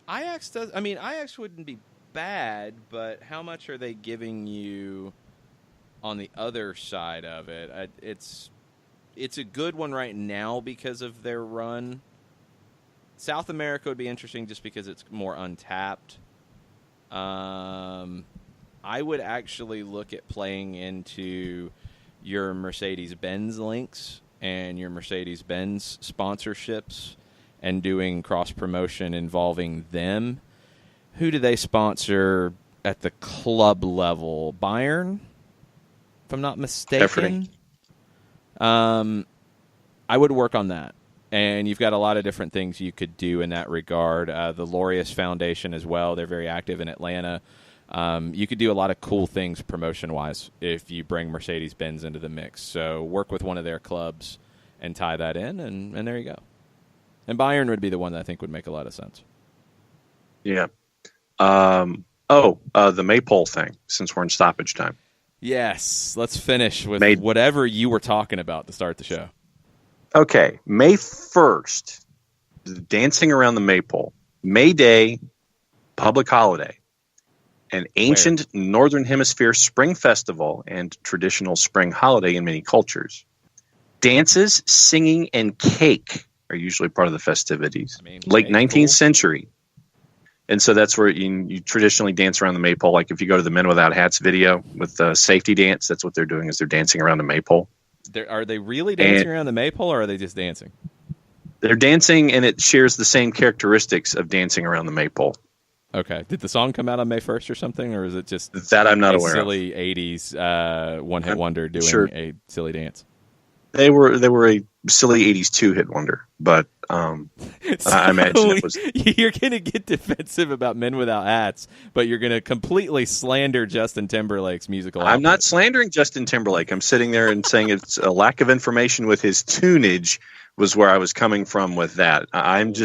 [SPEAKER 1] Ajax wouldn't be bad, but how much are they giving you on the other side of it? It's a good one right now because of their run. South America would be interesting just because it's more untapped. I would actually look at playing into your Mercedes-Benz links and your Mercedes-Benz sponsorships and doing cross-promotion involving them. Who do they sponsor at the club level? Bayern, if I'm not mistaken. I would work on that. And you've got a lot of different things you could do in that regard. The Laureus Foundation as well. They're very active in Atlanta. You could do a lot of cool things promotion-wise if you bring Mercedes-Benz into the mix. So work with one of their clubs and tie that in, and there you go. And Bayern would be the one that I think would make a lot of sense.
[SPEAKER 2] Yeah. The Maypole thing, since we're in stoppage time.
[SPEAKER 1] Yes. Let's finish with whatever you were talking about to start the show.
[SPEAKER 2] Okay. May 1st, dancing around the Maypole. May Day, public holiday. An ancient Northern Hemisphere spring festival and traditional spring holiday in many cultures. Dances, singing, and cake are usually part of the festivities. Late 19th century. And so that's where you traditionally dance around the maypole. Like if you go to the Men Without Hats video with the safety dance, that's what they're doing, is they're dancing around the maypole.
[SPEAKER 1] Are they really dancing around the maypole, or are they just dancing?
[SPEAKER 2] They're dancing, and it shares the same characteristics of dancing around the maypole.
[SPEAKER 1] Okay. Did the song come out on May 1st or something, or is it just
[SPEAKER 2] that I'm not aware
[SPEAKER 1] silly of. 80s one-hit wonder doing a silly dance?
[SPEAKER 2] They were a silly 80s two-hit wonder, but I imagine it was.
[SPEAKER 1] You're going to get defensive about Men Without Hats, but you're going to completely slander Justin Timberlake's musical output.
[SPEAKER 2] I'm not slandering Justin Timberlake. I'm sitting there and saying it's a lack of information with his tunage was where I was coming from with that. I'm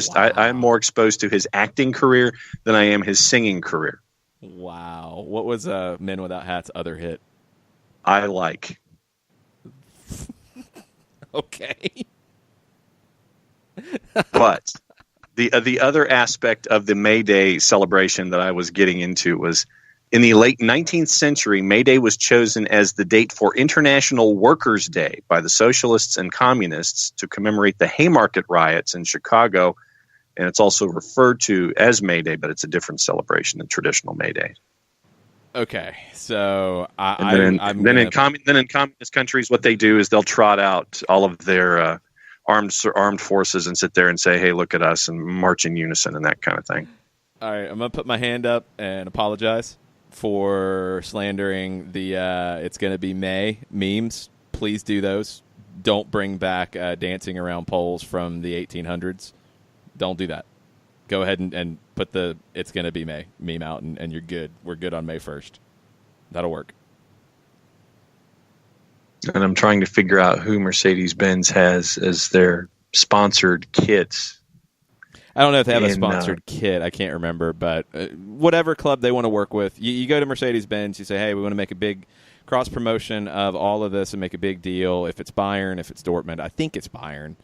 [SPEAKER 2] more exposed to his acting career than I am his singing career.
[SPEAKER 1] Wow. What was Men Without Hats' other hit?
[SPEAKER 2] I Like.
[SPEAKER 1] Okay.
[SPEAKER 2] But the other aspect of the May Day celebration that I was getting into was in the late 19th century, May Day was chosen as the date for International Workers' Day by the socialists and communists to commemorate the Haymarket riots in Chicago. And it's also referred to as May Day, but it's a different celebration than traditional May Day.
[SPEAKER 1] Okay, so
[SPEAKER 2] in communist countries, what they do is they'll trot out all of their armed forces and sit there and say, "Hey, look at us," and march in unison and that kind of thing.
[SPEAKER 1] All right, I'm gonna put my hand up and apologize for slandering the "It's gonna be May" memes. Please do those. Don't bring back dancing around poles from the 1800s. Don't do that. Go ahead and put the "It's gonna be May" meme out, and you're good. We're good on May 1st. That'll work.
[SPEAKER 2] And I'm trying to figure out who Mercedes-Benz has as their sponsored kits.
[SPEAKER 1] I don't know if they have a sponsored kit. I can't remember, but whatever club they want to work with, you go to Mercedes-Benz, you say, hey, we want to make a big cross-promotion of all of this and make a big deal. If it's Bayern, if it's Dortmund, I think it's Bayern.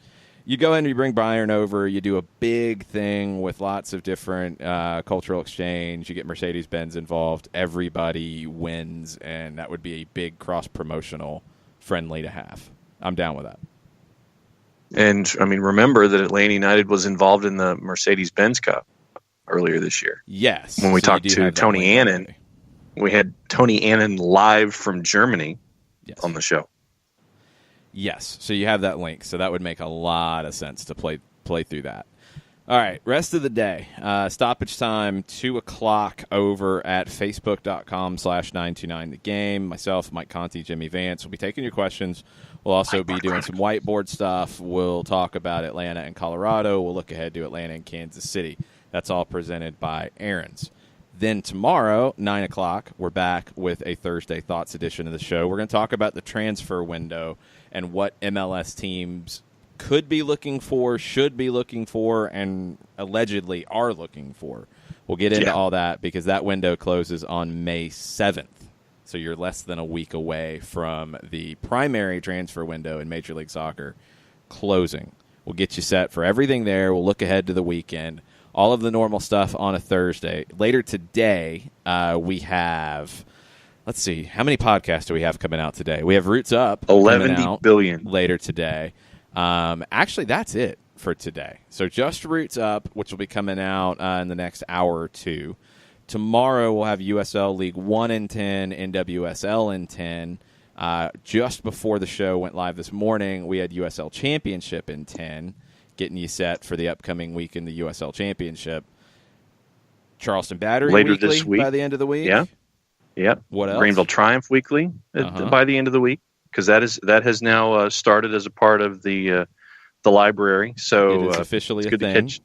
[SPEAKER 1] You go in and you bring Bayern over, you do a big thing with lots of different cultural exchange, you get Mercedes-Benz involved, everybody wins, and that would be a big cross-promotional friendly to have. I'm down with that.
[SPEAKER 2] And, I mean, remember that Atlanta United was involved in the Mercedes-Benz Cup earlier this year.
[SPEAKER 1] Yes.
[SPEAKER 2] When we talked to Tony Annan, we had Tony Annan live from Germany on the show.
[SPEAKER 1] Yes, so you have that link, so that would make a lot of sense to play through that. All right, rest of the day. Stoppage time, 2 o'clock over at facebook.com/929thegame. Myself, Mike Conti, Jimmy Vance will be taking your questions. We'll also be doing some whiteboard stuff. We'll talk about Atlanta and Colorado. We'll look ahead to Atlanta and Kansas City. That's all presented by Aaron's. Then tomorrow, 9 o'clock, we're back with a Thursday Thoughts edition of the show. We're going to talk about the transfer window and what MLS teams could be looking for, should be looking for, and allegedly are looking for. We'll get into all that because that window closes on May 7th. So you're less than a week away from the primary transfer window in Major League Soccer closing. We'll get you set for everything there. We'll look ahead to the weekend. All of the normal stuff on a Thursday. Later today, we have, let's see, how many podcasts do we have coming out today? We have Roots Up
[SPEAKER 2] 11 billion
[SPEAKER 1] later today. Actually, that's it for today. So just Roots Up, which will be coming out in the next hour or two. Tomorrow we'll have USL League 1 and 10, NWSL and 10. Just before the show went live this morning, we had USL Championship in 10, getting you set for the upcoming week in the USL Championship. Charleston Battery
[SPEAKER 2] later
[SPEAKER 1] weekly
[SPEAKER 2] this week
[SPEAKER 1] by the end of the week.
[SPEAKER 2] Yeah.
[SPEAKER 1] What else?
[SPEAKER 2] Greenville Triumph weekly by the end of the week, because that has now started as a part of the library. So
[SPEAKER 1] it is officially
[SPEAKER 2] it's
[SPEAKER 1] a
[SPEAKER 2] good
[SPEAKER 1] thing.
[SPEAKER 2] to catch.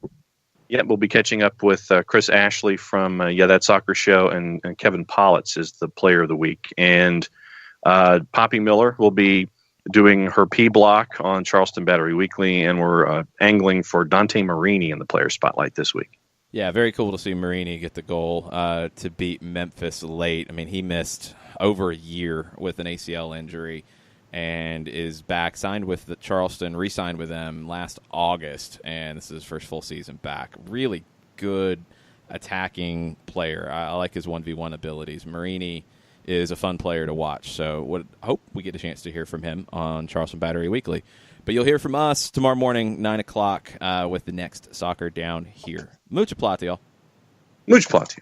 [SPEAKER 2] Yeah, we'll be catching up with Chris Ashley from That Soccer Show, and Kevin Politz is the player of the week. And Poppy Miller will be doing her P block on Charleston Battery Weekly, and we're angling for Dante Marini in the player spotlight this week.
[SPEAKER 1] Yeah, very cool to see Marini get the goal to beat Memphis late. I mean, he missed over a year with an ACL injury and is back, signed with the Charleston, re-signed with them last August, and this is his first full season back. Really good attacking player. I like his 1v1 abilities. Marini is a fun player to watch, so hope we get a chance to hear from him on Charleston Battery Weekly. But you'll hear from us tomorrow morning, 9 o'clock, with the next Soccer Down Here. Mucha plata, y'all.
[SPEAKER 2] Mucha plata.